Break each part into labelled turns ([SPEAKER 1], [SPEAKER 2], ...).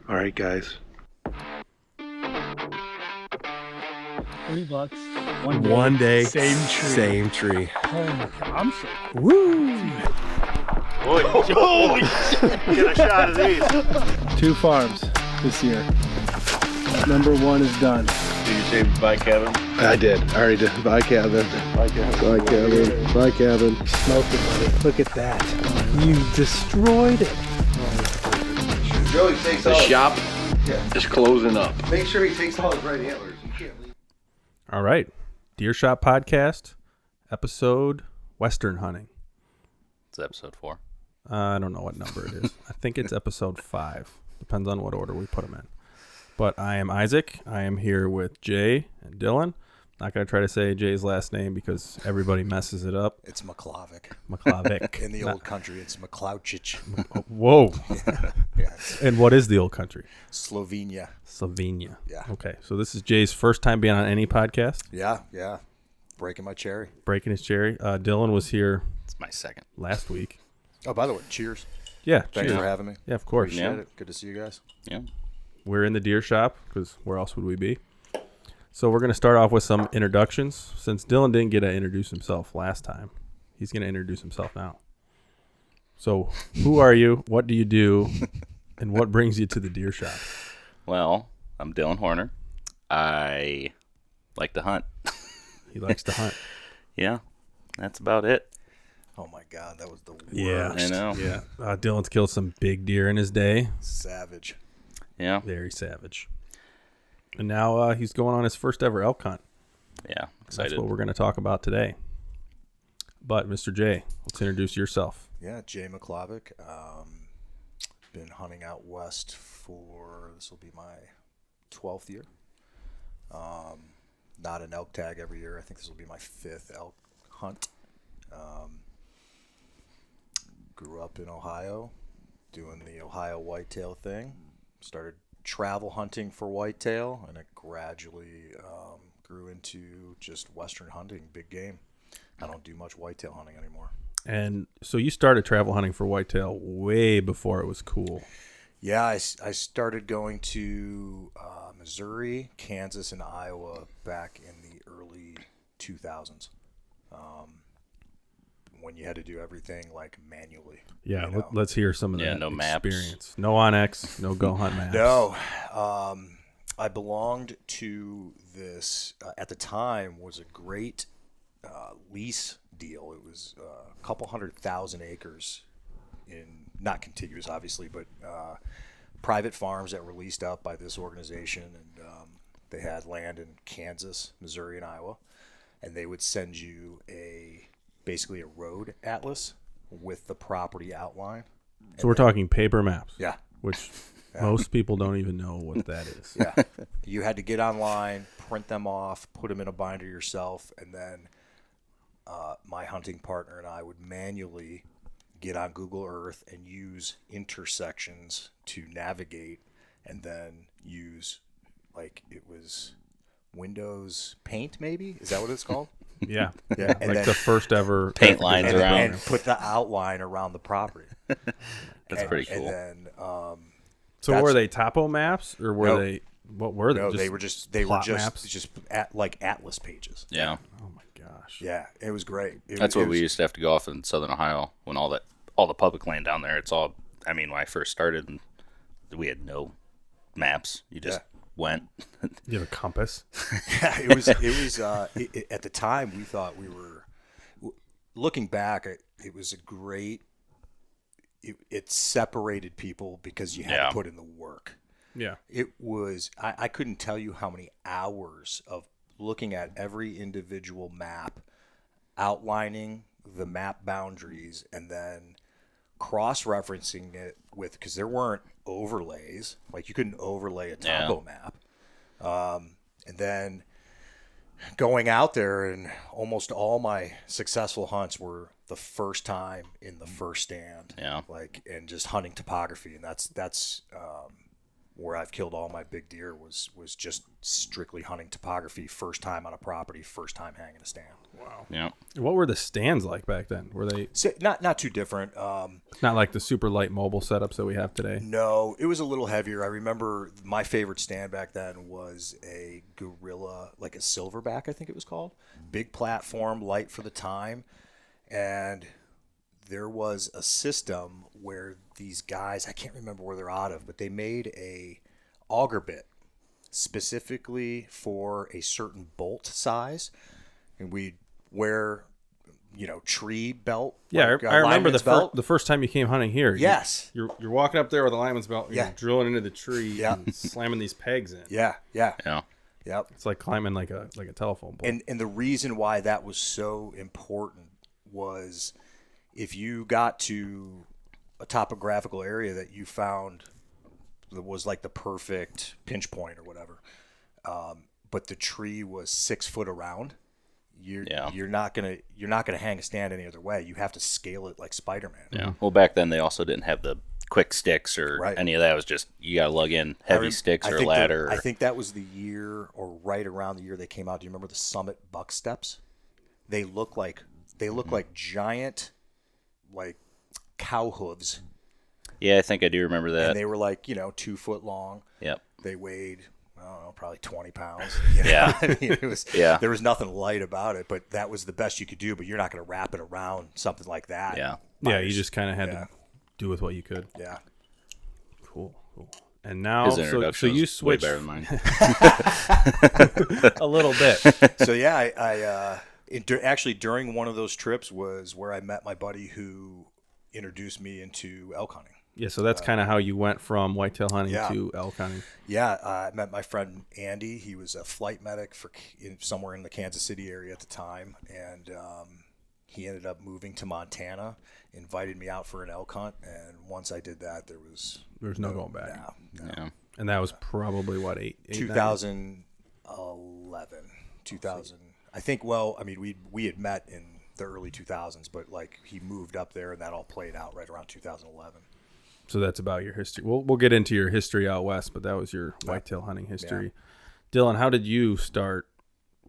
[SPEAKER 1] All right, guys.
[SPEAKER 2] $3.
[SPEAKER 3] One day,
[SPEAKER 2] same tree.
[SPEAKER 3] Same tree.
[SPEAKER 2] Oh, I'm so
[SPEAKER 3] Woo!
[SPEAKER 1] Holy shit! Get a shot of these.
[SPEAKER 2] 2 farms this year. Number 1 is done.
[SPEAKER 4] Did you say bye, Kevin?
[SPEAKER 1] I did. I already did. Bye, Kevin.
[SPEAKER 4] Bye, Kevin.
[SPEAKER 1] Bye, Kevin. Bye, Kevin.
[SPEAKER 2] Smoked it, buddy. Look at that. You destroyed it.
[SPEAKER 1] Joey takes
[SPEAKER 4] The shop is closing up.
[SPEAKER 1] Make sure he takes all his right antlers. You can't leave.
[SPEAKER 3] All right. Deer Shop Podcast, episode Western Hunting.
[SPEAKER 4] It's episode 4.
[SPEAKER 3] I don't know what number it is. I think it's episode 5. Depends on what order we put them in. But I am Isaac. I am here with Jay and Dylan. Not going to try to say Jay's last name because everybody messes it up.
[SPEAKER 5] It's Miklavcic.
[SPEAKER 3] Miklavcic.
[SPEAKER 5] In the old country, it's Miklavcic.
[SPEAKER 3] Whoa.
[SPEAKER 5] Yeah.
[SPEAKER 3] And what is the old country?
[SPEAKER 5] Slovenia.
[SPEAKER 3] Slovenia.
[SPEAKER 5] Yeah.
[SPEAKER 3] Okay. So this is Jay's first time being on any podcast.
[SPEAKER 5] Yeah. Breaking my cherry.
[SPEAKER 3] Breaking his cherry. Dylan was here
[SPEAKER 4] It's my second.
[SPEAKER 3] last week.
[SPEAKER 5] Oh, by the way, cheers.
[SPEAKER 3] Yeah.
[SPEAKER 5] Thanks
[SPEAKER 3] cheers.
[SPEAKER 5] for having me.
[SPEAKER 3] Yeah, of course.
[SPEAKER 4] Yeah.
[SPEAKER 5] Appreciate it. Good to see you guys.
[SPEAKER 4] Yeah.
[SPEAKER 3] We're in the deer shop because where else would we be? So we're going to start off with some introductions. Since Dylan didn't get to introduce himself last time, he's going to introduce himself now. So who are you? What do you do? And what brings you to the deer shop?
[SPEAKER 4] Well, I'm Dylan Horner. I like to hunt.
[SPEAKER 3] He likes to hunt.
[SPEAKER 4] Yeah. That's about it.
[SPEAKER 5] Oh, my God. That was the worst.
[SPEAKER 3] Yeah.
[SPEAKER 4] I know.
[SPEAKER 3] Yeah. Dylan's killed some big deer in his day.
[SPEAKER 5] Savage.
[SPEAKER 4] Yeah.
[SPEAKER 3] Very savage. And now he's going on his first ever elk hunt.
[SPEAKER 4] Yeah. Excited.
[SPEAKER 3] That's what we're going to talk about today. But, Mr. J, let's introduce yourself.
[SPEAKER 5] Yeah, Jay Miklavcic. Been hunting out west for, this will be my 12th year. Not an elk tag every year. I think this will be my 5th elk hunt. Grew up in Ohio, doing the Ohio whitetail thing. Started travel hunting for whitetail, and it gradually grew into just Western hunting, big game. I don't do much whitetail hunting anymore.
[SPEAKER 3] And so you started travel hunting for whitetail way before it was cool.
[SPEAKER 5] Yeah, I started going to Missouri, Kansas, and Iowa back in the early 2000s. When you had to do everything like manually.
[SPEAKER 3] Yeah,
[SPEAKER 5] you know?
[SPEAKER 3] let's hear some of
[SPEAKER 4] Yeah,
[SPEAKER 3] that
[SPEAKER 4] no maps.
[SPEAKER 3] experience. No OnX, no Go Hunt maps.
[SPEAKER 5] No, I belonged to this. At the time, was a great lease deal. It was a couple 100,000 acres in not contiguous, obviously, but private farms that were leased out by this organization, and they had land in Kansas, Missouri, and Iowa, and they would send you basically a road atlas with the property outline.
[SPEAKER 3] So we're talking paper maps.
[SPEAKER 5] Yeah.
[SPEAKER 3] Which most people don't even know what that is.
[SPEAKER 5] Yeah. You had to get online, print them off, put them in a binder yourself, and then my hunting partner and I would manually get on Google Earth and use intersections to navigate, and then use, like, it was Windows Paint, maybe? Is that what it's called?
[SPEAKER 3] Yeah.
[SPEAKER 5] Yeah.
[SPEAKER 3] Like the first ever
[SPEAKER 4] Paint lines
[SPEAKER 5] and,
[SPEAKER 4] around.
[SPEAKER 5] and put the outline around the property.
[SPEAKER 4] That's pretty cool.
[SPEAKER 5] And then
[SPEAKER 3] So were they topo maps or were
[SPEAKER 5] No.
[SPEAKER 3] they what were they?
[SPEAKER 5] no,
[SPEAKER 3] Just
[SPEAKER 5] they were
[SPEAKER 3] plot
[SPEAKER 5] just
[SPEAKER 3] maps?
[SPEAKER 5] like atlas pages.
[SPEAKER 4] Yeah.
[SPEAKER 3] Oh my gosh.
[SPEAKER 5] Yeah, it was great.
[SPEAKER 4] That's what we used to have to go off in Southern Ohio when all the public land down there. It's all. I mean, when I first started, we had no maps. You just went.
[SPEAKER 3] You have a compass?
[SPEAKER 5] Yeah, it was at the time we thought we were. Looking back, it was a great. It separated people because you had to put in the work.
[SPEAKER 3] Yeah.
[SPEAKER 5] It was. I couldn't tell you how many hours of looking at every individual map, outlining the map boundaries, and then cross-referencing it with, because there weren't overlays, like you couldn't overlay a topo map, and then going out there, and almost all my successful hunts were the first time in the first stand, like, and just hunting topography, and that's where I've killed all my big deer was just strictly hunting topography, first time on a property, first time hanging a stand.
[SPEAKER 4] Yeah.
[SPEAKER 3] What were the stands like back then? Were they
[SPEAKER 5] So, not too different.
[SPEAKER 3] not like the super light mobile setups that we have today?
[SPEAKER 5] No, it was a little heavier. I remember my favorite stand back then was a Gorilla, like a Silverback, I think it was called. Big platform, light for the time. And there was a system where these guys, I can't remember where they're out of, but they made a auger bit specifically for a certain bolt size. And we'd wear, tree belt.
[SPEAKER 3] Yeah,
[SPEAKER 5] like,
[SPEAKER 3] I remember
[SPEAKER 5] lineman's belt.
[SPEAKER 3] the first time you came hunting here.
[SPEAKER 5] Yes.
[SPEAKER 3] You're walking up there with a lineman's belt. You're
[SPEAKER 5] Yeah.
[SPEAKER 3] drilling into the tree
[SPEAKER 5] Yeah.
[SPEAKER 3] and slamming these pegs in.
[SPEAKER 5] Yeah.
[SPEAKER 4] Yeah.
[SPEAKER 5] Yep.
[SPEAKER 3] It's like climbing like a telephone pole.
[SPEAKER 5] And the reason why that was so important was if you got to a topographical area that you found that was like the perfect pinch point or whatever, but the tree was 6 foot around, you're not gonna hang a stand any other way. You have to scale it like Spider-Man.
[SPEAKER 4] Yeah. Well, back then they also didn't have the quick sticks or
[SPEAKER 5] Right.
[SPEAKER 4] any of that. It was just you got to lug in heavy sticks or a ladder.
[SPEAKER 5] I think that was the year or right around the year they came out. Do you remember the Summit buck steps? They look like giant, like cow hooves,
[SPEAKER 4] Yeah, I think I do remember that.
[SPEAKER 5] and they were like 2 foot long.
[SPEAKER 4] Yep.
[SPEAKER 5] They weighed, I don't know, probably 20 pounds.
[SPEAKER 4] Yeah.
[SPEAKER 5] I mean, it was.
[SPEAKER 4] Yeah.
[SPEAKER 5] There was nothing light about it, but that was the best you could do. But you're not going to wrap it around something like that.
[SPEAKER 4] Yeah.
[SPEAKER 3] Yeah, you just kind of had
[SPEAKER 5] Yeah.
[SPEAKER 3] to do with what you could.
[SPEAKER 5] Yeah.
[SPEAKER 3] Cool. And now,
[SPEAKER 4] His
[SPEAKER 3] so
[SPEAKER 4] introduction
[SPEAKER 3] you
[SPEAKER 4] was way
[SPEAKER 3] switched
[SPEAKER 4] better than mine.
[SPEAKER 3] a little bit.
[SPEAKER 5] So yeah, actually during one of those trips was where I met my buddy who introduced me into elk hunting.
[SPEAKER 3] Yeah, so that's kind of how you went from whitetail hunting
[SPEAKER 5] Yeah.
[SPEAKER 3] to elk hunting.
[SPEAKER 5] Yeah, I met my friend Andy. He was a flight medic somewhere in the Kansas City area at the time, and he ended up moving to Montana, invited me out for an elk hunt, and once I did that, there's
[SPEAKER 3] no going back.
[SPEAKER 5] No.
[SPEAKER 4] Yeah.
[SPEAKER 3] And that was probably what,
[SPEAKER 5] 2011, 2000. I think. Well, I mean, we had met in the early 2000s, but like he moved up there, and that all played out right around 2011.
[SPEAKER 3] So that's about your history. We'll get into your history out west, but that was your whitetail hunting history. Dylan, how did you start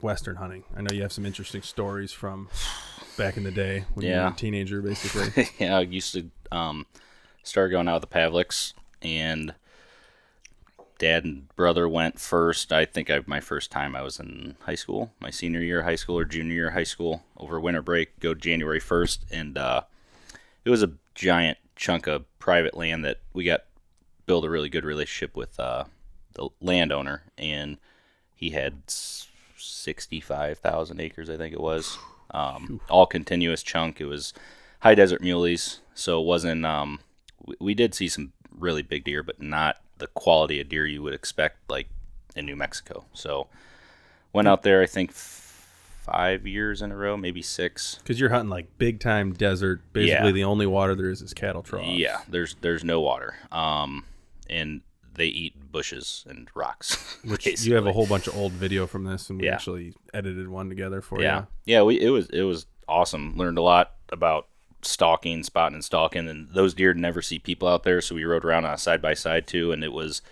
[SPEAKER 3] Western hunting? I know you have some interesting stories from back in the day when you were a teenager, basically.
[SPEAKER 4] Yeah, I used to start going out with the Pavlics, and Dad and brother went first. I think my first time I was in high school, my senior year of high school or junior year of high school, over winter break, go January 1st, and it was a giant chunk of private land that we got built a really good relationship with the landowner, and he had 65,000 acres, I think it was, all continuous chunk. It was high desert muleys, so it wasn't we did see some really big deer, but not the quality of deer you would expect like in New Mexico. So went out there, I think 5 years in a row, maybe 6.
[SPEAKER 3] Because you're hunting like big time desert. Basically, the only water there is cattle troughs.
[SPEAKER 4] Yeah, there's no water. And they eat bushes and rocks.
[SPEAKER 3] Which
[SPEAKER 4] basically.
[SPEAKER 3] you have a whole bunch of old video from this, and we actually edited one together for you.
[SPEAKER 4] Yeah. It was awesome. Learned a lot about stalking, spotting, and stalking, and those deer never see people out there. So we rode around on a side by side too, and it was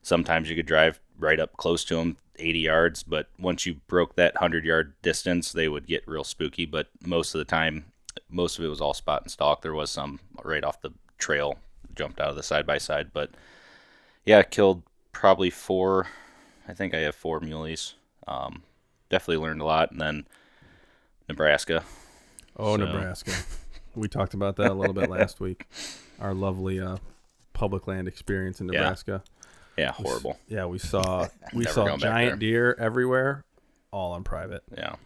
[SPEAKER 4] sometimes you could drive right up close to them, 80 yards, but once you broke that 100-yard distance, they would get real spooky. But most of the time, most of it was all spot and stalk. There was some right off the trail, jumped out of the side by side, but yeah, killed probably 4. I think I have 4 muleys. Definitely learned a lot. And then Nebraska.
[SPEAKER 3] Oh, so. Nebraska. We talked about that a little bit last week. Our lovely public land experience in Nebraska.
[SPEAKER 4] Yeah, horrible.
[SPEAKER 3] We saw giant deer everywhere, all on private.
[SPEAKER 4] Yeah.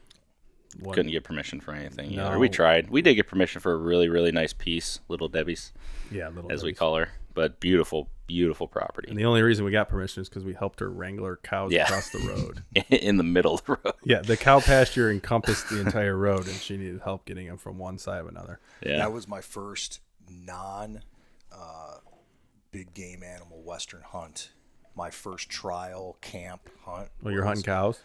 [SPEAKER 4] Couldn't get permission for anything either. No. We tried. We did get permission for a really, really nice piece, Little Debbie's.
[SPEAKER 3] Yeah, Little
[SPEAKER 4] as
[SPEAKER 3] Debbie's.
[SPEAKER 4] we call her. But beautiful, beautiful property.
[SPEAKER 3] And the only reason we got permission is because we helped her wrangle her cows across the road.
[SPEAKER 4] In the middle of the road.
[SPEAKER 3] Yeah, the cow pasture encompassed the entire road, and she needed help getting them from one side of another.
[SPEAKER 5] Yeah. That was my first big game animal Western hunt. My first trial camp hunt.
[SPEAKER 3] Well, you're hunting cows?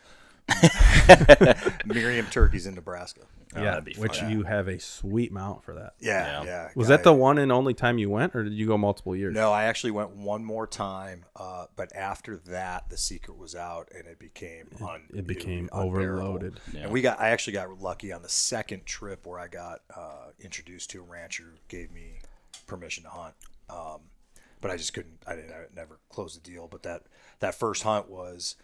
[SPEAKER 5] Miriam turkeys in Nebraska.
[SPEAKER 3] Yeah,
[SPEAKER 4] that'd be
[SPEAKER 3] which
[SPEAKER 4] fun.
[SPEAKER 3] you have a sweet mount for that.
[SPEAKER 5] Yeah.
[SPEAKER 3] Was that the one and only time you went, or did you go multiple years?
[SPEAKER 5] No, I actually went one more time, but after that, the secret was out, and it became
[SPEAKER 3] It became
[SPEAKER 5] unbearable.
[SPEAKER 3] overloaded.
[SPEAKER 4] Yeah.
[SPEAKER 5] And I actually got lucky on the second trip where I got introduced to a rancher who gave me permission to hunt. But I just couldn't. I never closed the deal. But that first hunt was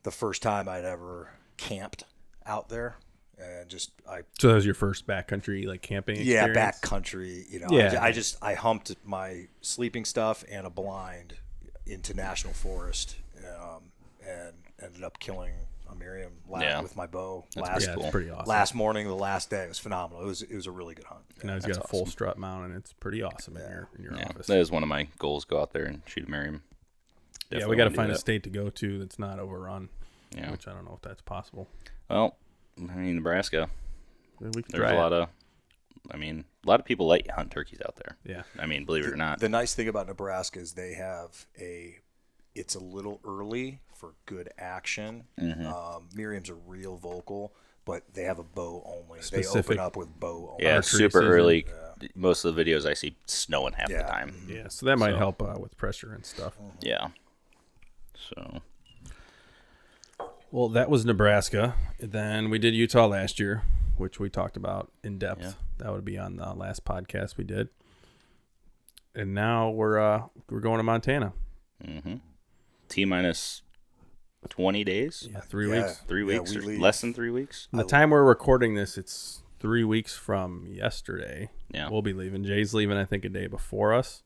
[SPEAKER 5] the first time I'd ever camped out there, and
[SPEAKER 3] So that was your first backcountry like camping experience?
[SPEAKER 5] Yeah, backcountry. I humped my sleeping stuff and a blind into national forest, and ended up killing a Miriam with my bow.
[SPEAKER 3] That's pretty awesome.
[SPEAKER 5] Last morning, the last day, it was phenomenal. It was a really good hunt.
[SPEAKER 3] And now he's got a full strut mount, and it's pretty awesome in your office.
[SPEAKER 4] That is one of my goals. Go out there and shoot a Miriam.
[SPEAKER 3] Yeah, we got to find a state to go to that's not overrun.
[SPEAKER 4] Yeah.
[SPEAKER 3] Which I don't know if that's possible.
[SPEAKER 4] Well, I mean, Nebraska.
[SPEAKER 3] We can
[SPEAKER 4] There's a lot of people let you hunt turkeys out there.
[SPEAKER 3] Yeah.
[SPEAKER 4] I mean, believe it or not.
[SPEAKER 5] The nice thing about Nebraska is they have it's a little early for good action. Miriam's a real vocal, but they have a bow only.
[SPEAKER 3] Specific.
[SPEAKER 5] They open up with bow only.
[SPEAKER 4] Yeah,
[SPEAKER 3] Archery
[SPEAKER 4] super
[SPEAKER 3] season.
[SPEAKER 4] early. Most of the videos I see snowing half the time.
[SPEAKER 3] Yeah, so that might help with pressure and stuff.
[SPEAKER 4] Yeah. So.
[SPEAKER 3] Well, that was Nebraska. Then we did Utah last year, which we talked about in depth.
[SPEAKER 4] Yeah.
[SPEAKER 3] That would be on the last podcast we did. And now we're going to Montana.
[SPEAKER 4] Mm-hmm. T-minus 20 days.
[SPEAKER 3] Yeah, 3 weeks.
[SPEAKER 4] 3 weeks
[SPEAKER 5] we
[SPEAKER 4] or
[SPEAKER 5] leave.
[SPEAKER 4] less than 3 weeks.
[SPEAKER 3] The time we're recording this, it's 3 weeks from yesterday.
[SPEAKER 4] Yeah.
[SPEAKER 3] We'll be leaving. Jay's leaving, I think, a day before us.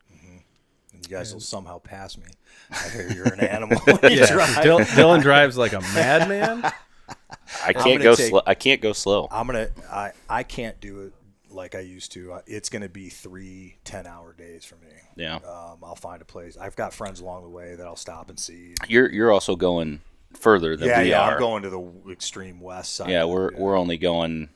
[SPEAKER 5] And you guys will somehow pass me. I hear you're an animal.
[SPEAKER 3] Dylan drives like a madman.
[SPEAKER 4] I can't go slow. I can't go slow.
[SPEAKER 5] I can't do it like I used to. It's gonna be 3 10-hour days for me.
[SPEAKER 4] Yeah.
[SPEAKER 5] I'll find a place. I've got friends along the way that I'll stop and see.
[SPEAKER 4] You're also going further than we are.
[SPEAKER 5] I'm going to the extreme west side.
[SPEAKER 4] Yeah, we're only going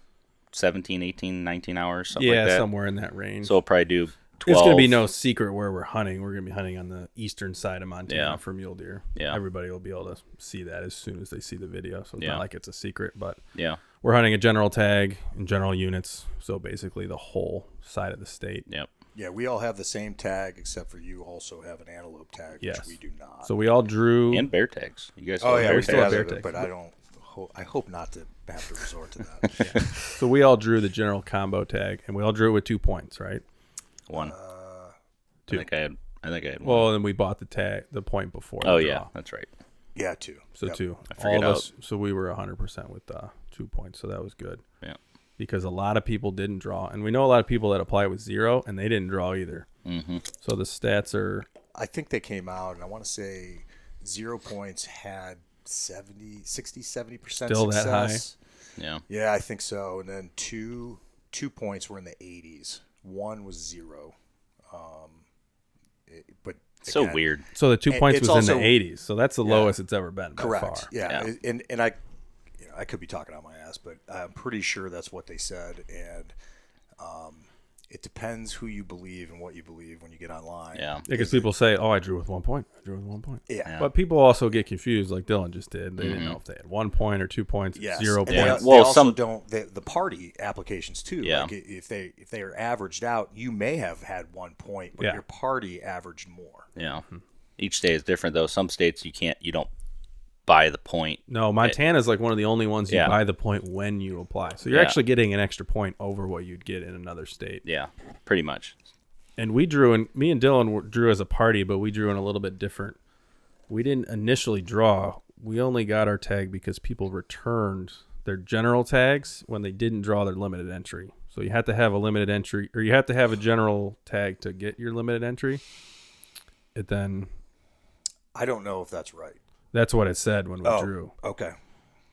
[SPEAKER 4] 17, 18, 19 hours, something like that.
[SPEAKER 3] Somewhere in that range.
[SPEAKER 4] So we'll probably do 12.
[SPEAKER 3] It's going to be no secret where we're hunting. We're going to be hunting on the eastern side of Montana for mule deer.
[SPEAKER 4] Yeah.
[SPEAKER 3] Everybody will be able to see that as soon as they see the video. So it's
[SPEAKER 4] Yeah.
[SPEAKER 3] not like it's a secret, but
[SPEAKER 4] Yeah.
[SPEAKER 3] we're hunting a general tag in general units. So basically the whole side of the state.
[SPEAKER 4] Yep.
[SPEAKER 5] Yeah, we all have the same tag, except for you also have an antelope tag,
[SPEAKER 3] Yes.
[SPEAKER 5] which we do not.
[SPEAKER 3] So we all drew.
[SPEAKER 4] And bear tags. You guys
[SPEAKER 5] oh
[SPEAKER 4] have
[SPEAKER 5] yeah,
[SPEAKER 4] bear
[SPEAKER 5] we
[SPEAKER 3] still
[SPEAKER 4] tags?
[SPEAKER 3] have bear
[SPEAKER 5] it,
[SPEAKER 3] tags.
[SPEAKER 5] but I don't. I hope not to have to resort to that.
[SPEAKER 3] So we all drew the general combo tag, and we all drew it with 2 points, right?
[SPEAKER 4] One.
[SPEAKER 3] Two.
[SPEAKER 4] I think I had one.
[SPEAKER 3] Well, then we bought the point before.
[SPEAKER 4] Oh
[SPEAKER 3] the
[SPEAKER 4] yeah,
[SPEAKER 3] draw.
[SPEAKER 4] that's right.
[SPEAKER 5] Yeah, 2.
[SPEAKER 3] So
[SPEAKER 5] Yep.
[SPEAKER 3] 2.
[SPEAKER 4] I
[SPEAKER 3] All
[SPEAKER 4] figured
[SPEAKER 3] of us. So we were 100% with 2 points. So that was good.
[SPEAKER 4] Yeah.
[SPEAKER 3] Because a lot of people didn't draw, and we know a lot of people that apply with 0, and they didn't draw either.
[SPEAKER 4] Mm-hmm.
[SPEAKER 3] So the stats are
[SPEAKER 5] I think they came out, and I want to say 0 points had 70%
[SPEAKER 3] Still that
[SPEAKER 5] success.
[SPEAKER 4] Yeah.
[SPEAKER 5] Yeah, I think so. And then 2 points were in the 80s. 1 was 0. But
[SPEAKER 4] So
[SPEAKER 5] again,
[SPEAKER 4] weird.
[SPEAKER 3] so the 2
[SPEAKER 5] And
[SPEAKER 3] points
[SPEAKER 5] it's
[SPEAKER 3] was
[SPEAKER 5] also-
[SPEAKER 3] in the 80s. So that's the lowest it's ever been. By
[SPEAKER 5] Correct.
[SPEAKER 3] far.
[SPEAKER 5] Yeah. And I could be talking out my ass, but I'm pretty sure that's what they said. And it depends who you believe and what you believe when you get online.
[SPEAKER 4] Yeah.
[SPEAKER 3] Because people say, "Oh, I drew with 1 point. I drew with 1 point."
[SPEAKER 5] Yeah.
[SPEAKER 3] But people also get confused, like Dylan just did. They didn't know if they had 1 point or 2 points,
[SPEAKER 5] Yes.
[SPEAKER 3] 0
[SPEAKER 5] And
[SPEAKER 3] points.
[SPEAKER 5] They
[SPEAKER 4] Well,
[SPEAKER 5] also
[SPEAKER 4] some-
[SPEAKER 5] don't the party applications too.
[SPEAKER 4] Yeah.
[SPEAKER 5] Like if they are averaged out, you may have had 1 point, but
[SPEAKER 3] Yeah.
[SPEAKER 5] your party averaged more.
[SPEAKER 4] Yeah. Each state is different though. Some states you don't buy the point.
[SPEAKER 3] No, Montana's like one of the only ones you
[SPEAKER 4] Yeah.
[SPEAKER 3] buy the point when you apply. So you're
[SPEAKER 4] Yeah.
[SPEAKER 3] actually getting an extra point over what you'd get in another state.
[SPEAKER 4] Yeah. Pretty much.
[SPEAKER 3] And we drew, and me and Dylan drew as a party, but we drew in a little bit different. We didn't initially draw. We only got our tag because people returned their general tags when they didn't draw their limited entry. So you had to have a limited entry, or you have to have a general tag to get your limited entry. It then,
[SPEAKER 5] I don't know if that's right.
[SPEAKER 3] that's what it said when we drew.
[SPEAKER 5] Okay.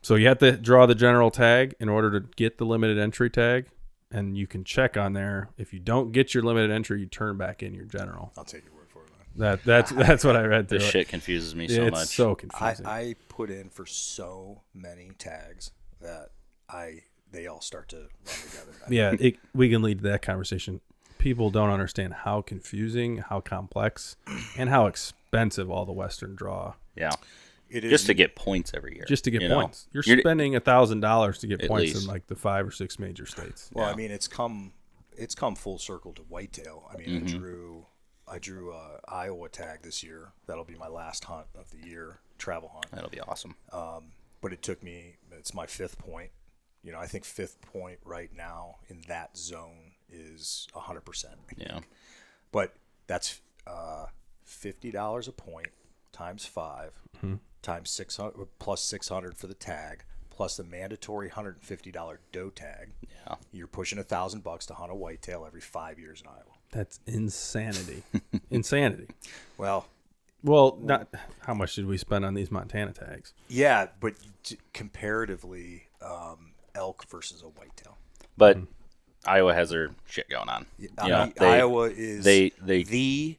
[SPEAKER 3] So you have to draw the general tag in order to get the limited entry tag. And you can check on there. If you don't get your limited entry, you turn back in your general.
[SPEAKER 5] I'll take your word for it. Man.
[SPEAKER 3] That's what I read through.
[SPEAKER 4] This
[SPEAKER 3] it.
[SPEAKER 4] shit confuses me
[SPEAKER 3] Yeah,
[SPEAKER 4] so
[SPEAKER 3] it's
[SPEAKER 4] much.
[SPEAKER 3] so confusing.
[SPEAKER 5] I put in for so many tags that they all start to run together.
[SPEAKER 3] Yeah, we can lead to that conversation. People don't understand how confusing, how complex, and how expensive all the Western draw.
[SPEAKER 4] Yeah.
[SPEAKER 5] It is
[SPEAKER 4] just to get points every year.
[SPEAKER 3] Just to get
[SPEAKER 4] you know?
[SPEAKER 3] points. You're spending $1,000 to get points
[SPEAKER 4] least.
[SPEAKER 3] in like the 5 or 6 major states.
[SPEAKER 5] Well, I mean, it's come full circle to whitetail. I mean, I drew a Iowa tag this year. That'll be my last hunt of the year, travel hunt.
[SPEAKER 4] That'll be awesome.
[SPEAKER 5] But it took me. It's my 5th point. You know, I think 5th point right now in that zone is 100%.
[SPEAKER 4] Yeah.
[SPEAKER 5] But that's $50 a point times 5 times 600 plus 600 for the tag plus the mandatory $150 doe tag.
[SPEAKER 4] Yeah.
[SPEAKER 5] You're pushing $1,000 to hunt a whitetail every 5 years in Iowa.
[SPEAKER 3] That's insanity. Insanity.
[SPEAKER 5] Well,
[SPEAKER 3] not how much did we spend on these Montana tags?
[SPEAKER 5] yeah, but comparatively, elk versus a whitetail.
[SPEAKER 4] But Iowa has their shit going on.
[SPEAKER 5] Iowa is the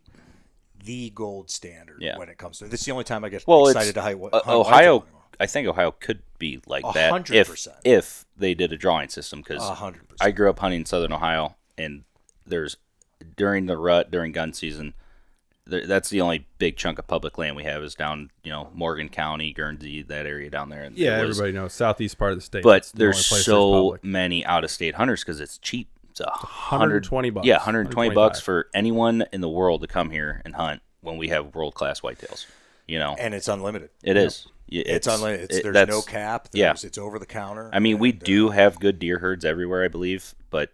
[SPEAKER 5] gold standard when it comes to it. This is the only time I get excited to hunt
[SPEAKER 4] Ohio. I think Ohio could be like that
[SPEAKER 5] 100%.
[SPEAKER 4] if they did a drawing system. Because
[SPEAKER 5] 100%.
[SPEAKER 4] I grew up hunting in Southern Ohio, and there's during the rut during gun season, that's the only big chunk of public land we have is down Morgan County, Guernsey, that area down there. And
[SPEAKER 3] everybody knows southeast part of the state.
[SPEAKER 4] But
[SPEAKER 3] the
[SPEAKER 4] there's so many out of state hunters because it's cheap. It's
[SPEAKER 3] $120.
[SPEAKER 4] Yeah, $120 for anyone in the world to come here and hunt when we have world class whitetails. You know,
[SPEAKER 5] and it's unlimited.
[SPEAKER 4] It is.
[SPEAKER 5] It's unlimited. There's no cap. It's over the counter.
[SPEAKER 4] I mean, we do have good deer herds everywhere, I believe, but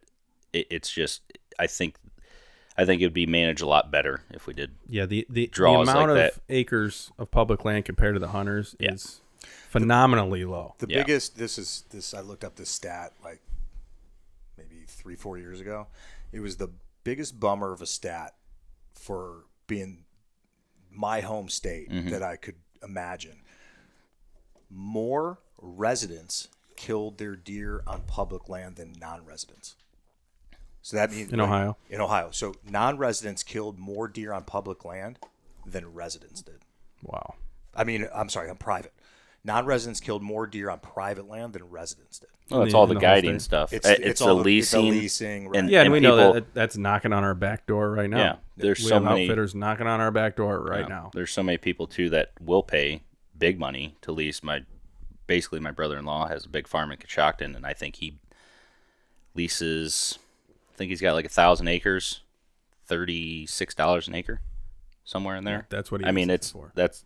[SPEAKER 4] it's just I think it would be managed a lot better if we did. Yeah, the
[SPEAKER 3] amount
[SPEAKER 4] like
[SPEAKER 3] of
[SPEAKER 4] that.
[SPEAKER 3] Acres of public land compared to the hunters is phenomenally low.
[SPEAKER 5] The biggest. This. I looked up this stat like maybe 3-4 years ago. It was the biggest bummer of a stat for being my home state that I could imagine. More residents killed their deer on public land than non-residents. So that means
[SPEAKER 3] in Ohio.
[SPEAKER 5] In Ohio, so non-residents killed more deer on public land than residents did.
[SPEAKER 3] Wow.
[SPEAKER 5] I mean, I'm sorry, on private. Non-residents killed more deer on private land than residents did.
[SPEAKER 4] Oh, it's all the guiding stuff. It's the leasing.
[SPEAKER 5] It's the leasing, right.
[SPEAKER 3] And we know that's knocking on our back door right now.
[SPEAKER 4] Yeah, there's
[SPEAKER 3] we
[SPEAKER 4] so
[SPEAKER 3] have
[SPEAKER 4] many
[SPEAKER 3] outfitters knocking on our back door right now.
[SPEAKER 4] There's so many people too that will pay big money to lease. My brother-in-law has a big farm in Coshocton, and I think he leases. I think he's got like 1,000 acres, $36 an acre, somewhere in there.
[SPEAKER 3] That's what he.
[SPEAKER 4] I mean,
[SPEAKER 3] it's for.
[SPEAKER 4] That's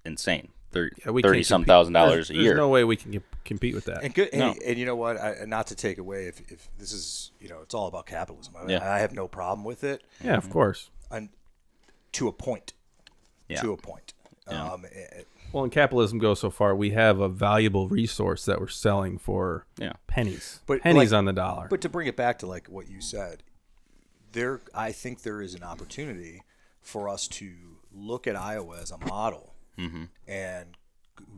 [SPEAKER 4] insane.
[SPEAKER 3] $30-some
[SPEAKER 4] thousand a year.
[SPEAKER 3] There's no way we can compete with that.
[SPEAKER 5] And good. No. And you know what? Not to take away, if this is, it's all about capitalism. I have no problem with it.
[SPEAKER 3] Yeah, of course.
[SPEAKER 5] And to a point.
[SPEAKER 4] Yeah.
[SPEAKER 5] To a point.
[SPEAKER 4] Yeah.
[SPEAKER 3] Well, and capitalism goes so far. We have a valuable resource that we're selling for pennies, pennies on the dollar.
[SPEAKER 5] But to bring it back to like what you said, I think there is an opportunity for us to look at Iowa as a model, and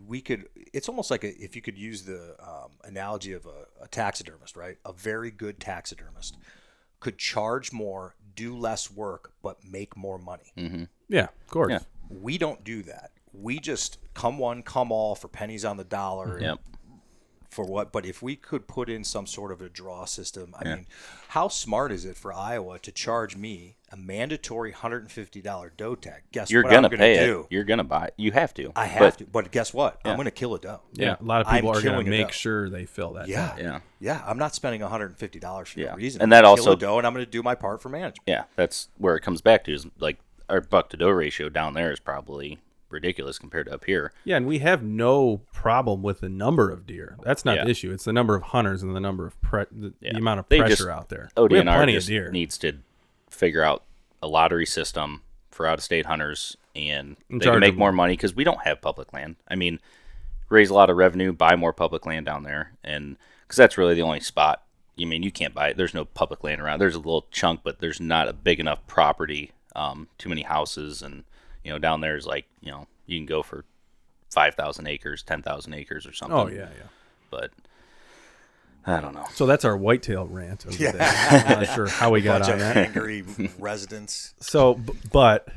[SPEAKER 5] we could. It's almost like if you could use the analogy of a taxidermist, right? A very good taxidermist could charge more, do less work, but make more money.
[SPEAKER 4] Mm-hmm.
[SPEAKER 3] Yeah, of course.
[SPEAKER 5] Yeah. We don't do that. We just come one, come all for pennies on the dollar.
[SPEAKER 4] Yep.
[SPEAKER 5] For what? But if we could put in some sort of a draw system, I mean, how smart is it for Iowa to charge me a mandatory $150 doe tag? Guess
[SPEAKER 4] You're
[SPEAKER 5] what
[SPEAKER 4] gonna
[SPEAKER 5] I'm going to do?
[SPEAKER 4] You're gonna buy it. You have to.
[SPEAKER 5] I have to. But guess what? I'm going to kill a doe.
[SPEAKER 3] Yeah, a lot of people are going to
[SPEAKER 5] killing a
[SPEAKER 3] make
[SPEAKER 5] doe.
[SPEAKER 3] sure they fill that.
[SPEAKER 5] Yeah. Yeah. I'm not spending $150 for no reason.
[SPEAKER 4] And that
[SPEAKER 5] I'm gonna
[SPEAKER 4] also
[SPEAKER 5] kill a doe, and I'm going to do my part for management.
[SPEAKER 4] Yeah, that's where it comes back to is like our buck to doe ratio down there is probably ridiculous compared to up here.
[SPEAKER 3] Yeah, and we have no problem with the number of deer. That's not the issue. It's the number of hunters and the number of the amount of pressure out there. We have plenty
[SPEAKER 4] just
[SPEAKER 3] of deer.
[SPEAKER 4] Needs to figure out a lottery system for out-of-state hunters, and they can make more money because we don't have public land. I mean, raise a lot of revenue, buy more public land down there, and because that's really the only spot. I mean, you can't buy it. There's no public land around. There's a little chunk, but there's not a big enough property. Too many houses, and down there is like you can go for 5,000 acres, 10,000 acres, or something.
[SPEAKER 3] Oh yeah.
[SPEAKER 4] But I don't know.
[SPEAKER 3] So that's our whitetail rant of the day. I'm not sure how we got on that.
[SPEAKER 5] Angry residents.
[SPEAKER 3] So, but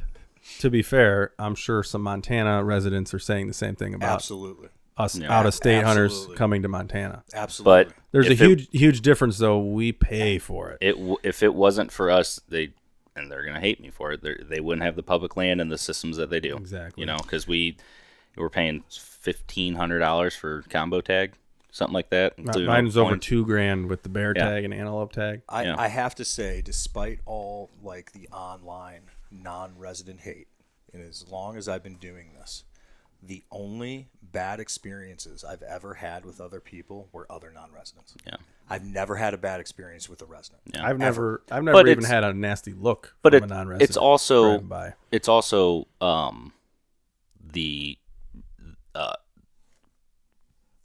[SPEAKER 3] to be fair, I'm sure some Montana residents are saying the same thing about
[SPEAKER 5] Absolutely.
[SPEAKER 3] us out-of-state hunters coming to Montana.
[SPEAKER 5] Absolutely.
[SPEAKER 4] But
[SPEAKER 3] there's a huge difference, though. We pay for it.
[SPEAKER 4] If it wasn't for us, and they're going to hate me for it, they wouldn't have the public land and the systems that they do.
[SPEAKER 3] Exactly.
[SPEAKER 4] Because We're paying $1,500 for combo tag, something like that. including all
[SPEAKER 3] Mine
[SPEAKER 4] the
[SPEAKER 3] was over
[SPEAKER 4] points.
[SPEAKER 3] $2,000 with the bear
[SPEAKER 4] Yeah.
[SPEAKER 3] tag and antelope tag.
[SPEAKER 5] I have to say, despite all like the online non-resident hate, and as long as I've been doing this, the only bad experiences I've ever had with other people were other non-residents.
[SPEAKER 4] Yeah.
[SPEAKER 5] I've never had a bad experience with a resident.
[SPEAKER 4] Yeah.
[SPEAKER 3] I've never
[SPEAKER 4] But
[SPEAKER 3] even
[SPEAKER 4] it's-
[SPEAKER 3] had a nasty look
[SPEAKER 4] But
[SPEAKER 3] from a non-resident.
[SPEAKER 4] it's also
[SPEAKER 3] driving by.
[SPEAKER 4] the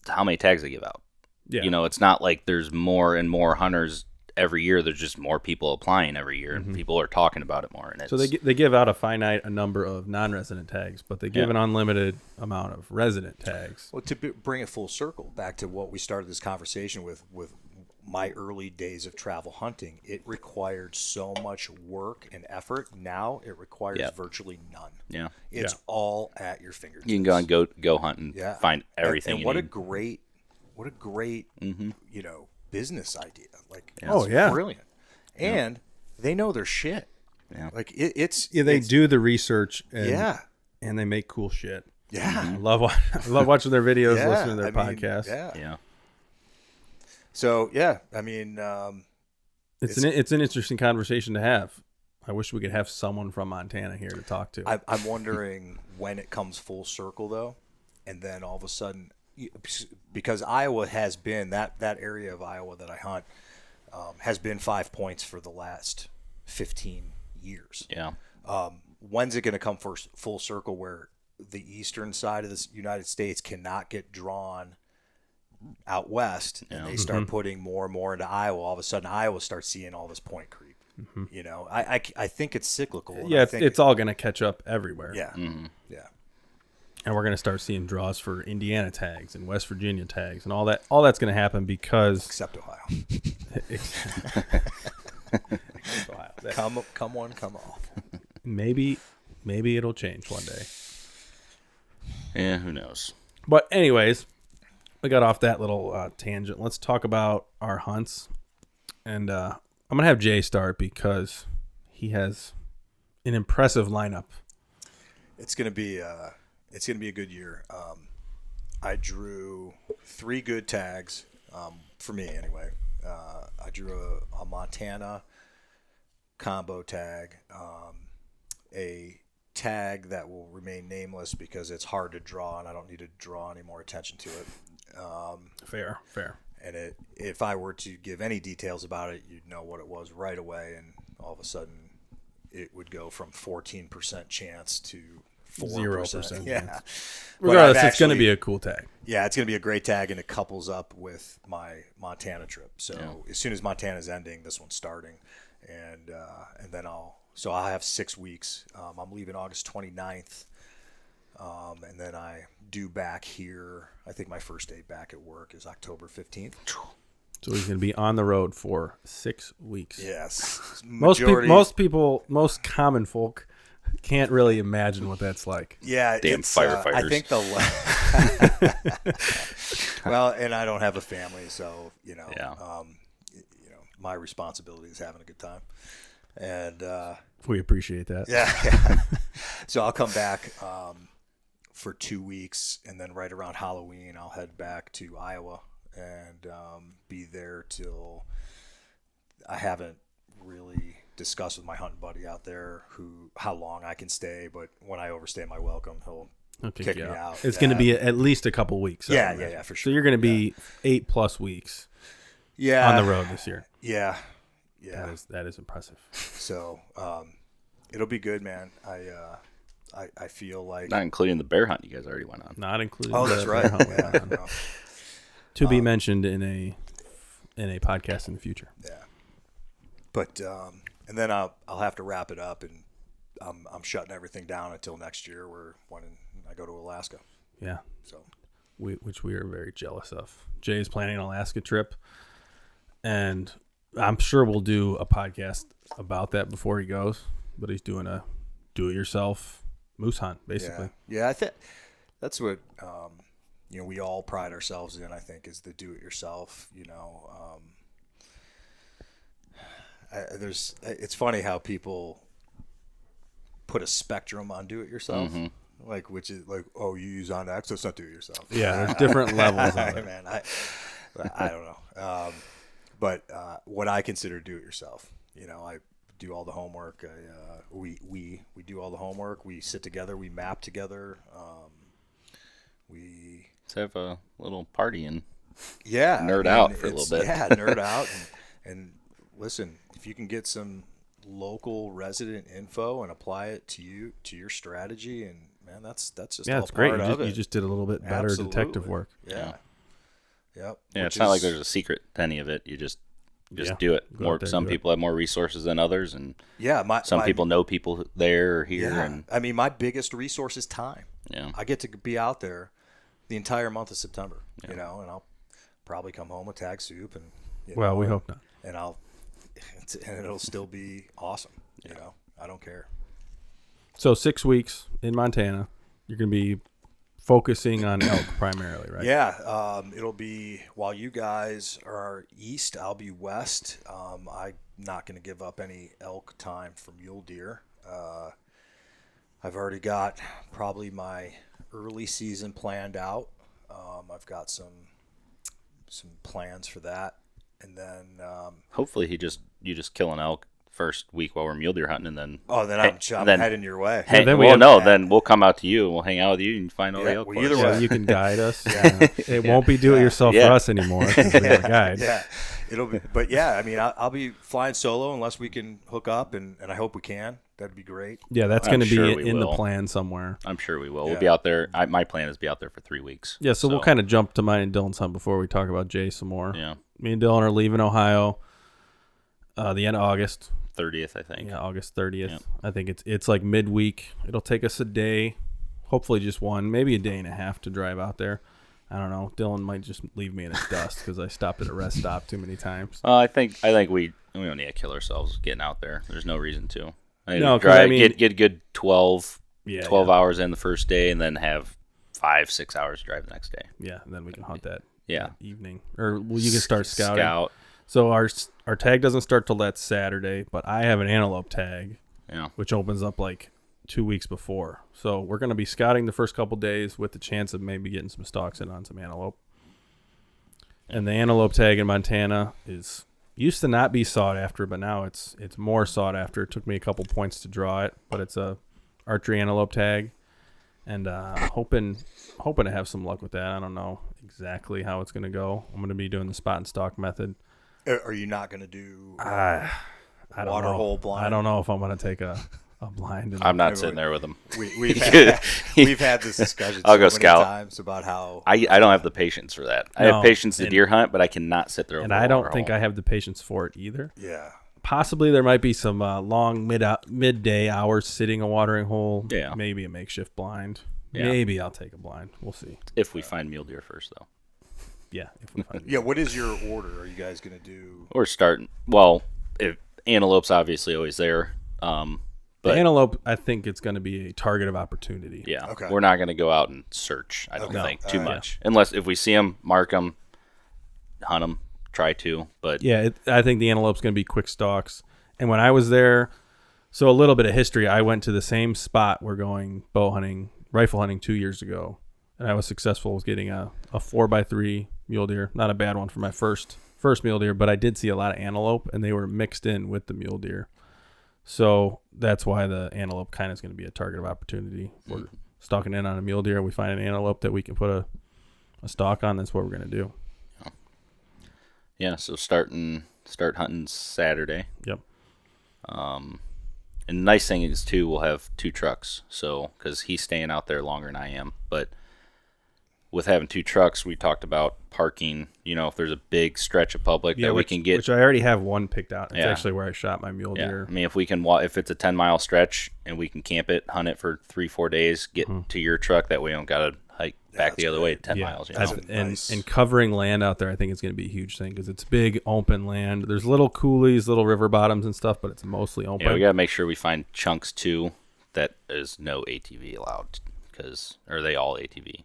[SPEAKER 4] how many tags they give out.
[SPEAKER 3] Yeah.
[SPEAKER 4] You know, it's not like there's more and more hunters every year. There's just more people applying every year, and people are talking about it more. And it's,
[SPEAKER 3] So they give out a number of non-resident tags, but they give
[SPEAKER 4] Yeah.
[SPEAKER 3] an unlimited amount of resident tags.
[SPEAKER 5] Well, to bring it full circle back to what we started this conversation with my early days of travel hunting, it required so much work and effort. Now it requires
[SPEAKER 4] Yeah.
[SPEAKER 5] virtually none.
[SPEAKER 4] yeah,
[SPEAKER 5] It's
[SPEAKER 3] Yeah.
[SPEAKER 5] all at your fingertips.
[SPEAKER 4] you can go and go hunt and
[SPEAKER 5] Yeah.
[SPEAKER 4] find everything.
[SPEAKER 5] And
[SPEAKER 4] you
[SPEAKER 5] what
[SPEAKER 4] need.
[SPEAKER 5] a great business idea. Like
[SPEAKER 3] Oh,
[SPEAKER 5] it's
[SPEAKER 3] yeah.
[SPEAKER 5] brilliant. And they know their shit.
[SPEAKER 4] Yeah.
[SPEAKER 5] Like it's
[SPEAKER 3] They
[SPEAKER 5] it's-
[SPEAKER 3] do the research and,
[SPEAKER 5] Yeah.
[SPEAKER 3] and they make cool shit.
[SPEAKER 5] Yeah.
[SPEAKER 3] I love watching their videos,
[SPEAKER 5] Yeah.
[SPEAKER 3] listening to their
[SPEAKER 5] I mean,
[SPEAKER 3] podcasts.
[SPEAKER 5] yeah.
[SPEAKER 4] Yeah,
[SPEAKER 5] So yeah, I mean,
[SPEAKER 3] It's an interesting conversation to have. I wish we could have someone from Montana here to talk to.
[SPEAKER 5] I'm wondering when it comes full circle though, and then all of a sudden, because Iowa has been that area of Iowa that I hunt has been 5 points for the last 15 years.
[SPEAKER 4] yeah,
[SPEAKER 5] When's it going to come full circle where the eastern side of the United States cannot get drawn out west, and they start putting more and more into Iowa? All of a sudden, Iowa starts seeing all this point creep. You know, I think it's cyclical. and
[SPEAKER 3] yeah,
[SPEAKER 5] I think
[SPEAKER 3] it's all going to catch up everywhere.
[SPEAKER 5] yeah, yeah.
[SPEAKER 3] And we're going to start seeing draws for Indiana tags and West Virginia tags and all that. All that's going to happen because
[SPEAKER 5] Except Ohio. Come one, come all.
[SPEAKER 3] maybe it'll change one day.
[SPEAKER 4] yeah. Who knows?
[SPEAKER 3] But anyways, we got off that little tangent. Let's talk about our hunts. And I'm going to have Jay start because he has an impressive lineup.
[SPEAKER 5] It's gonna be a good year. I drew 3 good tags for me anyway. I drew a Montana combo tag, a tag that will remain nameless because it's hard to draw and I don't need to draw any more attention to it.
[SPEAKER 3] Fair.
[SPEAKER 5] And if I were to give any details about it, you'd know what it was right away, and all of a sudden it would go from 14% chance to 4%.
[SPEAKER 3] 0%.
[SPEAKER 5] Yeah.
[SPEAKER 3] Regardless,
[SPEAKER 5] But I've
[SPEAKER 3] it's going to
[SPEAKER 5] actually-
[SPEAKER 3] be a cool tag.
[SPEAKER 5] Yeah, it's going to be a great tag, and it couples up with my Montana trip. So as soon as Montana's ending, this one's starting, and then I'll have 6 weeks. I'm leaving August 29th, and then I due back here. I think my first day back at work is October 15th.
[SPEAKER 3] So he's going to be on the road for 6 weeks.
[SPEAKER 5] Yes,
[SPEAKER 3] Most common folk can't really imagine what that's like.
[SPEAKER 5] Yeah,
[SPEAKER 4] Damn
[SPEAKER 5] it's,
[SPEAKER 4] firefighters.
[SPEAKER 5] I think well, and I don't have a family, so
[SPEAKER 4] Yeah.
[SPEAKER 5] my responsibility is having a good time, and
[SPEAKER 3] We appreciate that.
[SPEAKER 5] yeah. So I'll come back for 2 weeks, and then right around Halloween, I'll head back to Iowa and be there till I haven't really discussed with my hunting buddy out there how long I can stay, but when I overstay my welcome, he'll kick me out.
[SPEAKER 3] It's going to be at least a couple weeks. I
[SPEAKER 5] Yeah,
[SPEAKER 3] imagine.
[SPEAKER 5] yeah, for
[SPEAKER 3] So
[SPEAKER 5] sure.
[SPEAKER 3] you're going to be 8+ weeks
[SPEAKER 5] yeah
[SPEAKER 3] on the road this year.
[SPEAKER 5] Yeah.
[SPEAKER 3] That is impressive.
[SPEAKER 5] So it'll be good, man. I feel like
[SPEAKER 4] Not including the bear hunt you guys already went on.
[SPEAKER 3] Not including.
[SPEAKER 5] oh,
[SPEAKER 3] the
[SPEAKER 5] that's
[SPEAKER 3] bear
[SPEAKER 5] right.
[SPEAKER 3] hunt we went
[SPEAKER 5] Yeah,
[SPEAKER 3] on.
[SPEAKER 5] no.
[SPEAKER 3] To be mentioned in a podcast in the future.
[SPEAKER 5] Yeah. But and then I'll have to wrap it up, and I'm shutting everything down until next year, when I go to Alaska.
[SPEAKER 3] Yeah.
[SPEAKER 5] So
[SPEAKER 3] Which we are very jealous of. Jay is planning an Alaska trip, and I'm sure we'll do a podcast about that before he goes. But he's doing a do-it-yourself moose hunt, basically.
[SPEAKER 5] yeah, I think that's what we all pride ourselves in. I think is the do-it-yourself. It's funny how people put a spectrum on do-it-yourself. Like, which is like, oh, you use on X, so it's not do it yourself.
[SPEAKER 3] Yeah, there's different levels of it.
[SPEAKER 5] Man, I don't know. But what I consider do it yourself, I do all the homework. We do all the homework. We sit together. We map together.
[SPEAKER 4] Let's have a little party and
[SPEAKER 5] nerd
[SPEAKER 4] out for a little bit.
[SPEAKER 5] Yeah, nerd out and listen. If you can get some local resident info and apply it to your strategy, and man, that's just all
[SPEAKER 3] it's great.
[SPEAKER 5] part of it.
[SPEAKER 3] You just did a little bit better detective work.
[SPEAKER 5] Yeah. Yep.
[SPEAKER 4] Yeah, it's not like there's a secret to any of it. You just do it. Some people have more resources than others, and some people know people there or here.
[SPEAKER 5] Yeah.
[SPEAKER 4] And
[SPEAKER 5] I mean, my biggest resource is time.
[SPEAKER 4] Yeah.
[SPEAKER 5] I get to be out there the entire month of September, and I'll probably come home with tag soup, and
[SPEAKER 3] we hope not.
[SPEAKER 5] And it'll still be awesome. I don't care.
[SPEAKER 3] So 6 weeks in Montana, you're going to be focusing on elk primarily, right?
[SPEAKER 5] Yeah, it'll be while you guys are east, I'll be west. I'm not going to give up any elk time for mule deer. I've already got probably my early season planned out. I've got some plans for that, and then
[SPEAKER 4] hopefully you just kill an elk first week while we're mule deer hunting, and then
[SPEAKER 5] I'm heading your way.
[SPEAKER 4] Then we'll come out to you and we'll hang out with you and find all the elk.
[SPEAKER 5] Either way,
[SPEAKER 3] you can guide us. It won't be do it yourself for us anymore because we have a guide.
[SPEAKER 5] Yeah, it'll be. But I mean, I'll be flying solo unless we can hook up, and I hope we can. That'd be great.
[SPEAKER 3] Yeah, that's going to be in the plan somewhere.
[SPEAKER 4] I'm sure we will. We'll be out there. My plan is to be out there for 3 weeks.
[SPEAKER 3] Yeah, so we'll kind of jump to mine and Dylan's hunt before we talk about Jay some more.
[SPEAKER 4] Yeah,
[SPEAKER 3] me and Dylan are leaving Ohio the end of August.
[SPEAKER 4] 30th, I think.
[SPEAKER 3] Yeah, August 30th. Yeah. I think it's like midweek. It'll take us a day, hopefully just one, maybe a day and a half to drive out there. I don't know. Dylan might just leave me in his dust because I stopped at a rest stop too many times.
[SPEAKER 4] I think we don't need to kill ourselves getting out there. There's no reason to. Get a good 12 hours in the first day, and then have 5-6 hours to drive the next day.
[SPEAKER 3] Yeah, and then we can hunt that evening. Or you can start scouting. So our tag doesn't start till that Saturday, but I have an antelope tag, which opens up like 2 weeks before. So we're going to be scouting the first couple days with the chance of maybe getting some stalks in on some antelope. And the antelope tag in Montana used to not be sought after, but now it's more sought after. It took me a couple points to draw it, but it's a archery antelope tag, and hoping to have some luck with that. I don't know exactly how it's going to go. I'm going to be doing the spot and stalk method.
[SPEAKER 5] Are you not going to do
[SPEAKER 3] I don't
[SPEAKER 5] water
[SPEAKER 3] know.
[SPEAKER 5] hole blind?
[SPEAKER 3] I don't know if I'm going to take a blind.
[SPEAKER 4] I'm not sitting there with them.
[SPEAKER 5] We've had this discussion
[SPEAKER 4] I'll go
[SPEAKER 5] many
[SPEAKER 4] scout.
[SPEAKER 5] times about how
[SPEAKER 4] I don't have the patience for that. I have patience to deer hunt, but I cannot sit there.
[SPEAKER 3] And I don't think I have the patience for it either.
[SPEAKER 5] Yeah.
[SPEAKER 3] Possibly there might be some long midday hours sitting a watering hole.
[SPEAKER 4] Yeah.
[SPEAKER 3] Maybe a makeshift blind.
[SPEAKER 4] Yeah.
[SPEAKER 3] Maybe I'll take a blind. We'll see.
[SPEAKER 4] If we find mule deer first, though.
[SPEAKER 3] Yeah. If we find
[SPEAKER 5] what is your order? Are you guys going to do?
[SPEAKER 4] We're starting. Well, if antelope's obviously always there. But
[SPEAKER 3] the antelope, I think it's going to be a target of opportunity.
[SPEAKER 4] Yeah.
[SPEAKER 5] Okay.
[SPEAKER 4] We're not going to go out and search, I don't think, too much. Unless if we see them, mark them, hunt them, try to. But
[SPEAKER 3] yeah, I think the antelope's going to be quick stalks. And when I was there, so a little bit of history, I went to the same spot we're going rifle hunting 2 years ago. And I was successful with getting a 4x3 mule deer. Not a bad one for my first mule deer, but I did see a lot of antelope, and they were mixed in with the mule deer. So that's why the antelope kind of is going to be a target of opportunity. We're stalking in on a mule deer. We find an antelope that we can put a stalk on. That's what we're going to do.
[SPEAKER 4] Yeah. So start hunting Saturday.
[SPEAKER 3] Yep.
[SPEAKER 4] And the nice thing is too, we'll have 2 trucks. So because he's staying out there longer than I am, but with having 2 trucks, we talked about parking. If there's a big stretch of public that we can get,
[SPEAKER 3] which I already have one picked out. It's actually where I shot my mule deer.
[SPEAKER 4] I mean, if we can, if it's a 10-mile stretch and we can camp it, hunt it for 3-4 days, get to your truck. That way, we don't got to hike back the other way 10 miles.
[SPEAKER 3] And covering land out there, I think is going to be a huge thing because it's big open land. There's little coulees, little river bottoms and stuff, but it's mostly open.
[SPEAKER 4] Yeah, we got to make sure we find chunks too that is no ATV allowed. Are they all ATV?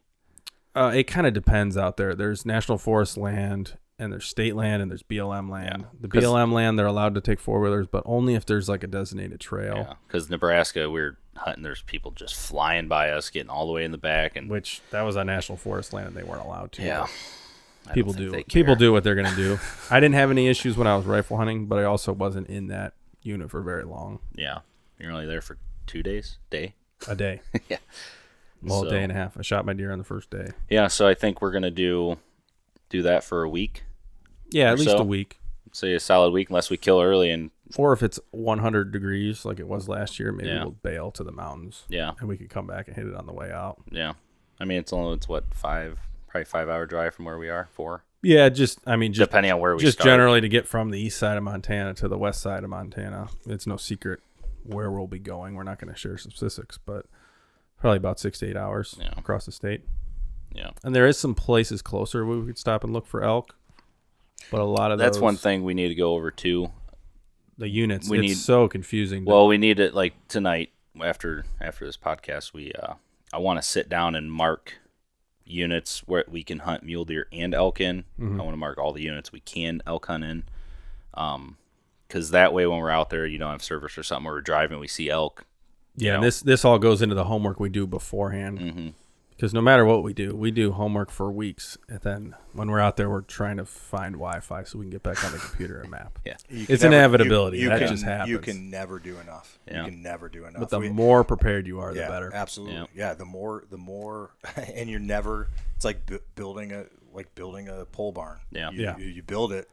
[SPEAKER 3] It kind of depends out there. There's national forest land, and there's state land, and there's BLM land. The BLM land, they're allowed to take 4-wheelers, but only if there's like a designated trail.
[SPEAKER 4] Yeah, because Nebraska, we're hunting. There's people just flying by us, getting all the way in the back, and
[SPEAKER 3] Which that was on national forest land and they weren't allowed to.
[SPEAKER 4] yeah,
[SPEAKER 3] but People do what they're going to do. I didn't have any issues when I was rifle hunting, but I also wasn't in that unit for very long.
[SPEAKER 4] Yeah, you're only there for 2 days,
[SPEAKER 3] A day.
[SPEAKER 4] Yeah.
[SPEAKER 3] Well,
[SPEAKER 4] So-
[SPEAKER 3] a day and a half. I shot my deer on the first day.
[SPEAKER 4] Yeah, so I think we're gonna do that for a week.
[SPEAKER 3] Yeah,
[SPEAKER 4] Or
[SPEAKER 3] at least
[SPEAKER 4] so.
[SPEAKER 3] a week.
[SPEAKER 4] Say a solid week, unless we kill early, and
[SPEAKER 3] Or if it's 100 degrees like it was last year, maybe
[SPEAKER 4] Yeah.
[SPEAKER 3] we'll bail to the mountains.
[SPEAKER 4] yeah,
[SPEAKER 3] And we could come back and hit it on the way out.
[SPEAKER 4] yeah. I mean, it's what, probably 5 hour drive from where we are, 4,
[SPEAKER 3] Yeah, just
[SPEAKER 4] depending on where we
[SPEAKER 3] just
[SPEAKER 4] start.
[SPEAKER 3] generally to get from the east side of Montana to the west side of Montana. It's no secret where we'll be going. We're not going to share specifics, but probably about 6 to 8 hours
[SPEAKER 4] Yeah.
[SPEAKER 3] across the state.
[SPEAKER 4] Yeah,
[SPEAKER 3] And there is some places closer where we could stop and look for elk. But a lot of
[SPEAKER 4] that's
[SPEAKER 3] those,
[SPEAKER 4] one thing we need to go over too.
[SPEAKER 3] the units,
[SPEAKER 4] we
[SPEAKER 3] it's
[SPEAKER 4] need-
[SPEAKER 3] so confusing.
[SPEAKER 4] Well, we need it like tonight after this podcast. I want to sit down and mark units where we can hunt mule deer and elk in.
[SPEAKER 3] Mm-hmm.
[SPEAKER 4] I want to mark all the units we can elk hunt in, because that way when we're out there, you don't have service or something. Where we're driving, we see elk.
[SPEAKER 3] yeah,
[SPEAKER 4] know.
[SPEAKER 3] and this all goes into the homework we do beforehand.
[SPEAKER 4] Mm-hmm.
[SPEAKER 3] Because no matter what we do homework for weeks, and then when we're out there, we're trying to find Wi-Fi so we can get back on the computer and map.
[SPEAKER 4] Yeah,
[SPEAKER 3] It's an inevitability. That just happens.
[SPEAKER 5] You can never do enough.
[SPEAKER 4] Yeah.
[SPEAKER 5] You can never do enough.
[SPEAKER 3] But the more prepared you are, the
[SPEAKER 5] yeah,
[SPEAKER 3] better.
[SPEAKER 5] absolutely.
[SPEAKER 4] Yeah.
[SPEAKER 5] Yeah, the more, and you're never. It's like building a pole barn.
[SPEAKER 4] Yeah.
[SPEAKER 3] Yeah.
[SPEAKER 5] You build it.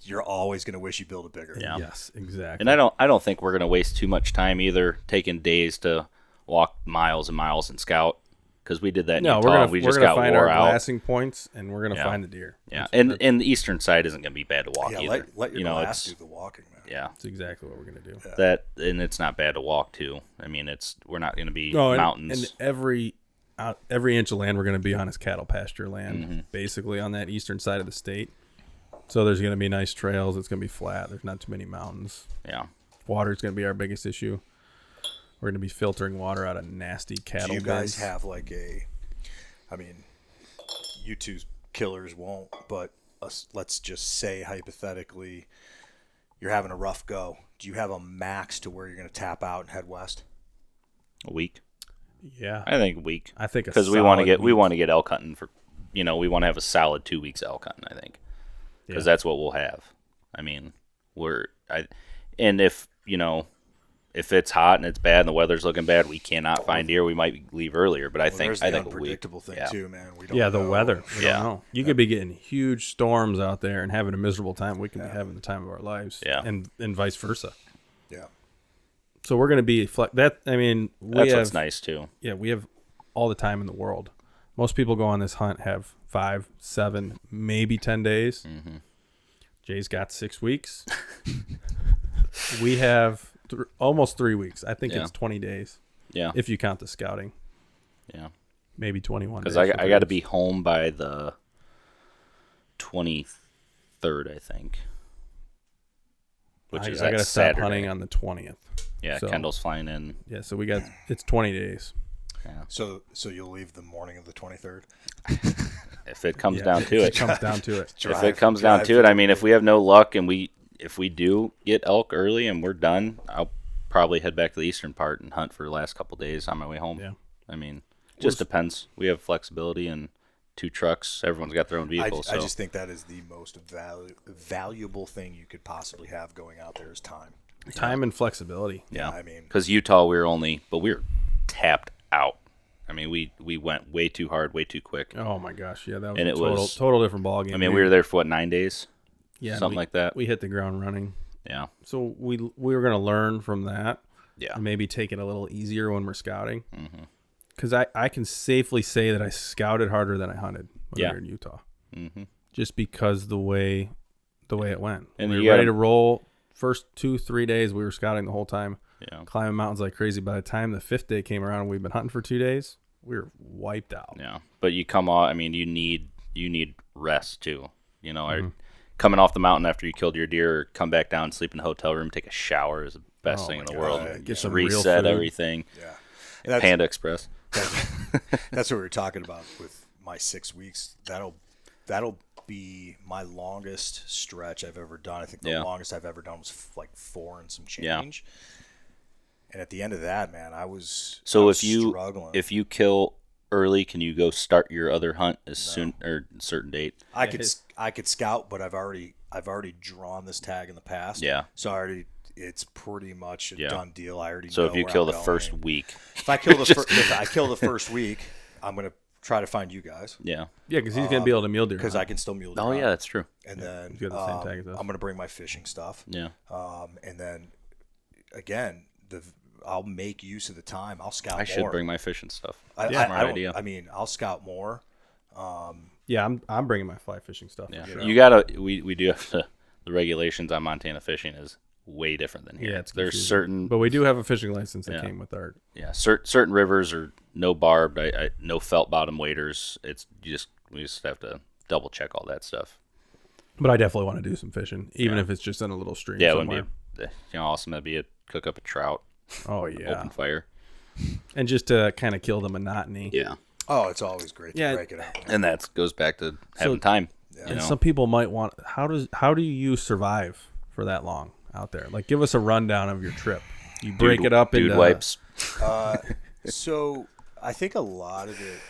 [SPEAKER 5] You're always going to wish you build it bigger.
[SPEAKER 4] Yeah.
[SPEAKER 3] Yes, exactly.
[SPEAKER 4] and I don't think we're gonna waste too much time either, taking days to walk miles and miles and scout. Because we did that in
[SPEAKER 3] No,
[SPEAKER 4] Utah, and we just got
[SPEAKER 3] find
[SPEAKER 4] wore
[SPEAKER 3] our
[SPEAKER 4] out.
[SPEAKER 3] glassing points, and we're gonna
[SPEAKER 4] Yeah.
[SPEAKER 3] find the deer.
[SPEAKER 4] Yeah, and the eastern side isn't going to be bad to walk
[SPEAKER 5] Yeah,
[SPEAKER 4] either.
[SPEAKER 5] let your
[SPEAKER 4] you know,
[SPEAKER 5] glass
[SPEAKER 4] it's
[SPEAKER 5] do the walking, man.
[SPEAKER 4] yeah
[SPEAKER 3] That's exactly what we're gonna do.
[SPEAKER 4] that, and it's not bad to walk too. I mean, we're not going to be
[SPEAKER 3] No,
[SPEAKER 4] mountains.
[SPEAKER 3] and every inch of land we're gonna be on is cattle pasture land,
[SPEAKER 4] Mm-hmm.
[SPEAKER 3] basically on that eastern side of the state. So there's gonna be nice trails. It's gonna be flat. There's not too many mountains.
[SPEAKER 4] yeah,
[SPEAKER 3] Water's gonna be our biggest issue. We're gonna be filtering water out of nasty cattle.
[SPEAKER 5] Do you guys
[SPEAKER 3] bins.
[SPEAKER 5] have like I mean, you two killers won't, but let's just say hypothetically, you're having a rough go. Do you have a max to where you're going to tap out and head west?
[SPEAKER 4] a week.
[SPEAKER 3] Yeah,
[SPEAKER 4] I think a week.
[SPEAKER 3] I think
[SPEAKER 4] Because we want to get elk hunting for, we want to have a solid 2 weeks elk hunting. I think because that's what we'll have. I mean, and if it's hot and it's bad and the weather's looking bad, we cannot find deer. We might leave earlier, but I think
[SPEAKER 5] There's the
[SPEAKER 4] a week.
[SPEAKER 5] unpredictable thing
[SPEAKER 4] Yeah.
[SPEAKER 5] too, man. We don't
[SPEAKER 3] Yeah, the
[SPEAKER 5] know.
[SPEAKER 3] weather. We
[SPEAKER 4] Yeah.
[SPEAKER 3] don't know. You could be getting huge storms out there and having a miserable time. We could be having the time of our lives.
[SPEAKER 4] Yeah.
[SPEAKER 3] And vice versa.
[SPEAKER 5] Yeah.
[SPEAKER 3] So we're going to be that. I mean,
[SPEAKER 4] That's what's nice too.
[SPEAKER 3] Yeah, we have all the time in the world. Most people go on this hunt have 5, 7, maybe 10 days.
[SPEAKER 4] Mm-hmm.
[SPEAKER 3] Jay's got 6 weeks. We have almost 3 weeks. I think
[SPEAKER 4] Yeah.
[SPEAKER 3] it's 20 days
[SPEAKER 4] Yeah,
[SPEAKER 3] if you count the scouting.
[SPEAKER 4] yeah.
[SPEAKER 3] Maybe 21.
[SPEAKER 4] Because
[SPEAKER 3] days
[SPEAKER 4] I
[SPEAKER 3] for
[SPEAKER 4] got to
[SPEAKER 3] these.
[SPEAKER 4] be home by the 23rd, I think. Which is
[SPEAKER 3] I
[SPEAKER 4] that
[SPEAKER 3] got to stop
[SPEAKER 4] Saturday.
[SPEAKER 3] hunting on the 20th.
[SPEAKER 4] Yeah,
[SPEAKER 3] so-
[SPEAKER 4] Kendall's flying in.
[SPEAKER 3] Yeah, so it's 20 days.
[SPEAKER 5] So you'll leave the morning of the 23rd.
[SPEAKER 4] If it comes
[SPEAKER 3] Yeah,
[SPEAKER 4] down to
[SPEAKER 3] if
[SPEAKER 4] it.
[SPEAKER 3] it comes down to it.
[SPEAKER 4] If it comes down to it, I mean, if we have no luck and if we do get elk early and we're done, I'll probably head back to the eastern part and hunt for the last couple days on my way home.
[SPEAKER 3] Yeah.
[SPEAKER 4] I mean, just depends. We have flexibility and 2 trucks. Everyone's got their own vehicles.
[SPEAKER 5] I just think that is the most valuable thing you could possibly have going out there is time.
[SPEAKER 3] Time and flexibility.
[SPEAKER 4] yeah.
[SPEAKER 5] I mean,
[SPEAKER 4] Because Utah, we were tapped out. I mean, we went way too hard, way too quick.
[SPEAKER 3] Oh my gosh, yeah, that was
[SPEAKER 4] And
[SPEAKER 3] a
[SPEAKER 4] it
[SPEAKER 3] total,
[SPEAKER 4] was-
[SPEAKER 3] total different ballgame.
[SPEAKER 4] I mean, we were there for 9 days?
[SPEAKER 3] yeah,
[SPEAKER 4] something like that.
[SPEAKER 3] We hit the ground running.
[SPEAKER 4] Yeah.
[SPEAKER 3] So we were going to learn from that.
[SPEAKER 4] Yeah.
[SPEAKER 3] And maybe take it a little easier when we're scouting. Because I can safely say that I scouted harder than I hunted when
[SPEAKER 4] Yeah.
[SPEAKER 3] we were in Utah.
[SPEAKER 4] Mm-hmm.
[SPEAKER 3] Just because the way it went.
[SPEAKER 4] And
[SPEAKER 3] we
[SPEAKER 4] you
[SPEAKER 3] were ready
[SPEAKER 4] gotta-
[SPEAKER 3] to roll. First 2-3 days we were scouting the whole time,
[SPEAKER 4] Yeah.
[SPEAKER 3] climbing mountains like crazy. By the time the 5th day came around and we've been hunting for 2 days, we were wiped out.
[SPEAKER 4] Yeah. But you come off, I mean, you need rest too. Coming off the mountain after you killed your deer, come back down, sleep in the hotel room, take a shower is the best
[SPEAKER 3] Oh
[SPEAKER 4] thing in
[SPEAKER 3] my
[SPEAKER 4] the
[SPEAKER 3] God.
[SPEAKER 4] world.
[SPEAKER 3] Get some real
[SPEAKER 4] reset
[SPEAKER 3] food.
[SPEAKER 4] everything.
[SPEAKER 5] yeah. And that's,
[SPEAKER 4] Panda Express.
[SPEAKER 5] that's what we were talking about with my 6 weeks. That'll be my longest stretch I've ever done. I think the
[SPEAKER 4] Yeah.
[SPEAKER 5] longest I've ever done was like 4 and some
[SPEAKER 4] Yeah.
[SPEAKER 5] change. And at the end of that, man, I was
[SPEAKER 4] struggling. If you kill early, can you go start your other hunt soon or a certain date?
[SPEAKER 5] I could scout, but I've already drawn this tag in the past.
[SPEAKER 4] Yeah.
[SPEAKER 5] So it's pretty much a done deal. I already know.
[SPEAKER 4] So if you
[SPEAKER 5] where
[SPEAKER 4] kill
[SPEAKER 5] I'm
[SPEAKER 4] the
[SPEAKER 5] going.
[SPEAKER 4] first week,
[SPEAKER 5] if I kill the first week, I'm gonna try to find you guys.
[SPEAKER 3] Yeah, because he's gonna be able to mule deer.
[SPEAKER 5] Because I can still mule deer.
[SPEAKER 4] Oh yeah, that's true.
[SPEAKER 5] And then
[SPEAKER 3] he's got the same tag as us.
[SPEAKER 5] I'm gonna bring my fishing stuff.
[SPEAKER 4] Yeah.
[SPEAKER 5] And then again, I'll make use of the time. I'll scout.
[SPEAKER 4] I should bring my fishing stuff.
[SPEAKER 5] Smart idea. I mean, I'll scout more.
[SPEAKER 3] Yeah, I'm bringing my fly fishing stuff.
[SPEAKER 4] Yeah,
[SPEAKER 3] for sure.
[SPEAKER 4] you gotta. We do have to. The regulations on Montana fishing is way different than here.
[SPEAKER 3] Yeah, it's
[SPEAKER 4] there's
[SPEAKER 3] confusing.
[SPEAKER 4] certain,
[SPEAKER 3] but we do have a fishing license that came with our.
[SPEAKER 4] Yeah, certain rivers are no barbed, no felt bottom waders. We just have to double check all that stuff.
[SPEAKER 3] But I definitely want to do some fishing, even if it's just in a little stream.
[SPEAKER 4] Yeah,
[SPEAKER 3] somewhere.
[SPEAKER 4] it would be awesome. That'd be cook up a trout.
[SPEAKER 3] Oh yeah,
[SPEAKER 4] open fire,
[SPEAKER 3] and just to kind of kill the monotony.
[SPEAKER 4] Yeah.
[SPEAKER 5] Oh, it's always great to break it up.
[SPEAKER 4] And that goes back to having time.
[SPEAKER 5] Yeah.
[SPEAKER 3] And some people might want. How do you survive for that long out there? Like, give us a rundown of your trip. You break it up into
[SPEAKER 4] wipes.
[SPEAKER 5] So I think a lot of it,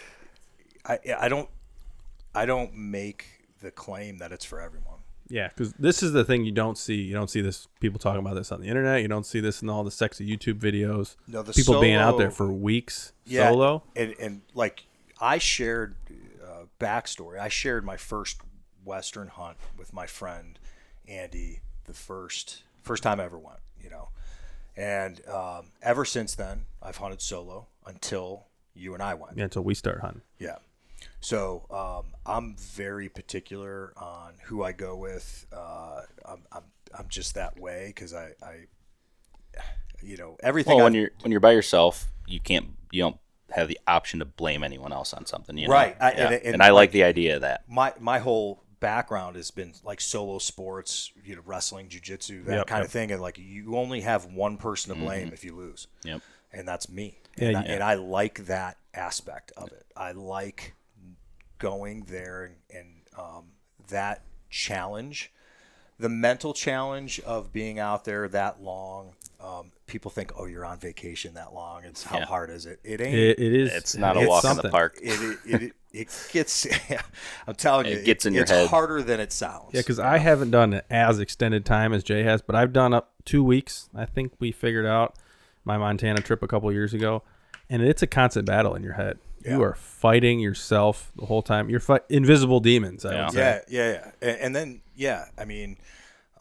[SPEAKER 5] I don't make the claim that it's for everyone.
[SPEAKER 3] Yeah, because this is the thing you don't see. You don't see this people talking about this on the internet. You don't see this in all the sexy YouTube videos.
[SPEAKER 5] No, the
[SPEAKER 3] people being out
[SPEAKER 5] solo-
[SPEAKER 3] there for weeks solo.
[SPEAKER 5] And like I shared backstory. I shared my first Western hunt with my friend Andy the first time I ever went. And ever since then I've hunted solo until you and I went.
[SPEAKER 3] Yeah, until we start hunting.
[SPEAKER 5] Yeah. So I'm very particular on who I go with. I'm just that way because I everything.
[SPEAKER 4] Well, when you're by yourself, you don't have the option to blame anyone else on something.
[SPEAKER 5] Right.
[SPEAKER 4] And I like the idea of that.
[SPEAKER 5] My whole background has been like solo sports, wrestling, jiu-jitsu, that kind of thing, and like you only have one person to blame if you lose.
[SPEAKER 4] Yep.
[SPEAKER 5] And that's me.
[SPEAKER 3] Yeah,
[SPEAKER 5] and I like that aspect of it. I like going there and that challenge, the mental challenge of being out there that long. People think, oh, you're on vacation that long. It's how hard is it? It ain't.
[SPEAKER 3] It is.
[SPEAKER 4] It's not a walk in the park.
[SPEAKER 5] It gets. I'm telling you,
[SPEAKER 4] it gets in your head.
[SPEAKER 5] It's harder than it sounds.
[SPEAKER 3] Yeah, because I haven't done it as extended time as Jay has, but I've done up 2 weeks. I think we figured out my Montana trip a couple years ago, and it's a constant battle in your head. Yeah. You are fighting yourself the whole time. You're invisible demons. I would say.
[SPEAKER 5] Yeah. And then, I mean,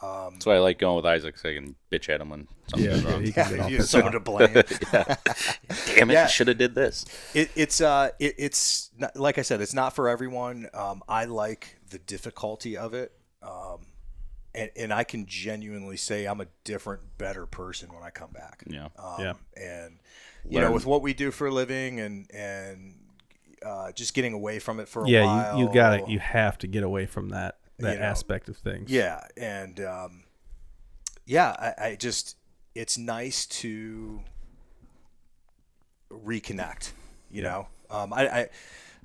[SPEAKER 4] that's why I like going with Isaac, so I can bitch at him when something's wrong.
[SPEAKER 5] You have someone to blame.
[SPEAKER 4] Damn it! Should have did this.
[SPEAKER 5] It's not, like I said, it's not for everyone. I like the difficulty of it, and I can genuinely say I'm a different, better person when I come back.
[SPEAKER 4] Yeah.
[SPEAKER 5] And with what we do for a living, and just getting away from it for a while.
[SPEAKER 3] You have to get away from that aspect of things.
[SPEAKER 5] Yeah, and I just, it's nice to reconnect.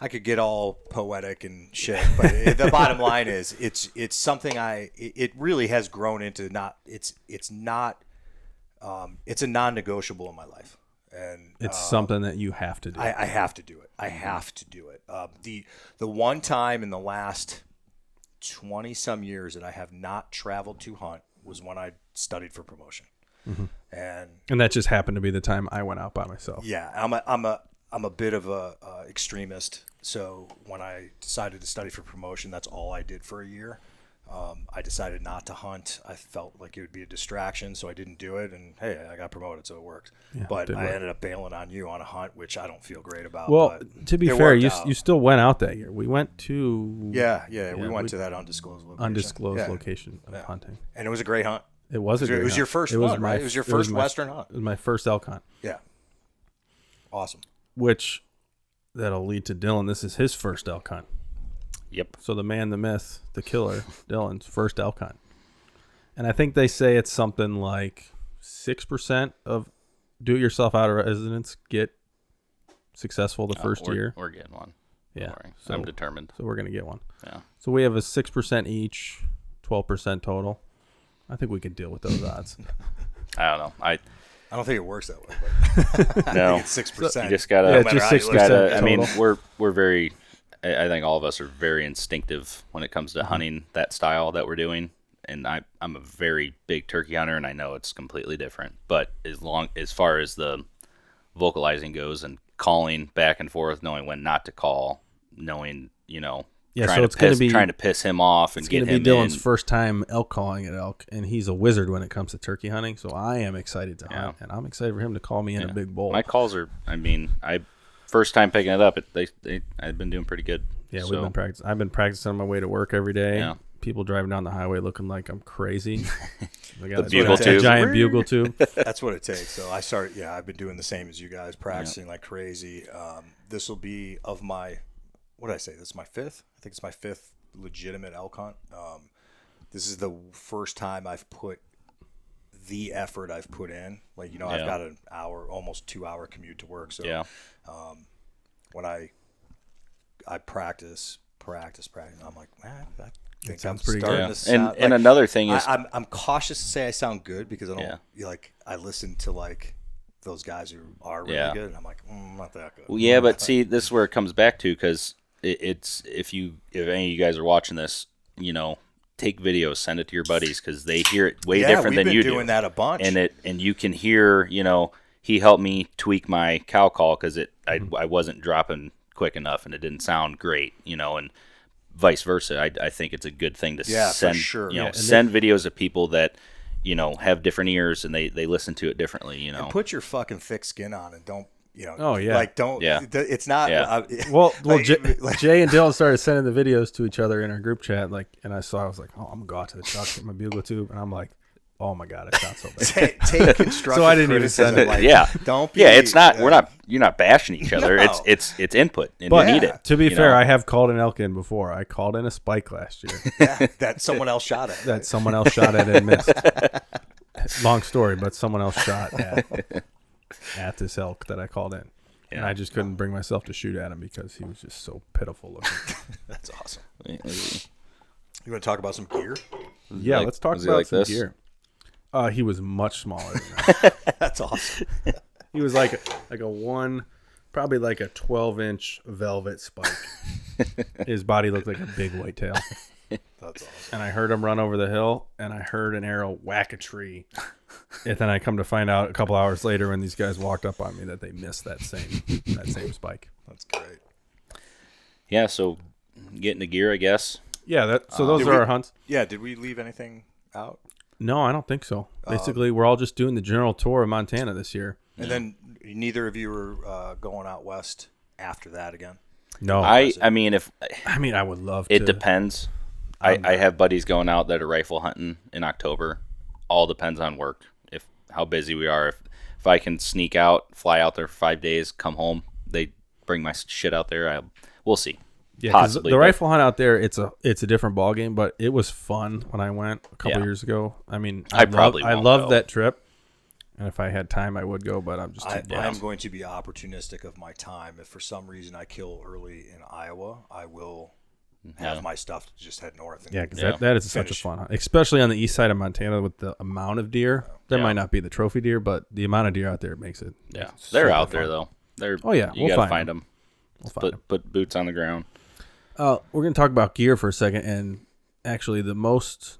[SPEAKER 5] I could get all poetic and shit, but the bottom line is it's something it really has grown into it's a non-negotiable in my life. And
[SPEAKER 3] it's something that you have to do.
[SPEAKER 5] I have to do it. I have to do it. The one time in the last 20 some years that I have not traveled to hunt was when I studied for promotion.
[SPEAKER 3] Mm-hmm.
[SPEAKER 5] And
[SPEAKER 3] that just happened to be the time I went out by myself.
[SPEAKER 5] Yeah, I'm a bit of a extremist. So when I decided to study for promotion, that's all I did for a year. I decided not to hunt. I felt like it would be a distraction, so I didn't do it. And hey, I got promoted, so it worked.
[SPEAKER 3] Yeah,
[SPEAKER 5] but I ended up bailing on you on a hunt, which I don't feel great about.
[SPEAKER 3] Well,
[SPEAKER 5] but
[SPEAKER 3] to be fair, you still went out that year. We went to
[SPEAKER 5] we went to that undisclosed
[SPEAKER 3] location of hunting,
[SPEAKER 5] and it was a great hunt.
[SPEAKER 3] It was a great hunt.
[SPEAKER 5] It was your first one, right? It was your first Western hunt.
[SPEAKER 3] It was my first elk hunt.
[SPEAKER 5] Yeah, awesome.
[SPEAKER 3] Which that'll lead to Dylan. This is his first elk hunt.
[SPEAKER 4] Yep.
[SPEAKER 3] So the man, the myth, the killer, Dylan's first elk hunt. And I think they say it's something like 6% of do-it-yourself out of residents get successful the first year.
[SPEAKER 4] We're getting one.
[SPEAKER 3] Yeah.
[SPEAKER 4] So I'm determined.
[SPEAKER 3] So we're going to get one.
[SPEAKER 4] Yeah.
[SPEAKER 3] So we have a 6% each, 12% total. I think we can deal with those odds.
[SPEAKER 4] I don't know.
[SPEAKER 5] I don't think it works that way. But
[SPEAKER 4] No.
[SPEAKER 5] I think it's 6%.
[SPEAKER 4] You just gotta.
[SPEAKER 2] Yeah,
[SPEAKER 4] no
[SPEAKER 2] it's
[SPEAKER 4] matter
[SPEAKER 2] just
[SPEAKER 4] how you
[SPEAKER 2] 6%
[SPEAKER 4] look at it. I mean,
[SPEAKER 2] total.
[SPEAKER 4] we're very. I think all of us are very instinctive when it comes to hunting that style that we're doing. And I'm a very big turkey hunter, and I know it's completely different. But as far as the vocalizing goes and calling back and forth, knowing when not to call, knowing
[SPEAKER 3] Yeah,
[SPEAKER 4] trying
[SPEAKER 3] so
[SPEAKER 4] to
[SPEAKER 3] it's going to be
[SPEAKER 4] trying to piss him off and
[SPEAKER 3] it's
[SPEAKER 4] get
[SPEAKER 3] going to
[SPEAKER 4] him
[SPEAKER 3] be Dylan's
[SPEAKER 4] in.
[SPEAKER 3] first time elk calling at elk, and he's a wizard when it comes to turkey hunting. So I am excited to hunt, and I'm excited for him to call me in a big bull.
[SPEAKER 4] My calls are. I mean, first time picking it up. I've been doing pretty good.
[SPEAKER 3] Yeah,
[SPEAKER 4] so,
[SPEAKER 3] we've been practicing. I've been practicing on my way to work every day.
[SPEAKER 4] Yeah.
[SPEAKER 3] People driving down the highway looking like I'm crazy. I got
[SPEAKER 4] The bugle
[SPEAKER 3] a
[SPEAKER 4] tube.
[SPEAKER 3] giant bugle tube.
[SPEAKER 5] That's what it takes. So I started. Yeah, I've been doing the same as you guys, practicing like crazy. This will be of my. What did I say? This is my fifth. I think it's my fifth legitimate elk hunt. This is the first time I've put the effort I've put in. Like I've got an hour, almost 2 hour commute to work. So when I practice, I'm like, man, I think I'm
[SPEAKER 3] pretty
[SPEAKER 5] starting
[SPEAKER 3] good.
[SPEAKER 5] to sound.
[SPEAKER 4] And another thing is,
[SPEAKER 5] I'm cautious to say I sound good because I don't I listen to like those guys who are really good, and I'm like, not that good.
[SPEAKER 4] well, yeah, but see, this is where it comes back to because it's if any of you guys are watching this, take videos, send it to your buddies because they hear it way different than you do.
[SPEAKER 5] We've been doing that a bunch,
[SPEAKER 4] and you can hear, he helped me tweak my cow call because I wasn't dropping quick enough and it didn't sound great, and vice versa. I think it's a good thing to send,
[SPEAKER 5] for sure.
[SPEAKER 4] send videos of people that have different ears and they listen to it differently.
[SPEAKER 5] And put your fucking thick skin on and don't.
[SPEAKER 3] Oh, yeah.
[SPEAKER 5] Like don't.
[SPEAKER 4] Yeah.
[SPEAKER 5] It's not.
[SPEAKER 4] Yeah.
[SPEAKER 3] Well, Jay and Dylan started sending the videos to each other in our group chat, and I was like, oh, I'm gonna go out to the truck, get my bugle tube, and I'm like, oh my god, it sounds so bad.
[SPEAKER 5] Take constructive
[SPEAKER 3] So I didn't even send
[SPEAKER 5] criticism,
[SPEAKER 3] it.
[SPEAKER 5] like, don't be.
[SPEAKER 4] It's not. You're not bashing each other.
[SPEAKER 5] No.
[SPEAKER 4] It's input and
[SPEAKER 3] But
[SPEAKER 4] you need it.
[SPEAKER 3] to be fair, I have called an elk in before. I called in a spike last year
[SPEAKER 5] that someone else shot at.
[SPEAKER 3] that someone else shot at and missed. Long story, but someone else shot at this elk that I called in. And I just couldn't bring myself to shoot at him because he was just so pitiful looking.
[SPEAKER 5] That's awesome. You want to talk about some gear?
[SPEAKER 3] Yeah, let's talk
[SPEAKER 4] was he
[SPEAKER 3] about
[SPEAKER 4] like
[SPEAKER 3] some
[SPEAKER 4] this?
[SPEAKER 3] gear. He was much smaller than that.
[SPEAKER 5] That's awesome.
[SPEAKER 3] He was like probably like a 12-inch velvet spike. His body looked like a big white tail.
[SPEAKER 5] That's awesome.
[SPEAKER 3] And I heard him run over the hill, and I heard an arrow whack a tree. And then I come to find out a couple hours later when these guys walked up on me that they missed that same spike.
[SPEAKER 5] That's great.
[SPEAKER 4] Yeah. So getting the gear, I guess.
[SPEAKER 3] Yeah, those are our hunts.
[SPEAKER 5] Yeah. Did we leave anything out?
[SPEAKER 3] No, I don't think so. Basically, we're all just doing the general tour of Montana this year.
[SPEAKER 5] And then neither of you were going out west after that again.
[SPEAKER 3] No,
[SPEAKER 4] I mean,
[SPEAKER 3] I would love to.
[SPEAKER 4] it depends. I have buddies going out that are rifle hunting in October. All depends on work. How busy we are. If I can sneak out, fly out there for 5 days, come home, they bring my shit out there. We'll see.
[SPEAKER 3] Yeah, 'cause
[SPEAKER 4] possibly.
[SPEAKER 3] the rifle hunt out there, it's a different ball game, but it was fun when I went a couple
[SPEAKER 4] Yeah.
[SPEAKER 3] years ago. I mean,
[SPEAKER 4] I probably won't
[SPEAKER 3] loved
[SPEAKER 4] go.
[SPEAKER 3] that trip, and if I had time, I would go. But I'm just too
[SPEAKER 5] I'm going to be opportunistic of my time. If for some reason I kill early in Iowa, I will have my stuff to just head north. And
[SPEAKER 3] because that is such a fun hunt, especially on the east side of Montana with the amount of deer. There might not be the trophy deer, but the amount of deer out there makes it.
[SPEAKER 4] Yeah,
[SPEAKER 3] it's
[SPEAKER 4] they're
[SPEAKER 3] super
[SPEAKER 4] out there
[SPEAKER 3] fun.
[SPEAKER 4] though.
[SPEAKER 3] You
[SPEAKER 4] gotta
[SPEAKER 3] find
[SPEAKER 4] find them.
[SPEAKER 3] We'll find 'em.
[SPEAKER 4] Put boots on the ground.
[SPEAKER 3] We're going to talk about gear for a second, and actually the most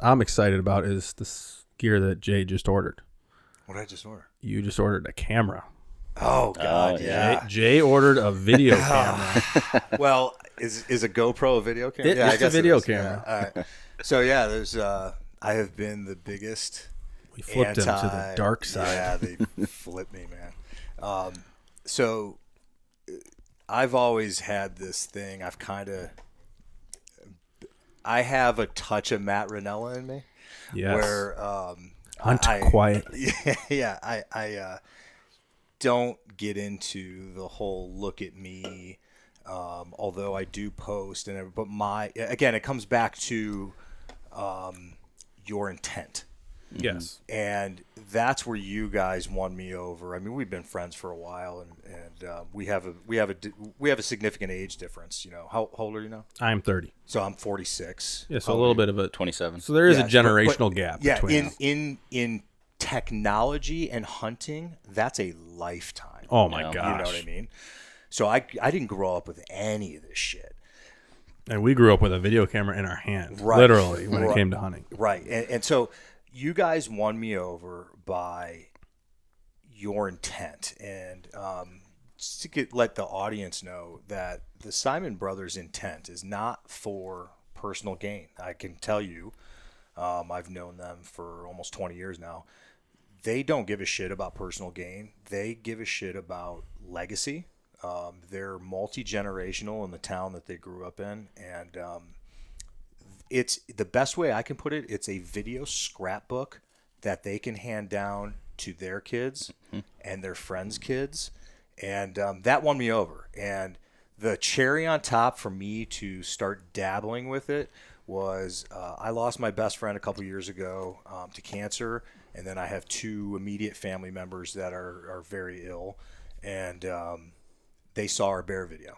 [SPEAKER 3] I'm excited about is this gear that Jay just ordered.
[SPEAKER 5] What did I just order?
[SPEAKER 3] You just ordered a camera.
[SPEAKER 5] Oh God,
[SPEAKER 4] yeah.
[SPEAKER 3] Jay ordered a video camera.
[SPEAKER 5] Well, is a GoPro a video camera?
[SPEAKER 3] It's a video camera.
[SPEAKER 5] Yeah. All right. So yeah, there's I have been the biggest.
[SPEAKER 3] We flipped him to the dark side.
[SPEAKER 5] Yeah, they flipped me, man. So I've always had this thing. I have a touch of Matt Ranella in me.
[SPEAKER 3] Yes.
[SPEAKER 5] Where
[SPEAKER 3] Hunt quiet.
[SPEAKER 5] Yeah, I don't get into the whole look at me. Although I do post and but again, it comes back to your intent.
[SPEAKER 3] Yes.
[SPEAKER 5] And that's where you guys won me over. I mean, we've been friends for a while, and we have a significant age difference. How old are you now?
[SPEAKER 3] I'm 30.
[SPEAKER 5] So I'm 46.
[SPEAKER 3] Yeah, so a little bit of a
[SPEAKER 4] 27.
[SPEAKER 3] So there is a
[SPEAKER 5] Yeah,
[SPEAKER 3] generational
[SPEAKER 5] but
[SPEAKER 3] gap
[SPEAKER 5] yeah,
[SPEAKER 3] between us.
[SPEAKER 5] in technology and hunting, that's a lifetime.
[SPEAKER 3] Oh my
[SPEAKER 4] Yeah.
[SPEAKER 3] gosh.
[SPEAKER 5] You know what I mean? So I didn't grow up with any of this shit.
[SPEAKER 3] And we grew up with a video camera in our hand,
[SPEAKER 5] Right.
[SPEAKER 3] literally, when it
[SPEAKER 5] Right.
[SPEAKER 3] came to hunting.
[SPEAKER 5] Right. And so you guys won me over by your intent. And just to let the audience know that the Siman Brothers intent is not for personal gain. I can tell you, I've known them for almost 20 years now. They don't give a shit about personal gain. They give a shit about legacy. They're multi-generational in the town that they grew up in. And it's the best way I can put it. It's a video scrapbook that they can hand down to their kids and their friends' kids. And that won me over. And the cherry on top for me to start dabbling with it was I lost my best friend a couple years ago to cancer. And then I have 2 immediate family members that are very ill. And they saw our bear video.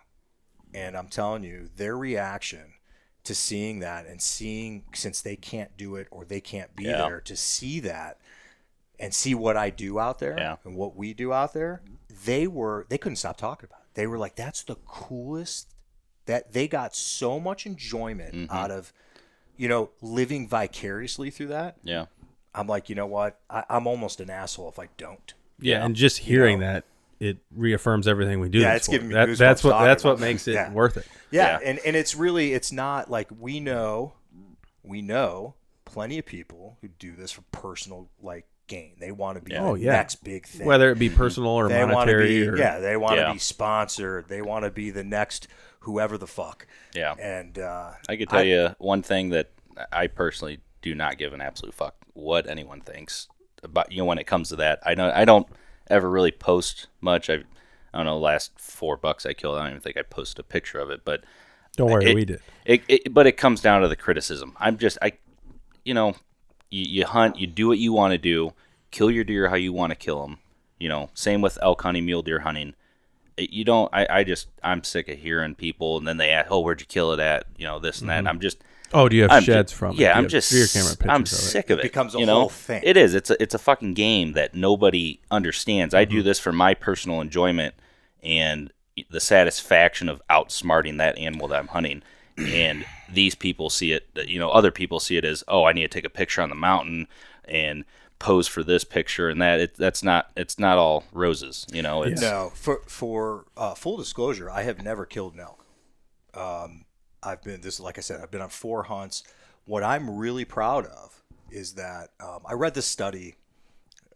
[SPEAKER 5] And I'm telling you, their reaction to seeing that and seeing, since they can't do it or they can't be there, to see that and see what I do out there and what we do out there, they couldn't stop talking about it. They were like, that's the coolest. That they got so much enjoyment out of, living vicariously through that.
[SPEAKER 4] Yeah.
[SPEAKER 5] I'm like, you know what? I'm almost an asshole if I don't.
[SPEAKER 3] Yeah, and just hearing that, it reaffirms everything we do.
[SPEAKER 5] Yeah,
[SPEAKER 3] this
[SPEAKER 5] it's
[SPEAKER 3] for.
[SPEAKER 5] giving me
[SPEAKER 3] That-
[SPEAKER 5] goosebumps
[SPEAKER 3] That's what
[SPEAKER 5] talking
[SPEAKER 3] that's what
[SPEAKER 5] about it.
[SPEAKER 3] makes it
[SPEAKER 5] Yeah.
[SPEAKER 3] worth it.
[SPEAKER 5] Yeah,
[SPEAKER 4] Yeah.
[SPEAKER 5] and it's not like we know plenty of people who do this for personal gain. They want to be
[SPEAKER 3] Oh,
[SPEAKER 5] the
[SPEAKER 3] yeah.
[SPEAKER 5] next big thing.
[SPEAKER 3] Whether it be personal or
[SPEAKER 5] they want to
[SPEAKER 3] monetary.
[SPEAKER 5] be,
[SPEAKER 3] or,
[SPEAKER 5] they want to
[SPEAKER 4] Yeah.
[SPEAKER 5] be sponsored. They want to be the next whoever the fuck.
[SPEAKER 4] Yeah.
[SPEAKER 5] And
[SPEAKER 4] I could tell you one thing that I personally do not give an absolute fuck what anyone thinks about, when it comes to that. I don't ever really post much. I don't know, the last $4 I killed, I don't even think I posted a picture of it, but
[SPEAKER 3] Don't worry, we did.
[SPEAKER 4] But it comes down to the criticism. You hunt, you do what you want to do, kill your deer how you want to kill them. Same with elk hunting, mule deer hunting. I'm sick of hearing people, and then they ask, oh, where'd you kill it at? This and that.
[SPEAKER 3] Oh, do you have
[SPEAKER 4] I'm
[SPEAKER 3] sheds
[SPEAKER 4] ju-
[SPEAKER 3] from it?
[SPEAKER 4] Yeah,
[SPEAKER 3] Do you
[SPEAKER 4] I'm
[SPEAKER 3] have
[SPEAKER 4] just,
[SPEAKER 3] rear camera pictures
[SPEAKER 4] I'm
[SPEAKER 3] of it?
[SPEAKER 4] sick of it.
[SPEAKER 5] It becomes a
[SPEAKER 4] you know?
[SPEAKER 5] whole thing.
[SPEAKER 4] It is. It's a fucking game that nobody understands. I do this for my personal enjoyment and the satisfaction of outsmarting that animal that I'm hunting. And these people see it, other people see it as, oh, I need to take a picture on the mountain and pose for this picture and that. It's not all roses, It's,
[SPEAKER 5] No, for full disclosure, I have never killed an elk. I've been on 4 hunts. What I'm really proud of is that I read this study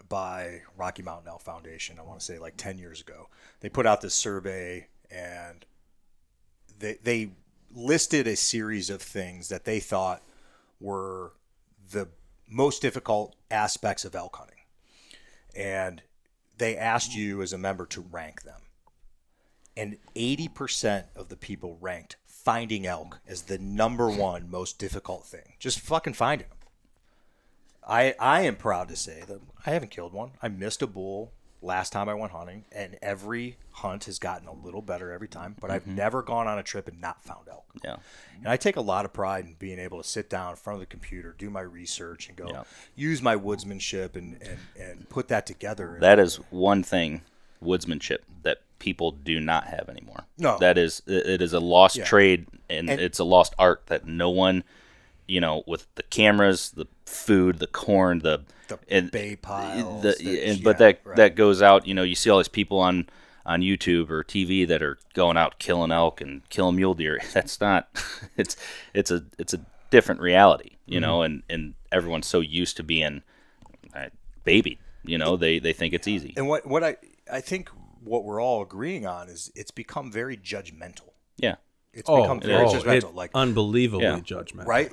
[SPEAKER 5] by Rocky Mountain Elk Foundation. I want to say 10 years ago. They put out this survey and they listed a series of things that they thought were the most difficult aspects of elk hunting. And they asked you as a member to rank them. And 80% of the people ranked finding elk as the number 1 most difficult thing. Just fucking finding them. I am proud to say that I haven't killed one. I missed a bull last time I went hunting, and every hunt has gotten a little better every time, but I've never gone on a trip and not found elk.
[SPEAKER 4] Yeah.
[SPEAKER 5] And I take a lot of pride in being able to sit down in front of the computer, do my research, and go
[SPEAKER 4] Yeah.
[SPEAKER 5] use my woodsmanship and put that together.
[SPEAKER 4] That is one thing, woodsmanship, that people do not have anymore.
[SPEAKER 5] No.
[SPEAKER 4] It is a lost
[SPEAKER 5] Yeah.
[SPEAKER 4] trade, and it's a lost art that no one, with the cameras, the food, the corn, the
[SPEAKER 5] bay piles.
[SPEAKER 4] that goes out. You see all these people on YouTube or TV that are going out killing elk and killing mule deer. That's not. It's a different reality, and everyone's so used to being babied. They think it's easy.
[SPEAKER 5] And what I think what we're all agreeing on is it's become very judgmental.
[SPEAKER 4] Yeah.
[SPEAKER 5] It's become very judgmental.
[SPEAKER 3] Unbelievably judgmental.
[SPEAKER 5] Right?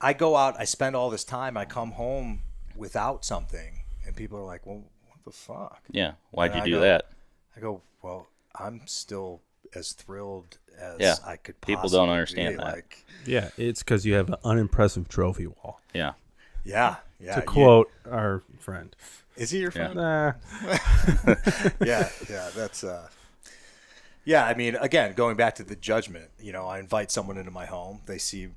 [SPEAKER 5] I go out, I spend all this time, I come home without something, and people are like, well, what the fuck?
[SPEAKER 4] Yeah. Why'd
[SPEAKER 5] And
[SPEAKER 4] you
[SPEAKER 5] I
[SPEAKER 4] do
[SPEAKER 5] go-
[SPEAKER 4] that?
[SPEAKER 5] I go, well, I'm still as thrilled as I could possibly
[SPEAKER 4] People don't
[SPEAKER 5] be.
[SPEAKER 4] understand that.
[SPEAKER 3] Yeah, it's because you have an unimpressive trophy wall.
[SPEAKER 4] Yeah.
[SPEAKER 5] Yeah.
[SPEAKER 3] To quote our friend.
[SPEAKER 5] Is he your friend?
[SPEAKER 3] Nah.
[SPEAKER 5] Yeah. That's yeah, I mean, again, going back to the judgment, I invite someone into my home. They see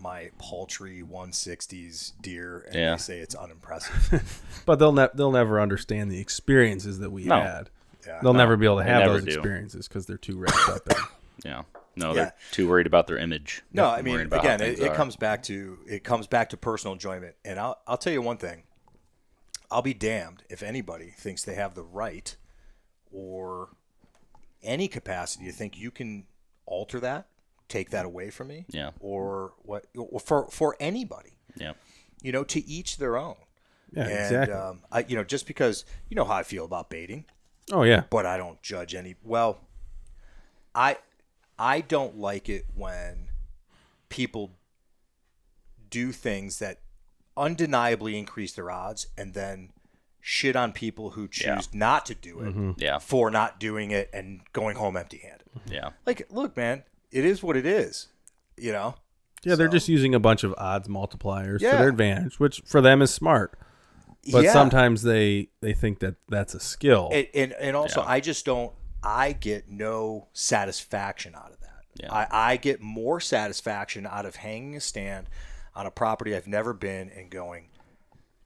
[SPEAKER 5] my paltry 160s deer, and
[SPEAKER 4] Yeah.
[SPEAKER 5] they say it's unimpressive.
[SPEAKER 3] But they'll never understand the experiences that we
[SPEAKER 4] No.
[SPEAKER 3] had.
[SPEAKER 5] Yeah.
[SPEAKER 3] They'll never be able to
[SPEAKER 4] they
[SPEAKER 3] have
[SPEAKER 4] never
[SPEAKER 3] those
[SPEAKER 4] do.
[SPEAKER 3] experiences because they're too wrapped up in.
[SPEAKER 4] Yeah. No,
[SPEAKER 5] Yeah.
[SPEAKER 4] they're too worried about their image.
[SPEAKER 5] No,
[SPEAKER 4] They're
[SPEAKER 5] I mean,
[SPEAKER 4] worried about
[SPEAKER 5] again,
[SPEAKER 4] how things
[SPEAKER 5] it
[SPEAKER 4] are.
[SPEAKER 5] comes back to personal enjoyment. And I'll tell you one thing. I'll be damned if anybody thinks they have the right or any capacity to think you can alter that, take that away from me,
[SPEAKER 4] Yeah.
[SPEAKER 5] or what, for anybody.
[SPEAKER 4] Yeah.
[SPEAKER 5] To each their own.
[SPEAKER 3] Yeah,
[SPEAKER 5] And,
[SPEAKER 3] exactly.
[SPEAKER 5] just because you know how I feel about baiting,
[SPEAKER 3] Oh yeah.
[SPEAKER 5] but I don't judge any. Well, I don't like it when people do things that undeniably increase their odds and then shit on people who choose not to do it
[SPEAKER 4] Yeah.
[SPEAKER 5] for not doing it and going home empty-handed.
[SPEAKER 4] Yeah.
[SPEAKER 5] Like, look, man, it is what it is.
[SPEAKER 3] Yeah, they're just using a bunch of odds multipliers to
[SPEAKER 5] Yeah.
[SPEAKER 3] their advantage, which for them is smart. But
[SPEAKER 5] Yeah.
[SPEAKER 3] sometimes they think that that's a skill.
[SPEAKER 5] And also,
[SPEAKER 4] Yeah.
[SPEAKER 5] I get no satisfaction out of that.
[SPEAKER 4] Yeah.
[SPEAKER 5] I get more satisfaction out of hanging a stand on a property I've never been and going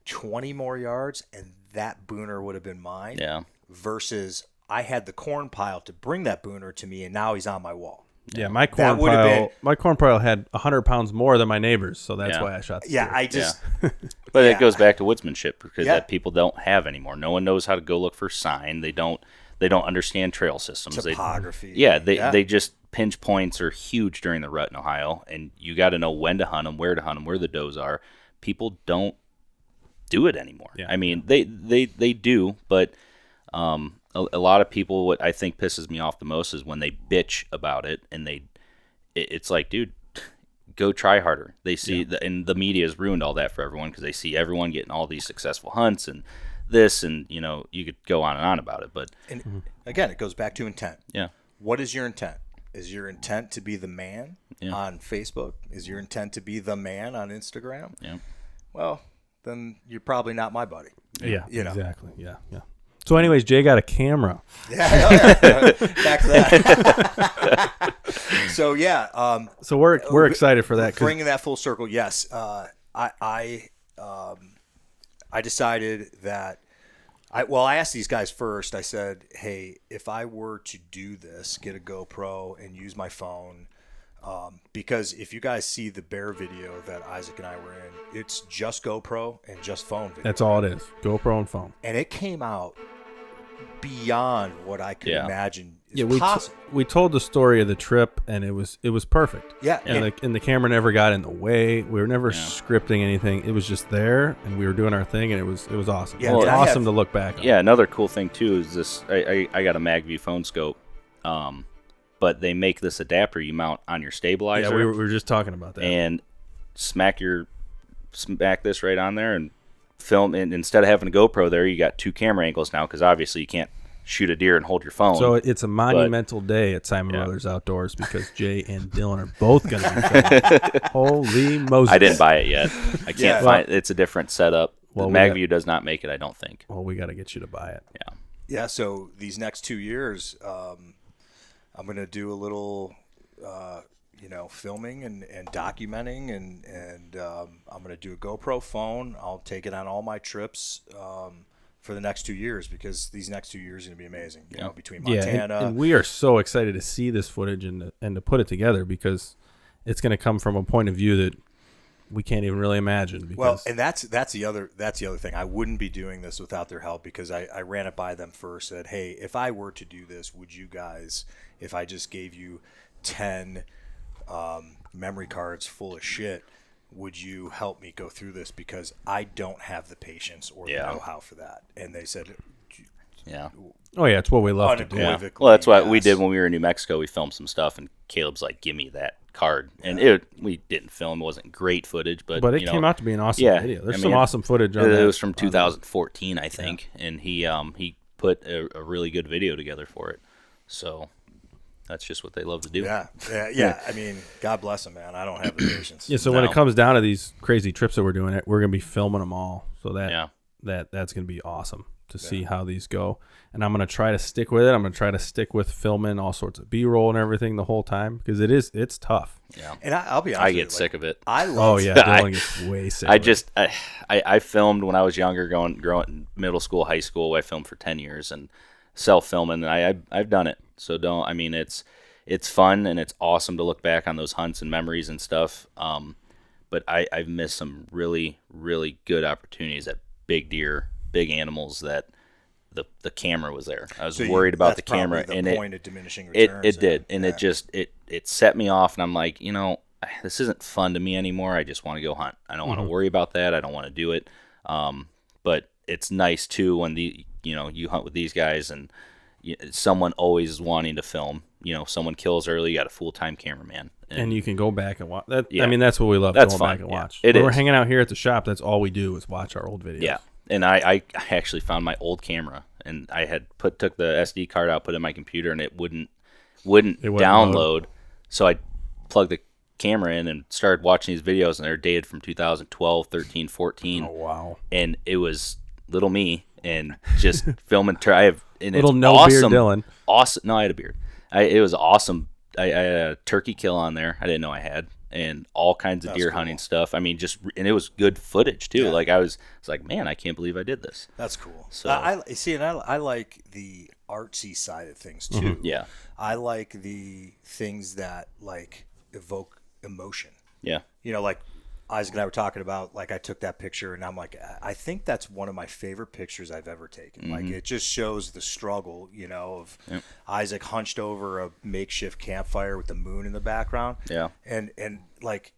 [SPEAKER 5] 20 more yards and that booner would have been mine.
[SPEAKER 4] Yeah.
[SPEAKER 5] Versus I had the corn pile to bring that booner to me and now he's on my wall.
[SPEAKER 3] Yeah, my corn
[SPEAKER 5] would've
[SPEAKER 3] pile.
[SPEAKER 5] been-
[SPEAKER 3] My corn pile had 100 pounds more than my neighbors, so that's
[SPEAKER 4] Yeah.
[SPEAKER 3] why I shot. The
[SPEAKER 5] Yeah,
[SPEAKER 3] deer.
[SPEAKER 5] I just
[SPEAKER 4] But
[SPEAKER 5] Yeah.
[SPEAKER 4] it goes back to woodsmanship because
[SPEAKER 5] Yeah.
[SPEAKER 4] that people don't have anymore. No one knows how to go look for sign. They don't understand trail systems.
[SPEAKER 5] topography.
[SPEAKER 4] They just pinch points are huge during the rut in Ohio, and you got to know when to hunt them, where to hunt them, where the does are. People don't do it anymore.
[SPEAKER 3] Yeah.
[SPEAKER 4] I mean, they do, but a lot of people. What I think pisses me off the most is when they bitch about it, and it's like, dude, go try harder. They see and the media has ruined all that for everyone because they see everyone getting all these successful hunts and this, and you could go on and on about it, but
[SPEAKER 5] And again, it goes back to intent.
[SPEAKER 4] yeah.
[SPEAKER 5] What is your intent? Is your intent to be the man
[SPEAKER 4] Yeah.
[SPEAKER 5] on Facebook? Is your intent to be the man on Instagram?
[SPEAKER 4] Yeah.
[SPEAKER 5] Well, then you're probably not my buddy.
[SPEAKER 3] Yeah,
[SPEAKER 5] You know.
[SPEAKER 3] exactly. Yeah, yeah. So, anyways, Jay got a camera.
[SPEAKER 5] Yeah, back to that. So yeah,
[SPEAKER 3] So we're excited for that. 'Cause
[SPEAKER 5] bringing that full circle. Yes, I decided that. I asked these guys first. I said, "Hey, if I were to do this, get a GoPro and use my phone, because if you guys see the bear video that Isaac and I were in, it's just GoPro and just phone video.
[SPEAKER 3] that's all it is. GoPro and phone.
[SPEAKER 5] And it came out beyond what I could
[SPEAKER 4] Yeah.
[SPEAKER 5] imagine is
[SPEAKER 3] Yeah,
[SPEAKER 5] possible.
[SPEAKER 3] we told the story of the trip, and it was perfect.
[SPEAKER 5] Yeah,
[SPEAKER 3] And the camera never got in the way. We were never scripting anything. It was just there, and we were doing our thing, and it was awesome.
[SPEAKER 5] Yeah,
[SPEAKER 3] it was
[SPEAKER 5] and I
[SPEAKER 3] awesome
[SPEAKER 5] have-
[SPEAKER 3] to look back on.
[SPEAKER 4] Yeah, another cool thing too is this. I got a MagView phone scope, but they make this adapter you mount on your stabilizer,
[SPEAKER 3] Yeah, we were just talking about that.
[SPEAKER 4] and smack this right on there and film. And instead of having a GoPro there, you got two camera angles now because obviously you can't shoot a deer and hold your phone.
[SPEAKER 3] So it's a monumental day at Siman Brothers Outdoors because Jay and Dylan are both going to be filming. Holy Moses.
[SPEAKER 4] I didn't buy it yet. I can't
[SPEAKER 5] Yeah.
[SPEAKER 4] find. It's a different setup.
[SPEAKER 3] Well,
[SPEAKER 4] The
[SPEAKER 3] we
[SPEAKER 4] MagView does not make it. I don't think.
[SPEAKER 3] Well, we got to get you to buy it.
[SPEAKER 4] Yeah.
[SPEAKER 5] Yeah, so these next 2 years, I'm going to do a little, filming and documenting, and I'm going to do a GoPro phone. I'll take it on all my trips for the next 2 years because these next 2 years are going to be amazing. You know, between Montana.
[SPEAKER 3] Yeah, and we are so excited to see this footage and to put it together because it's going to come from a point of view that we can't even really imagine. Because,
[SPEAKER 5] Well, and that's the other thing. I wouldn't be doing this without their help because I ran it by them first. Said, hey, if I were to do this, would you guys, if I just gave you 10 memory cards full of shit, would you help me go through this because I don't have the patience or the know-how for that? And they said,
[SPEAKER 4] Yeah.
[SPEAKER 3] oh yeah, it's what we love to do.
[SPEAKER 4] Yeah.
[SPEAKER 5] unequivocally,
[SPEAKER 4] Well, that's what we
[SPEAKER 5] yes.
[SPEAKER 4] did when we were in New Mexico. We filmed some stuff, and Caleb's like, "Give me that card." And we didn't film. It wasn't great footage, but
[SPEAKER 3] But it came out to be an awesome
[SPEAKER 4] yeah,
[SPEAKER 3] video. There's
[SPEAKER 4] I
[SPEAKER 3] some
[SPEAKER 4] mean,
[SPEAKER 3] awesome footage on
[SPEAKER 4] It
[SPEAKER 3] that.
[SPEAKER 4] was from 2014, I think, and he put a really good video together for it. So that's just what they love to do.
[SPEAKER 5] Yeah. I mean, God bless them, man. I don't have the patience.
[SPEAKER 3] Yeah, so when
[SPEAKER 4] No.
[SPEAKER 3] it comes down to these crazy trips that we're doing, we're going to be filming them all. So
[SPEAKER 4] Yeah.
[SPEAKER 3] that's going to be awesome. to see how these go. And I'm going to try to stick with it. I'm going to try to stick with filming all sorts of B-roll and everything the whole time because it's tough.
[SPEAKER 4] Yeah.
[SPEAKER 5] And I'll be honest,
[SPEAKER 4] I get sick of it.
[SPEAKER 5] I love.
[SPEAKER 3] Oh yeah, Dylan gets way sick.
[SPEAKER 4] I filmed when I was younger, growing middle school, high school. I filmed for 10 years and self-filming, and I've done it. So it's fun and it's awesome to look back on those hunts and memories and stuff. But I've missed some really, really good opportunities at big deer, big animals that the camera was there. I was worried about the camera, and
[SPEAKER 5] point of diminishing returns.
[SPEAKER 4] It did, and it set me off, and I'm like, this isn't fun to me anymore. I just want to go hunt. I don't want to worry about that. I don't want to do it. But it's nice too when you hunt with these guys and someone always is wanting to film. Someone kills early, you got a full-time cameraman.
[SPEAKER 3] And you can go back and watch. That,
[SPEAKER 4] Yeah.
[SPEAKER 3] I mean, that's what we love,
[SPEAKER 4] That's
[SPEAKER 3] going
[SPEAKER 4] fun.
[SPEAKER 3] back and watch.
[SPEAKER 4] Yeah, it
[SPEAKER 3] When
[SPEAKER 4] is.
[SPEAKER 3] we're hanging out here at the shop, that's all we do is watch our old videos.
[SPEAKER 4] Yeah, and I actually found my old camera, and I had took the SD card out, put it in my computer, and it wouldn't download. So I plugged the camera in and started watching these videos, and they're dated from 2012, 13, 14.
[SPEAKER 3] Oh, wow.
[SPEAKER 4] And it was little me and just filming. And
[SPEAKER 3] Little
[SPEAKER 4] it's
[SPEAKER 3] no
[SPEAKER 4] awesome,
[SPEAKER 3] beard Dylan.
[SPEAKER 4] Awesome. No, I had a beard. It was awesome. I had a turkey kill on there. I didn't know I had, and all kinds of deer hunting stuff. I mean, and it was good footage too.
[SPEAKER 5] Yeah.
[SPEAKER 4] Like I was like, man, I can't believe I did this.
[SPEAKER 5] That's cool.
[SPEAKER 4] So-
[SPEAKER 5] I see, and I like the artsy side of things too.
[SPEAKER 4] Yeah.
[SPEAKER 5] I like the things that like evoke emotion.
[SPEAKER 4] Yeah.
[SPEAKER 5] Like Isaac and I were talking about, like I took that picture and I'm like, I think that's one of my favorite pictures I've ever taken. Like it just shows the struggle, of Isaac hunched over a makeshift campfire with the moon in the background.
[SPEAKER 4] Yeah.
[SPEAKER 5] And like,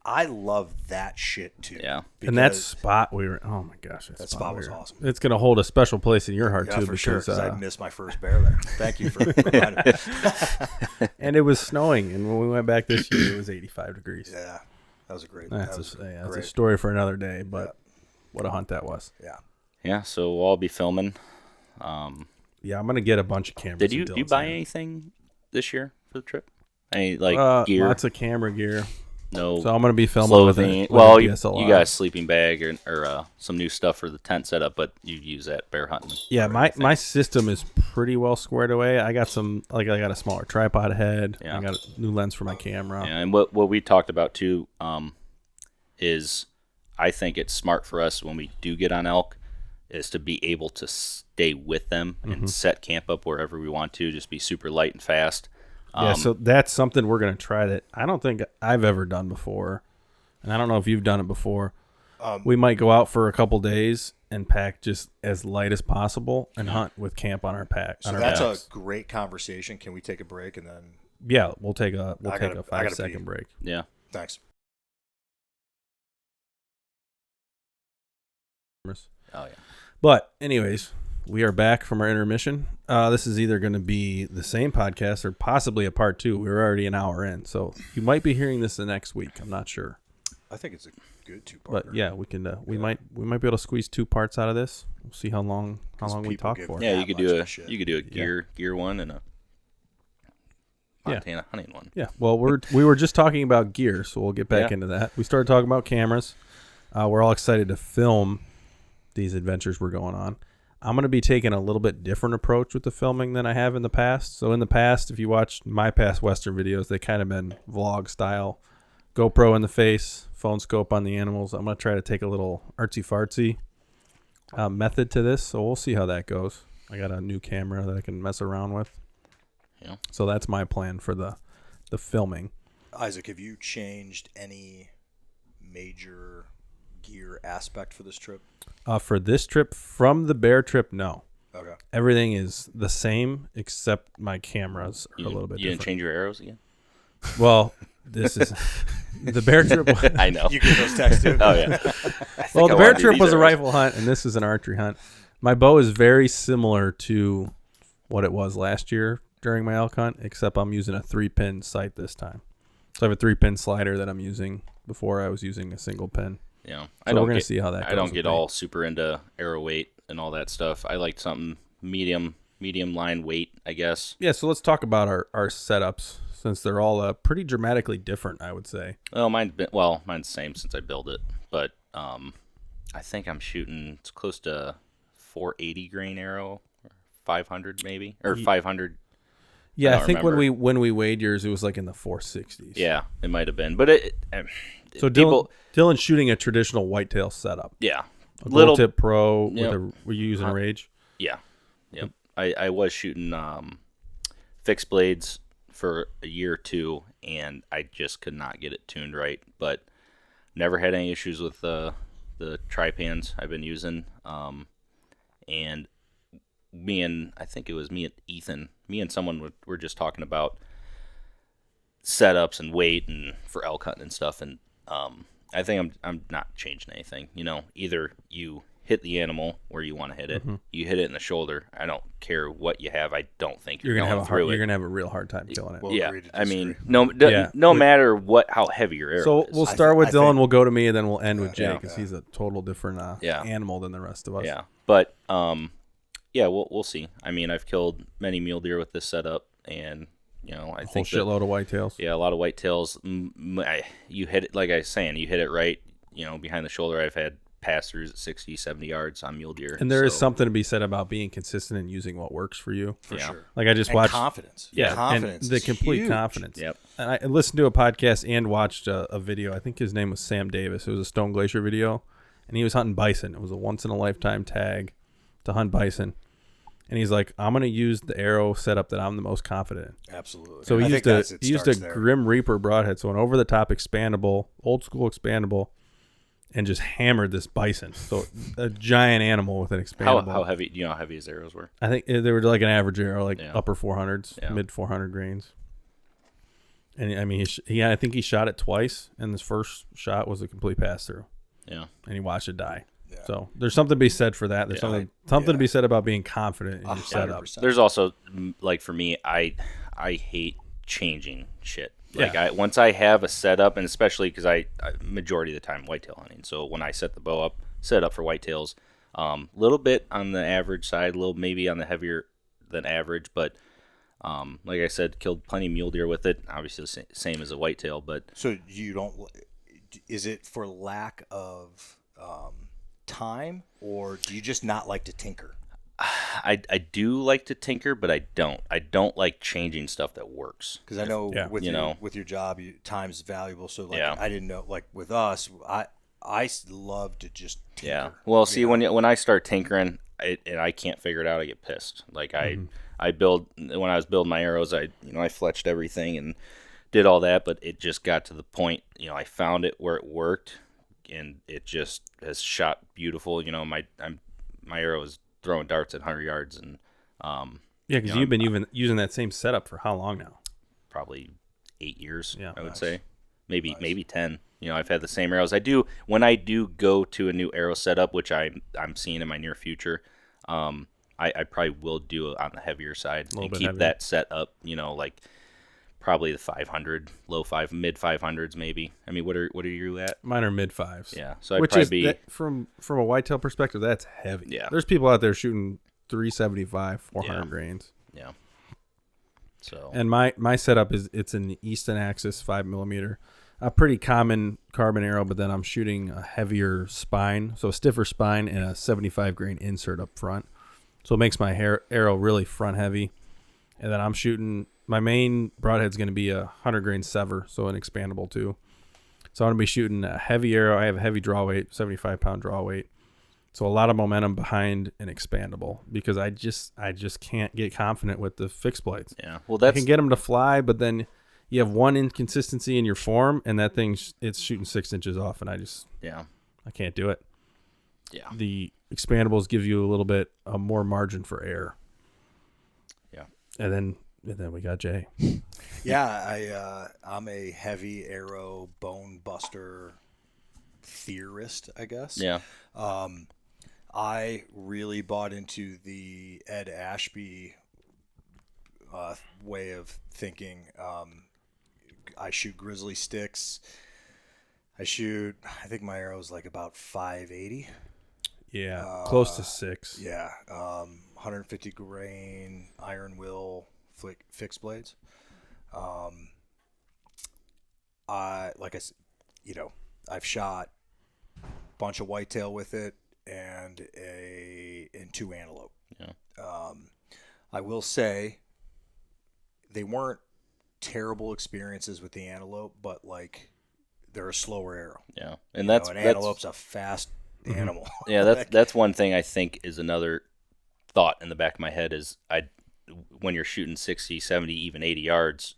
[SPEAKER 5] I love that shit too.
[SPEAKER 4] Yeah.
[SPEAKER 3] And that
[SPEAKER 5] because-
[SPEAKER 3] spot oh my gosh,
[SPEAKER 5] That spot was awesome.
[SPEAKER 3] It's going to hold a special place in your heart
[SPEAKER 5] Yeah,
[SPEAKER 3] too,
[SPEAKER 5] for sure.
[SPEAKER 3] because
[SPEAKER 5] Because I missed my first bear there. Thank you for reminding me.
[SPEAKER 3] and it was snowing, and when we went back this year, it was 85 degrees.
[SPEAKER 5] Yeah, that was a great.
[SPEAKER 3] That's
[SPEAKER 5] that was
[SPEAKER 3] a story for another day, but what a hunt that was.
[SPEAKER 5] Yeah.
[SPEAKER 4] Yeah. So we'll all be filming.
[SPEAKER 3] Yeah, I'm going to get a bunch of cameras.
[SPEAKER 4] Did you
[SPEAKER 3] in Dylan's
[SPEAKER 4] buy
[SPEAKER 3] hand.
[SPEAKER 4] anything this year for the trip? Any gear?
[SPEAKER 3] Lots of camera gear.
[SPEAKER 4] No.
[SPEAKER 3] So I'm going to be filming
[SPEAKER 4] clothing.
[SPEAKER 3] with
[SPEAKER 4] Well,
[SPEAKER 3] a
[SPEAKER 4] you
[SPEAKER 3] DSLR.
[SPEAKER 4] got a sleeping bag or some new stuff for the tent setup, but you use that bear hunting.
[SPEAKER 3] Yeah,
[SPEAKER 4] or
[SPEAKER 3] my
[SPEAKER 4] anything.
[SPEAKER 3] system is pretty well squared away. I got I got a smaller tripod head.
[SPEAKER 4] Yeah.
[SPEAKER 3] I got a new lens for my camera.
[SPEAKER 4] Yeah, and what we talked about too is I think it's smart for us when we do get on elk is to be able to stay with them and set camp up wherever we want to, just be super light and fast.
[SPEAKER 3] Yeah, so that's something we're going to try that I don't think I've ever done before. And I don't know if you've done it before. We might go out for a couple days and pack just as light as possible and hunt with camp on our pack.
[SPEAKER 5] So
[SPEAKER 3] on our
[SPEAKER 5] that's
[SPEAKER 3] packs.
[SPEAKER 5] a great conversation. Can we take a break and then?
[SPEAKER 3] Yeah, we'll take a
[SPEAKER 5] I gotta
[SPEAKER 3] 5-second
[SPEAKER 5] pee.
[SPEAKER 3] break.
[SPEAKER 4] Yeah.
[SPEAKER 5] Thanks.
[SPEAKER 4] Oh yeah.
[SPEAKER 3] But anyways, we are back from our intermission. This is either going to be the same podcast or possibly a part 2. We're already an hour in, so you might be hearing this the next week. I'm not sure,
[SPEAKER 5] I think it's a good two-parter.
[SPEAKER 3] but yeah, we can. We might be able to squeeze 2 parts out of this. We'll see how long we
[SPEAKER 5] people
[SPEAKER 3] talk
[SPEAKER 5] give
[SPEAKER 3] for.
[SPEAKER 5] me-
[SPEAKER 4] Yeah,
[SPEAKER 5] That
[SPEAKER 4] you could
[SPEAKER 5] much
[SPEAKER 4] do
[SPEAKER 5] of
[SPEAKER 4] a
[SPEAKER 5] shit.
[SPEAKER 4] gear one and a
[SPEAKER 3] Yeah.
[SPEAKER 4] Montana hunting one.
[SPEAKER 3] Yeah. Well, we were just talking about gear, so we'll get back
[SPEAKER 4] Yeah.
[SPEAKER 3] into that. We started talking about cameras. We're all excited to film these adventures we're going on. I'm going to be taking a little bit different approach with the filming than I have in the past. So in the past, if you watch my past Western videos, they kind of been vlog style, GoPro in the face, phone scope on the animals. I'm going to try to take a little artsy-fartsy method to this. So we'll see how that goes. I got a new camera that I can mess around with.
[SPEAKER 4] Yeah.
[SPEAKER 3] So that's my plan for the filming.
[SPEAKER 5] Isaac, have you changed any major gear aspect for this trip?
[SPEAKER 3] For this trip, from the bear trip, no.
[SPEAKER 5] Okay.
[SPEAKER 3] Everything is the same except my cameras are
[SPEAKER 4] You,
[SPEAKER 3] a little bit
[SPEAKER 4] you didn't
[SPEAKER 3] different.
[SPEAKER 4] change your arrows again?
[SPEAKER 3] Well, this is the bear trip.
[SPEAKER 4] I know.
[SPEAKER 5] You get those texts too.
[SPEAKER 4] Oh yeah.
[SPEAKER 3] Well, the
[SPEAKER 4] I
[SPEAKER 3] bear
[SPEAKER 4] wanna do
[SPEAKER 3] trip
[SPEAKER 4] these
[SPEAKER 3] was a
[SPEAKER 4] arrows.
[SPEAKER 3] rifle hunt, and this is an archery hunt. My bow is very similar to what it was last year during my elk hunt, except I'm using a 3-pin sight this time. So I have a 3-pin slider that I'm using. Before I was using a single pin.
[SPEAKER 4] Yeah.
[SPEAKER 3] So we're gonna see how that goes.
[SPEAKER 4] I don't
[SPEAKER 3] with
[SPEAKER 4] get
[SPEAKER 3] me.
[SPEAKER 4] all super into arrow weight and all that stuff. I like something medium line weight, I guess.
[SPEAKER 3] Yeah, so let's talk about our setups since they're all pretty dramatically different, I would say.
[SPEAKER 4] Well, mine's the same since I built it, but I think I'm shooting it's close to 480 grain arrow, or 500 maybe, or 500.
[SPEAKER 3] Yeah, I
[SPEAKER 4] don't
[SPEAKER 3] think
[SPEAKER 4] remember.
[SPEAKER 3] when we weighed yours, it was like in the 460s.
[SPEAKER 4] Yeah, it might have been, but
[SPEAKER 3] So Dylan's shooting a traditional whitetail setup.
[SPEAKER 4] yeah,
[SPEAKER 3] A
[SPEAKER 4] little
[SPEAKER 3] Gold Tip Pro
[SPEAKER 4] Yep.
[SPEAKER 3] were you using Rage?
[SPEAKER 4] Yeah, yep. I was shooting fixed blades for a year or two, and I just could not get it tuned right. But never had any issues with the tripans I've been using. And I think it was me and Ethan, me and someone were just talking about setups and weight and for elk hunting and stuff. And I think I'm not changing anything. Either you hit the animal where you want to hit it, you hit it in the shoulder. I don't care what you have. I don't think you're
[SPEAKER 3] gonna
[SPEAKER 4] going
[SPEAKER 3] have
[SPEAKER 4] through it.
[SPEAKER 3] You're gonna have a real hard time killing it.
[SPEAKER 5] Well,
[SPEAKER 4] Yeah,
[SPEAKER 5] agree to
[SPEAKER 4] I
[SPEAKER 5] disagree.
[SPEAKER 4] mean, no matter how heavy your arrow
[SPEAKER 3] So
[SPEAKER 4] is.
[SPEAKER 3] we'll start with
[SPEAKER 5] I
[SPEAKER 3] Dylan.
[SPEAKER 5] think-
[SPEAKER 3] We'll go to me, and then we'll end with Jay
[SPEAKER 5] Yeah.
[SPEAKER 3] because he's a total different
[SPEAKER 4] Yeah.
[SPEAKER 3] animal than the rest of us.
[SPEAKER 4] Yeah, but yeah, we'll see. I mean, I've killed many mule deer with this setup, and I
[SPEAKER 3] Whole
[SPEAKER 4] think
[SPEAKER 3] shitload of whitetails.
[SPEAKER 4] yeah, a lot of whitetails. You hit it, like I was saying, you hit it right. Behind the shoulder, I've had pass-throughs at 60, 70 yards on mule deer.
[SPEAKER 3] And there is
[SPEAKER 4] so,
[SPEAKER 3] something to be said about being consistent and using what works for you.
[SPEAKER 5] For
[SPEAKER 4] Yeah.
[SPEAKER 5] sure.
[SPEAKER 3] Like I just
[SPEAKER 5] And
[SPEAKER 3] watched,
[SPEAKER 5] confidence.
[SPEAKER 3] yeah,
[SPEAKER 5] confidence.
[SPEAKER 3] and the
[SPEAKER 5] is
[SPEAKER 3] complete
[SPEAKER 5] huge.
[SPEAKER 3] confidence.
[SPEAKER 4] Yep.
[SPEAKER 3] And I listened to a podcast and watched a video. I think his name was Sam Davis. It was a Stone Glacier video, and he was hunting bison. It was a once in a lifetime tag to hunt bison. And he's like, I'm gonna use the arrow setup that I'm the most confident in.
[SPEAKER 5] Absolutely.
[SPEAKER 3] So
[SPEAKER 5] I
[SPEAKER 3] he
[SPEAKER 5] think
[SPEAKER 3] used a
[SPEAKER 5] starts there.
[SPEAKER 3] Grim Reaper broadhead, so an over the top expandable, old school expandable, and just hammered this bison. So a giant animal with an expandable.
[SPEAKER 4] How heavy? Do you know how heavy his arrows were?
[SPEAKER 3] I think they were like an average arrow, like
[SPEAKER 4] Yeah.
[SPEAKER 3] upper 400s,
[SPEAKER 4] Yeah.
[SPEAKER 3] mid 400 grains. And I mean, I think he shot it twice, and this first shot was a complete pass through,
[SPEAKER 4] Yeah.
[SPEAKER 3] and he watched it die.
[SPEAKER 5] Yeah.
[SPEAKER 3] So there's something to be said for that. There's something to be said about being confident in your setup.
[SPEAKER 5] 100%.
[SPEAKER 4] There's also like for me, I hate changing shit. Like
[SPEAKER 3] Yeah.
[SPEAKER 4] once I have a setup, and especially because I majority of the time whitetail hunting. So when I set the bow up, set up for whitetails, little bit on the average side, a little maybe on the heavier than average, but like I said, killed plenty of mule deer with it. Obviously the same as a whitetail, but
[SPEAKER 5] So you don't? Is it for lack of time, or do you just not like to tinker?
[SPEAKER 4] I do like to tinker, but I don't like changing stuff that works.
[SPEAKER 5] Because I know
[SPEAKER 3] Yeah.
[SPEAKER 5] with
[SPEAKER 4] You know.
[SPEAKER 5] with your job, time's valuable. So like,
[SPEAKER 4] Yeah.
[SPEAKER 5] I didn't know. Like with us, I love to just tinker.
[SPEAKER 4] Yeah. Well, see, when I start tinkering, and I can't figure it out, I get pissed. Like I build when I was building my arrows, I fletched everything and did all that, but it just got to the point. I found it where it worked, and it just has shot beautiful. My arrow is throwing darts at 100 yards, and
[SPEAKER 3] Yeah, because you've been using that same setup for how long now?
[SPEAKER 4] probably 8 years.
[SPEAKER 3] Yeah.
[SPEAKER 4] I would
[SPEAKER 5] Nice.
[SPEAKER 4] say maybe 10. I've had the same arrows. I do when I do go to a new arrow setup, which I'm seeing in my near future. I probably will do it on the heavier side and
[SPEAKER 3] bit
[SPEAKER 4] keep
[SPEAKER 3] heavier.
[SPEAKER 4] that set up. Like probably the 500, mid 500s maybe. I mean, what are you at?
[SPEAKER 3] Mine are mid fives.
[SPEAKER 4] Yeah, so I'd
[SPEAKER 3] Which
[SPEAKER 4] probably
[SPEAKER 3] is
[SPEAKER 4] be
[SPEAKER 3] from a whitetail perspective, that's heavy.
[SPEAKER 4] Yeah.
[SPEAKER 3] There's people out there shooting 375, 400
[SPEAKER 4] Yeah.
[SPEAKER 3] grains.
[SPEAKER 4] yeah. So
[SPEAKER 3] And my setup it's an Easton Axis 5mm, a pretty common carbon arrow, but then I'm shooting a heavier spine, so a stiffer spine and a 75 grain insert up front. So it makes my arrow really front heavy. And then I'm shooting, my main broadhead's going to be a 100 grain sever, so an expandable too. So I'm going to be shooting a heavy arrow. I have a heavy draw weight, 75 pound draw weight. So a lot of momentum behind an expandable because I just can't get confident with the fixed blades.
[SPEAKER 4] yeah. Well,
[SPEAKER 3] I
[SPEAKER 4] that's
[SPEAKER 3] can get them to fly, but then you have one inconsistency in your form, and that it's shooting 6 inches off, and
[SPEAKER 4] yeah.
[SPEAKER 3] I can't do it.
[SPEAKER 4] Yeah.
[SPEAKER 3] The expandables give you a little bit more margin for error.
[SPEAKER 4] Yeah.
[SPEAKER 3] And then we got Jay.
[SPEAKER 5] Yeah, I'm a heavy arrow bone buster theorist, I guess.
[SPEAKER 4] Yeah.
[SPEAKER 5] I really bought into the Ed Ashby way of thinking. I shoot grizzly sticks. I think my arrow's like about 580.
[SPEAKER 3] Yeah, close to 6.
[SPEAKER 5] Yeah, 150 grain iron will fixed blades. I've shot a bunch of whitetail with it and a and 2 antelope.
[SPEAKER 4] Yeah.
[SPEAKER 5] I will say they weren't terrible experiences with the antelope, but like they're a slower arrow.
[SPEAKER 4] Yeah, and
[SPEAKER 5] An antelope's a fast animal.
[SPEAKER 4] Yeah, that's one thing I think is another thought in the back of my head is when you're shooting 60, 70, even 80 yards,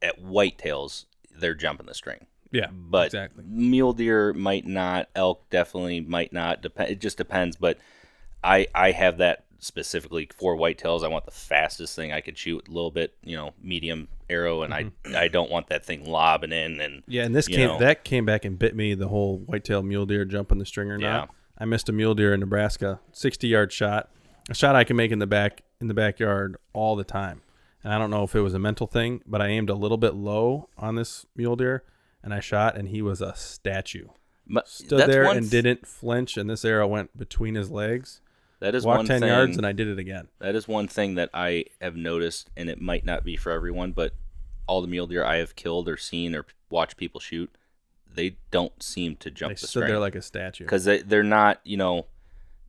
[SPEAKER 4] at whitetails, they're jumping the string.
[SPEAKER 3] Yeah,
[SPEAKER 4] But
[SPEAKER 3] exactly.
[SPEAKER 4] mule deer might not, elk definitely might not. It just depends. But I have that specifically for whitetails. I want the fastest thing I could shoot with a little bit, medium arrow, and I don't want that thing lobbing in. And
[SPEAKER 3] Yeah, and that came back and bit me, the whole whitetail mule deer jumping the string or not.
[SPEAKER 4] Yeah.
[SPEAKER 3] I missed a mule deer in Nebraska, 60-yard shot, a shot I can make in the backyard all the time. And I don't know if it was a mental thing, but I aimed a little bit low on this mule deer, and I shot, and he was a statue. Stood there and didn't flinch, and this arrow went between his legs.
[SPEAKER 4] That is
[SPEAKER 3] Walked
[SPEAKER 4] one
[SPEAKER 3] 10
[SPEAKER 4] thing,
[SPEAKER 3] yards, and I did it again.
[SPEAKER 4] That is one thing that I have noticed, and it might not be for everyone, but all the mule deer I have killed or seen or watched people shoot, they don't seem to jump
[SPEAKER 3] They
[SPEAKER 4] the
[SPEAKER 3] stood
[SPEAKER 4] string.
[SPEAKER 3] there like a statue.
[SPEAKER 4] Because they're not,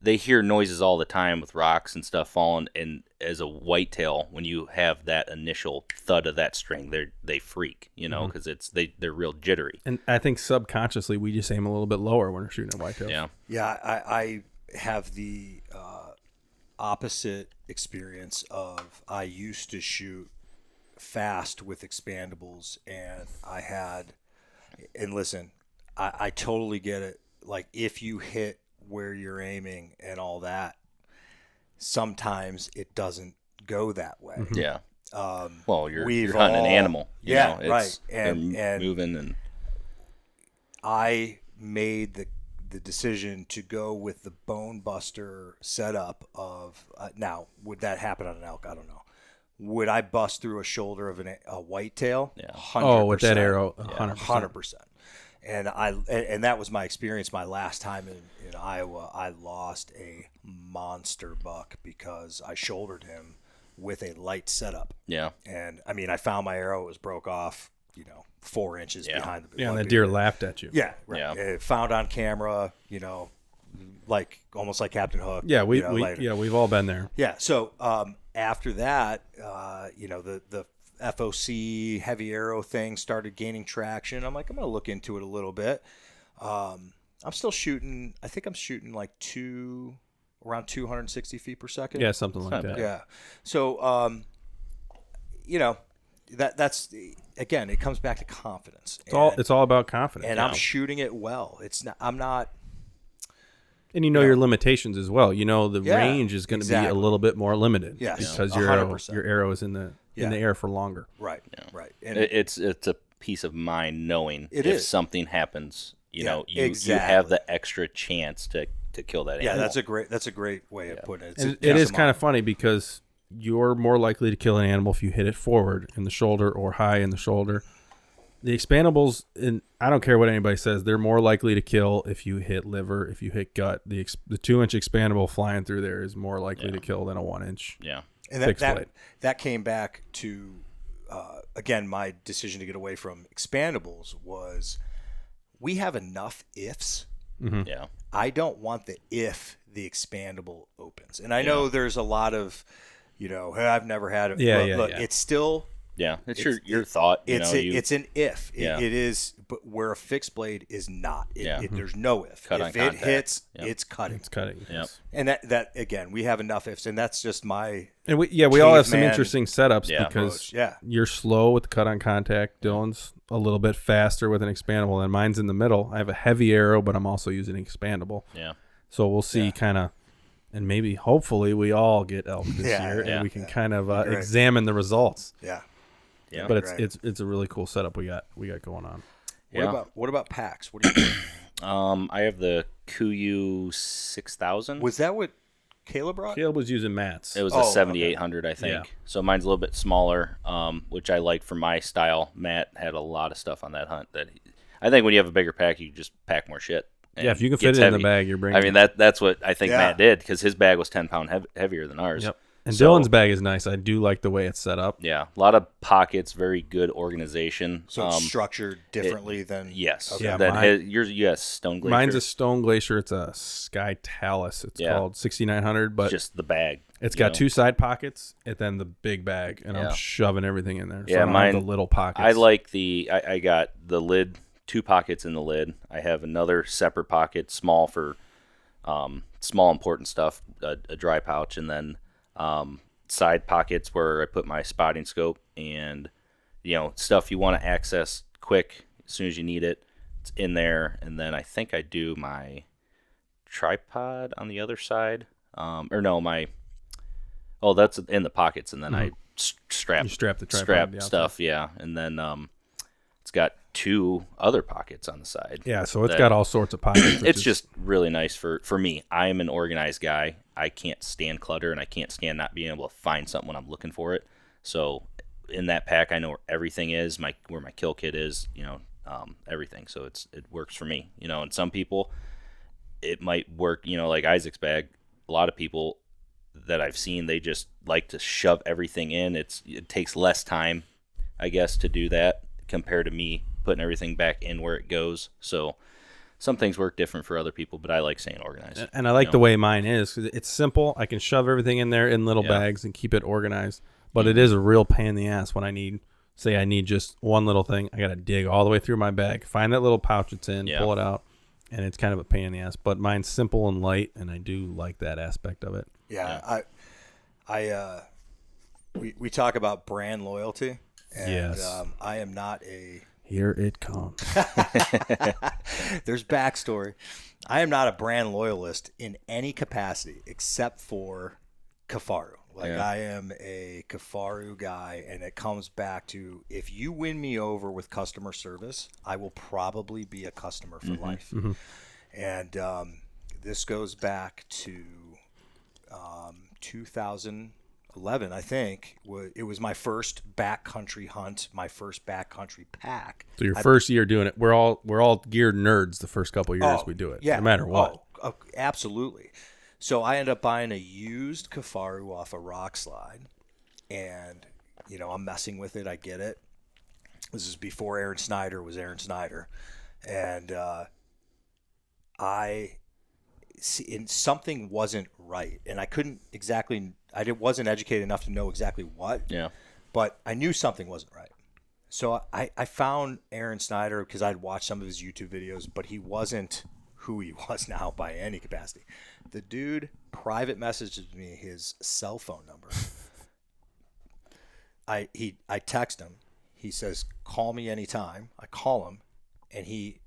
[SPEAKER 4] they hear noises all the time with rocks and stuff falling, and as a whitetail, when you have that initial thud of that string, they freak, because they're real jittery.
[SPEAKER 3] And I think subconsciously we just aim a little bit lower when we're shooting a whitetail.
[SPEAKER 4] Yeah.
[SPEAKER 5] Yeah, I have the opposite experience of I used to shoot fast with expandables, and listen, I totally get it. Like if you hit where you're aiming and all that, sometimes it doesn't go that way.
[SPEAKER 4] Yeah. Well, you're hunting an animal.
[SPEAKER 5] Right.
[SPEAKER 4] They're
[SPEAKER 5] And
[SPEAKER 4] moving and
[SPEAKER 5] I made the decision to go with the bone buster setup of now would that happen on an elk? I don't know. Would I bust through a shoulder of a whitetail?
[SPEAKER 4] Yeah.
[SPEAKER 5] 100%.
[SPEAKER 3] Oh, with that arrow, 100%.
[SPEAKER 5] 100%. And that was my experience. My last time in Iowa, I lost a monster buck because I shouldered him with a light setup.
[SPEAKER 4] yeah.
[SPEAKER 5] And I mean, I found my arrow; it was broke off, 4 inches behind the.
[SPEAKER 3] Yeah, and the deer laughed at you.
[SPEAKER 5] Yeah, right.
[SPEAKER 4] Yeah.
[SPEAKER 5] Found on camera, like almost like Captain Hook.
[SPEAKER 3] Yeah,
[SPEAKER 5] later.
[SPEAKER 3] we've all been there.
[SPEAKER 5] Yeah. So after that, the FOC heavy arrow thing started gaining traction. I'm like, I'm going to look into it a little bit. I'm still shooting. I think I'm shooting like around 260 feet per second.
[SPEAKER 3] Yeah, something like that.
[SPEAKER 5] Yeah. So, that's again, it comes back to confidence.
[SPEAKER 3] It's all about confidence.
[SPEAKER 5] And I'm shooting it well. I'm not.
[SPEAKER 3] And your limitations as well. The
[SPEAKER 5] Yeah,
[SPEAKER 3] range is going to be
[SPEAKER 5] exactly.
[SPEAKER 3] a little bit more limited.
[SPEAKER 5] Yes,
[SPEAKER 3] because
[SPEAKER 5] 100%.
[SPEAKER 3] your arrow is in the air for longer.
[SPEAKER 5] Right.
[SPEAKER 4] Yeah.
[SPEAKER 5] Right. And
[SPEAKER 4] It's a peace of mind knowing
[SPEAKER 5] It
[SPEAKER 4] if
[SPEAKER 5] is.
[SPEAKER 4] something happens, you
[SPEAKER 5] exactly.
[SPEAKER 4] have the extra chance to kill that animal.
[SPEAKER 5] that's a great way of putting it.
[SPEAKER 3] And it is kind of funny because you're more likely to kill an animal if you hit it forward in the shoulder or high in the shoulder. The expandables, and I don't care what anybody says, they're more likely to kill if you hit liver, if you hit gut. The 2-inch expandable flying through there is more likely to kill than a 1-inch.
[SPEAKER 4] Yeah.
[SPEAKER 5] And
[SPEAKER 3] fixed blade.
[SPEAKER 5] that came back to again, my decision to get away from expandables was we have enough ifs.
[SPEAKER 3] Mm-hmm.
[SPEAKER 4] Yeah.
[SPEAKER 5] I don't want the if the expandable opens. And I know there's a lot of, hey, I've never had it. Look, it's still
[SPEAKER 4] Yeah. It's your thought.
[SPEAKER 5] It's an if.
[SPEAKER 4] Yeah.
[SPEAKER 5] It is, but where a fixed blade is not. There's no if.
[SPEAKER 4] Cut on
[SPEAKER 5] if it
[SPEAKER 4] contact.
[SPEAKER 5] hits,
[SPEAKER 4] Yep.
[SPEAKER 5] it's cutting.
[SPEAKER 3] It's cutting.
[SPEAKER 4] Yep.
[SPEAKER 3] Yes.
[SPEAKER 5] And that again, we have enough ifs, and that's just my.
[SPEAKER 3] And we all have some
[SPEAKER 5] caveman
[SPEAKER 3] interesting setups
[SPEAKER 4] Yeah.
[SPEAKER 3] because
[SPEAKER 5] approach. Yeah.
[SPEAKER 3] you're slow with the cut on contact. Dylan's a little bit faster with an expandable, and mine's in the middle. I have a heavy arrow, but I'm also using an expandable.
[SPEAKER 4] Yeah.
[SPEAKER 3] So we'll see kind of, and maybe hopefully we all get elk this year, and we can kind of examine the results.
[SPEAKER 5] Yeah.
[SPEAKER 4] Yeah.
[SPEAKER 3] But
[SPEAKER 5] Right.
[SPEAKER 3] it's a really cool setup we got going on.
[SPEAKER 5] What about packs? What do you think?
[SPEAKER 4] I have the Kuiu 6000.
[SPEAKER 5] Was that what Caleb brought?
[SPEAKER 3] Caleb was using mats.
[SPEAKER 4] It was
[SPEAKER 5] Oh,
[SPEAKER 4] a 7800, I think.
[SPEAKER 3] Yeah.
[SPEAKER 4] So mine's a little bit smaller, which I like for my style. Matt had a lot of stuff on that hunt I think when you have a bigger pack, you just pack more shit.
[SPEAKER 3] Yeah, if you can
[SPEAKER 4] gets
[SPEAKER 3] fit it in
[SPEAKER 4] heavy.
[SPEAKER 3] the bag, you're bringing.
[SPEAKER 4] I mean, that's what I think
[SPEAKER 5] Yeah.
[SPEAKER 4] Matt did because his bag was 10 pound heavier than ours.
[SPEAKER 3] Yep. And
[SPEAKER 4] So-
[SPEAKER 3] Dylan's bag is nice. I do like the way it's set up.
[SPEAKER 4] Yeah, a lot of pockets, very good organization.
[SPEAKER 5] So it's structured differently than
[SPEAKER 4] Yes.
[SPEAKER 3] Yeah,
[SPEAKER 4] Then
[SPEAKER 3] mine-
[SPEAKER 4] yours, yes, Stone Glacier.
[SPEAKER 3] Mine's a Stone Glacier. It's a Sky Talus. It's
[SPEAKER 4] Yeah.
[SPEAKER 3] called 6900, but
[SPEAKER 4] just the bag.
[SPEAKER 3] it's
[SPEAKER 4] you
[SPEAKER 3] got
[SPEAKER 4] know.
[SPEAKER 3] 2 side pockets and then the big bag, and
[SPEAKER 4] Yeah.
[SPEAKER 3] I'm shoving everything in there. So
[SPEAKER 4] Yeah,
[SPEAKER 3] I don't have
[SPEAKER 4] mine-
[SPEAKER 3] the little pockets.
[SPEAKER 4] I like I got the lid, 2 pockets in the lid. I have another separate pocket, small for small important stuff, a dry pouch, and then side pockets where I put my spotting scope and stuff you want to access quick as soon as you need it. It's in there, and then I think I do my tripod on the other side, that's in the pockets, and then I strap
[SPEAKER 3] You strap the tripod on the outside.
[SPEAKER 4] stuff, yeah, and then it's got 2 other pockets on the side.
[SPEAKER 3] Yeah, so it's
[SPEAKER 4] that-
[SPEAKER 3] got all sorts of pockets. which
[SPEAKER 4] It's
[SPEAKER 3] is-
[SPEAKER 4] just really nice for me. I am an organized guy. I can't stand clutter, and I can't stand not being able to find something when I'm looking for it. So in that pack, I know where everything is, where my kill kit is, everything. So it works for me, and some people it might work, like Isaac's bag. A lot of people that I've seen, they just like to shove everything in. It takes less time, I guess, to do that compared to me putting everything back in where it goes. So some things work different for other people, but I like staying organized.
[SPEAKER 3] And I like the way mine is, 'cause it's simple. I can shove everything in there in little bags and keep it organized. But it is a real pain in the ass when I need just one little thing. I got to dig all the way through my bag, find that little pouch it's in, pull it out, and it's kind of a pain in the ass. But mine's simple and light, and I do like that aspect of it.
[SPEAKER 5] Yeah, we talk about brand loyalty, and
[SPEAKER 3] Yes.
[SPEAKER 5] I am not a.
[SPEAKER 3] Here it comes.
[SPEAKER 5] There's backstory. I am not a brand loyalist in any capacity except for Kifaru. I am a Kifaru guy, and it comes back to, if you win me over with customer service, I will probably be a customer for life. And this goes back to 2011, I think. It was my first backcountry hunt, my first backcountry pack.
[SPEAKER 3] So your first year doing it, we're all geared nerds the first couple of years we do it, no matter what.
[SPEAKER 5] Oh, absolutely. So I ended up buying a used Kifaru off a rock slide, and I'm messing with it. I get it. This is before Aaron Snyder was Aaron Snyder, and something wasn't right, and I couldn't exactly. Wasn't educated enough to know exactly what.
[SPEAKER 4] Yeah.
[SPEAKER 5] But I knew something wasn't right. So I found Aaron Snyder because I'd watched some of his YouTube videos, but he wasn't who he was now by any capacity. The dude private messages me his cell phone number. I text him. He says, "Call me anytime." I call him, and he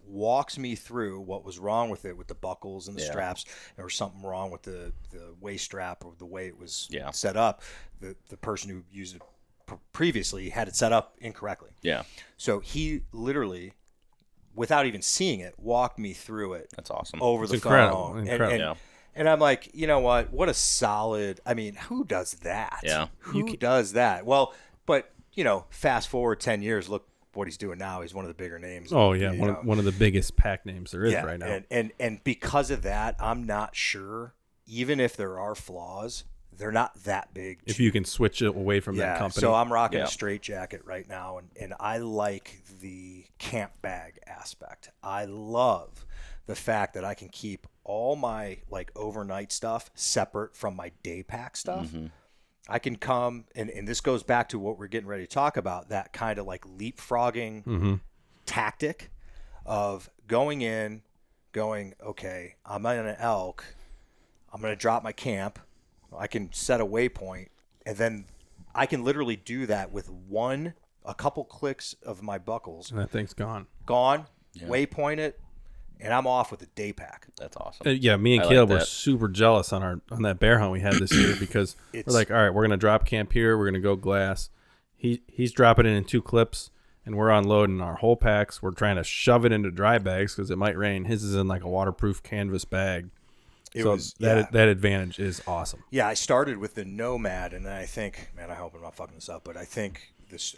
[SPEAKER 5] walks me through what was wrong with it, with the buckles and the straps. There was something wrong with the waist strap or the way it was set up. The person who used it previously had it set up incorrectly.
[SPEAKER 4] Yeah.
[SPEAKER 5] So he literally, without even seeing it, walked me through it.
[SPEAKER 4] That's awesome.
[SPEAKER 5] Over the
[SPEAKER 3] incredible.
[SPEAKER 5] phone.
[SPEAKER 3] Incredible.
[SPEAKER 5] And I'm like, you know what a solid, who does that?
[SPEAKER 4] Yeah.
[SPEAKER 5] Who does that? Well, but, fast forward 10 years, look what he's doing now. He's one of the bigger names.
[SPEAKER 3] Oh, yeah, one of the biggest pack names there is right now.
[SPEAKER 5] And because of that, I'm not sure, even if there are flaws, they're not that big.
[SPEAKER 3] If you can switch it away from that company.
[SPEAKER 5] So I'm rocking a straight jacket right now, and I like the camp bag aspect. I love the fact that I can keep all my overnight stuff separate from my day pack stuff.
[SPEAKER 4] Mm-hmm.
[SPEAKER 5] I can come, and this goes back to what we're getting ready to talk about, that kind of leapfrogging tactic of going, okay, I'm on an elk, I'm going to drop my camp, I can set a waypoint, and then I can literally do that with a couple clicks of my buckles.
[SPEAKER 3] And that thing's gone.
[SPEAKER 5] Waypoint it, and I'm off with a day pack.
[SPEAKER 4] That's awesome.
[SPEAKER 3] Yeah, me and
[SPEAKER 4] I
[SPEAKER 3] Caleb
[SPEAKER 4] like
[SPEAKER 3] were
[SPEAKER 4] that.
[SPEAKER 3] super jealous on that bear hunt we had this year because we're like, all right, we're gonna drop camp here, we're gonna go glass. He's dropping it in 2 clips, and we're unloading our whole packs. We're trying to shove it into dry bags because it might rain. His is in a waterproof canvas bag, that advantage is awesome.
[SPEAKER 5] Yeah, I started with the Nomad, and then I think, man, I hope I'm not fucking this up, but I think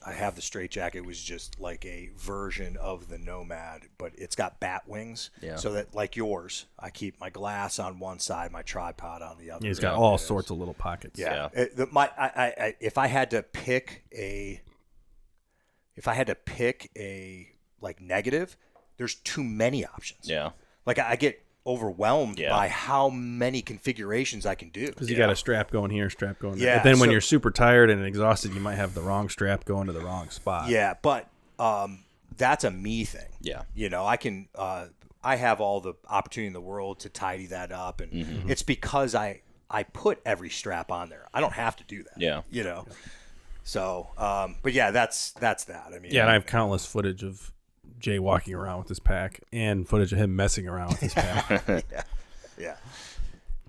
[SPEAKER 5] I have the Straight Jacket was just like a version of the Nomad, but it's got bat wings.
[SPEAKER 4] Yeah.
[SPEAKER 5] So that, like yours, I keep my glass on one side, my tripod on the other.
[SPEAKER 3] He's got all sorts of little pockets.
[SPEAKER 5] Yeah. If I had to pick a like negative, there's too many options.
[SPEAKER 4] Yeah.
[SPEAKER 5] Like I get overwhelmed by how many configurations I can do.
[SPEAKER 3] Because you got a strap going here, strap going there.
[SPEAKER 5] Yeah,
[SPEAKER 3] But then when you're super tired and exhausted, you might have the wrong strap going to the wrong spot.
[SPEAKER 5] Yeah, but that's a me thing.
[SPEAKER 4] Yeah.
[SPEAKER 5] You know, I have all the opportunity in the world to tidy that up, and it's because I put every strap on there. I don't have to do that.
[SPEAKER 4] Yeah.
[SPEAKER 5] You know. So, but yeah, that's that. I mean,
[SPEAKER 3] Yeah, and I have countless footage of Jay walking around with his pack and footage of him messing around with his pack.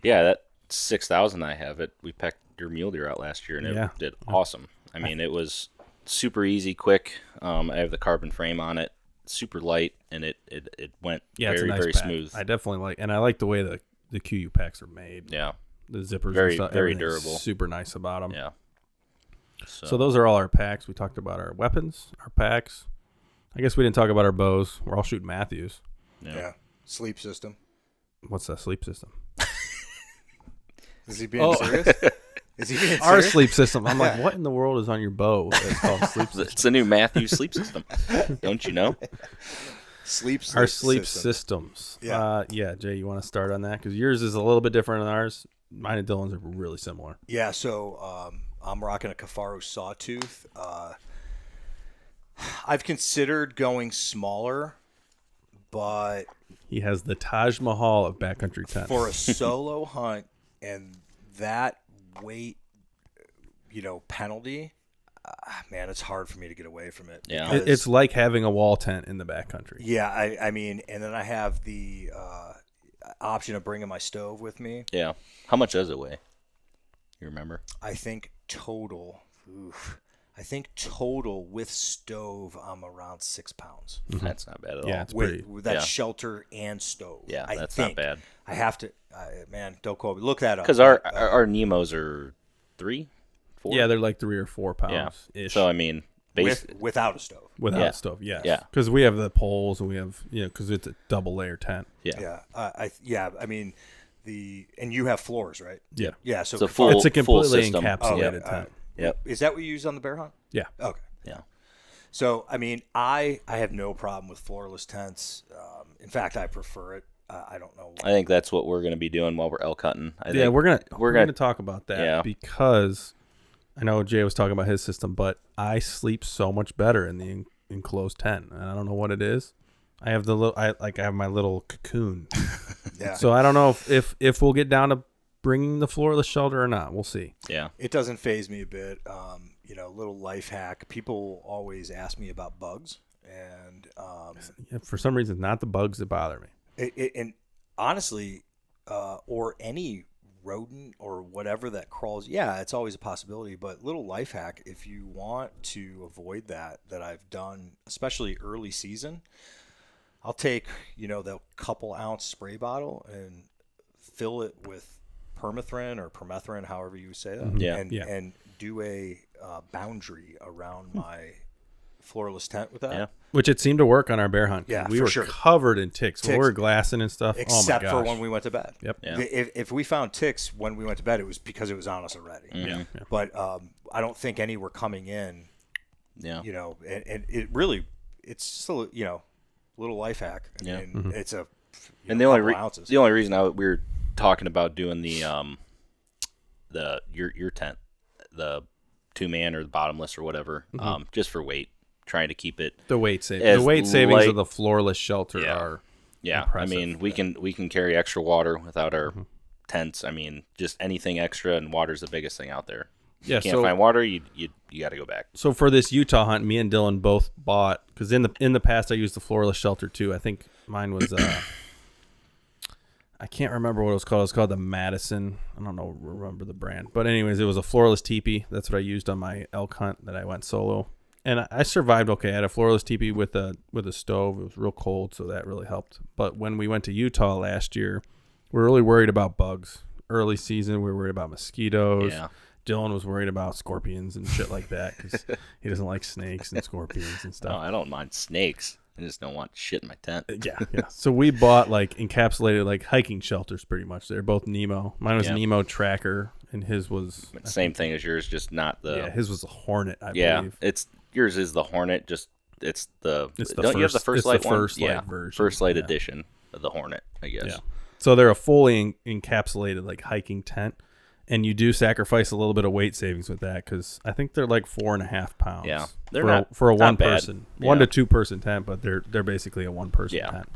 [SPEAKER 4] Yeah, that 6,000 I have it. We packed your mule deer out last year, and it did awesome. I mean, it was super easy, quick. I have the carbon frame on it, super light, and it went
[SPEAKER 3] It's a
[SPEAKER 4] very,
[SPEAKER 3] nice
[SPEAKER 4] very
[SPEAKER 3] pack.
[SPEAKER 4] smooth.
[SPEAKER 3] I definitely like the way the QU packs are made.
[SPEAKER 4] Yeah,
[SPEAKER 3] The zippers
[SPEAKER 4] Very-
[SPEAKER 3] and stuff,
[SPEAKER 4] very
[SPEAKER 3] everything's
[SPEAKER 4] durable.
[SPEAKER 3] Super nice about them.
[SPEAKER 4] yeah.
[SPEAKER 3] So those are all our packs. We talked about our weapons, our packs. I guess we didn't talk about our bows. We're all shooting Matthews.
[SPEAKER 5] yeah. Sleep system.
[SPEAKER 3] What's that sleep system?
[SPEAKER 5] Is he being serious? Is he being
[SPEAKER 3] Our
[SPEAKER 5] serious?
[SPEAKER 3] sleep system. I'm like, what in the world is on your bow? It's called sleep system.
[SPEAKER 4] It's a new Matthews sleep system. Don't you know?
[SPEAKER 3] Our sleep
[SPEAKER 5] system.
[SPEAKER 3] systems.
[SPEAKER 5] Yeah.
[SPEAKER 3] Yeah, Jay, you want to start on that? Because yours is a little bit different than ours. Mine and Dylan's are really similar.
[SPEAKER 5] Yeah, so I'm rocking a Cafaro Sawtooth. I've considered going smaller, but
[SPEAKER 3] He has the Taj Mahal of backcountry tents.
[SPEAKER 5] for a solo hunt and that weight, penalty, man, it's hard for me to get away from it.
[SPEAKER 4] Yeah.
[SPEAKER 5] because-
[SPEAKER 3] It's like having a wall tent in the backcountry.
[SPEAKER 5] Yeah, I mean, and then I have the option of bringing my stove with me.
[SPEAKER 4] Yeah. How much does it weigh? You remember?
[SPEAKER 5] I think total with stove, I'm around 6 pounds.
[SPEAKER 4] That's not bad at all.
[SPEAKER 3] Yeah, it's
[SPEAKER 5] With,
[SPEAKER 3] pretty.
[SPEAKER 5] with that
[SPEAKER 4] yeah.
[SPEAKER 5] shelter and stove.
[SPEAKER 4] Yeah,
[SPEAKER 5] I
[SPEAKER 4] that's
[SPEAKER 5] think.
[SPEAKER 4] not bad.
[SPEAKER 5] I have to, man, don't quote me. Look that up.
[SPEAKER 4] Because our Nemos are 3, 4.
[SPEAKER 3] Yeah, they're like 3 or 4 pounds ish.
[SPEAKER 4] So I mean,
[SPEAKER 5] without a stove.
[SPEAKER 3] Without
[SPEAKER 4] Yeah.
[SPEAKER 3] stove, yes.
[SPEAKER 4] Yeah.
[SPEAKER 3] Because we have the poles and we have, because it's a double layer tent.
[SPEAKER 4] yeah.
[SPEAKER 5] Yeah. I mean, and you have floors, right?
[SPEAKER 3] Yeah.
[SPEAKER 5] Yeah. So
[SPEAKER 4] It's a full
[SPEAKER 3] It's a completely
[SPEAKER 4] system.
[SPEAKER 3] encapsulated
[SPEAKER 5] Okay,
[SPEAKER 3] tent.
[SPEAKER 4] Yep.
[SPEAKER 5] Is that what you use on the bear hunt?
[SPEAKER 3] Yeah.
[SPEAKER 5] Okay.
[SPEAKER 4] Yeah.
[SPEAKER 5] So, I mean, I have no problem with floorless tents. In fact, I prefer it. I don't know.
[SPEAKER 4] I think that's what we're going to be doing while we're elk hunting. I
[SPEAKER 3] Yeah,
[SPEAKER 4] think
[SPEAKER 3] we're gonna talk about that
[SPEAKER 4] Yeah.
[SPEAKER 3] because I know Jay was talking about his system, but I sleep so much better in the enclosed tent, and I don't know what it is. I have I have my little cocoon,
[SPEAKER 5] Yeah.
[SPEAKER 3] so I don't know if we'll get down to bringing the floorless shelter or not. We'll see.
[SPEAKER 4] Yeah.
[SPEAKER 5] It doesn't faze me a bit. Little life hack. People always ask me about bugs, and
[SPEAKER 3] Yeah, for some reason, not the bugs that bother me.
[SPEAKER 5] and honestly, or any rodent or whatever that crawls, yeah, it's always a possibility. But little life hack, if you want to avoid that I've done, especially early season, I'll take the couple ounce spray bottle and fill it with permethrin or permethrin, however you say that,
[SPEAKER 4] Yeah.
[SPEAKER 5] and do a boundary around my floorless tent with that.
[SPEAKER 4] Yeah.
[SPEAKER 3] Which it seemed to work on our bear hunt.
[SPEAKER 5] Yeah,
[SPEAKER 3] we
[SPEAKER 5] for
[SPEAKER 3] were
[SPEAKER 5] sure.
[SPEAKER 3] covered in ticks. When we
[SPEAKER 5] Ticks.
[SPEAKER 3] were glassing and stuff.
[SPEAKER 5] Except
[SPEAKER 3] oh my
[SPEAKER 5] for
[SPEAKER 3] gosh.
[SPEAKER 5] when we went to bed.
[SPEAKER 3] Yep.
[SPEAKER 4] Yeah.
[SPEAKER 5] If we found ticks when we went to bed, it was because it was on us already.
[SPEAKER 3] Yeah.
[SPEAKER 5] But I don't think any were coming in.
[SPEAKER 4] Yeah.
[SPEAKER 5] And it really, it's still little life hack. I
[SPEAKER 4] Yeah.
[SPEAKER 5] mean, it's a
[SPEAKER 4] And the only
[SPEAKER 5] couple ounces.
[SPEAKER 4] the only reason we were talking about doing your tent, the 2-man or the bottomless or whatever, just for weight, trying to keep it.
[SPEAKER 3] The weight savings.
[SPEAKER 4] As
[SPEAKER 3] The weight savings
[SPEAKER 4] light-
[SPEAKER 3] of the floorless shelter
[SPEAKER 4] Yeah.
[SPEAKER 3] are
[SPEAKER 4] Yeah,
[SPEAKER 3] impressive.
[SPEAKER 4] I mean we can carry extra water without our tents. I mean, just anything extra, and water's the biggest thing out there.
[SPEAKER 3] Yeah,
[SPEAKER 4] Can't find water, you got to go back.
[SPEAKER 3] So for this Utah hunt, me and Dylan both bought, because in the past I used the floorless shelter too. I think mine was I can't remember what it was called. It was called the Madison. I don't know, remember the brand, but anyways, it was a floorless teepee. That's what I used on my elk hunt that I went solo, and I survived okay. I had a floorless teepee with a stove. It was real cold, so that really helped. But when we went to Utah last year, We're really worried about bugs. Early season, we were worried about mosquitoes.
[SPEAKER 4] Yeah.
[SPEAKER 3] Dylan was worried about scorpions and shit like that because he doesn't like snakes and scorpions and
[SPEAKER 4] No,
[SPEAKER 3] stuff.
[SPEAKER 4] I don't mind snakes. I just don't want shit in my tent.
[SPEAKER 3] Yeah. So we bought like encapsulated like hiking shelters pretty much. They're both Nemo. Mine was
[SPEAKER 4] Yeah.
[SPEAKER 3] Nemo Tracker and his was
[SPEAKER 4] Same thing as yours, just not the.
[SPEAKER 3] yeah, his was a Hornet, I
[SPEAKER 4] Yeah,
[SPEAKER 3] believe.
[SPEAKER 4] yours is the Hornet. Just it's the.
[SPEAKER 3] It's the
[SPEAKER 4] don't you have the
[SPEAKER 3] first-
[SPEAKER 4] First
[SPEAKER 3] it's the
[SPEAKER 4] Light one?
[SPEAKER 3] First Light
[SPEAKER 4] Yeah,
[SPEAKER 3] version,
[SPEAKER 4] First Light
[SPEAKER 3] yeah.
[SPEAKER 4] edition of the Hornet, I guess.
[SPEAKER 3] Yeah. So they're a fully encapsulated like hiking tent, and you do sacrifice a little bit of weight savings with that because I think they're like 4.5 pounds.
[SPEAKER 4] Yeah. They're
[SPEAKER 3] for
[SPEAKER 4] not-
[SPEAKER 3] for a
[SPEAKER 4] not
[SPEAKER 3] one
[SPEAKER 4] bad.
[SPEAKER 3] person,
[SPEAKER 4] Yeah.
[SPEAKER 3] 1 to 2 person tent, but they're basically a one person
[SPEAKER 4] Yeah.
[SPEAKER 3] tent.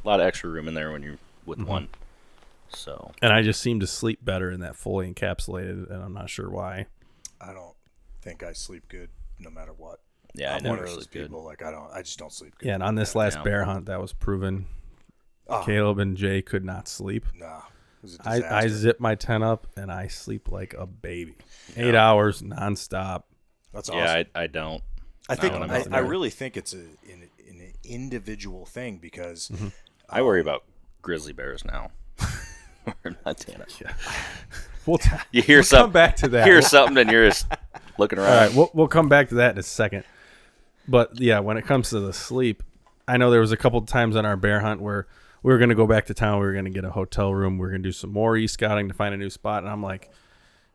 [SPEAKER 4] A lot of extra room in there when you're with
[SPEAKER 3] Mm-hmm.
[SPEAKER 4] one. So
[SPEAKER 3] And I just seem to sleep better in that fully encapsulated, and I'm not sure why.
[SPEAKER 5] I don't think I sleep good no matter what.
[SPEAKER 4] yeah, I
[SPEAKER 5] I'm one
[SPEAKER 4] never
[SPEAKER 5] of those
[SPEAKER 4] sleep good.
[SPEAKER 5] people like I just don't sleep good.
[SPEAKER 3] Yeah, and on this last
[SPEAKER 4] Yeah.
[SPEAKER 3] bear hunt, that was proven.
[SPEAKER 5] Oh,
[SPEAKER 3] Caleb and Jay could not sleep.
[SPEAKER 5] nah, it was a
[SPEAKER 3] I
[SPEAKER 5] disaster.
[SPEAKER 3] zip my tent up and I sleep like a baby. 8 hours nonstop.
[SPEAKER 5] That's awesome.
[SPEAKER 4] Yeah, I don't.
[SPEAKER 5] I think
[SPEAKER 4] I don't know.
[SPEAKER 5] I really think it's an individual thing because
[SPEAKER 4] I worry about grizzly bears now. We're in Montana.
[SPEAKER 3] We'll,
[SPEAKER 4] You hear
[SPEAKER 3] come
[SPEAKER 4] something
[SPEAKER 3] back to that.
[SPEAKER 4] Hear something and you're just looking around.
[SPEAKER 3] All right, we'll come back to that in a second. But yeah, when it comes to the sleep, I know there was a couple of times on our bear hunt where we were going to go back to town. We were going to get a hotel room. We were going to do some more e-scouting to find a new spot. And I'm like,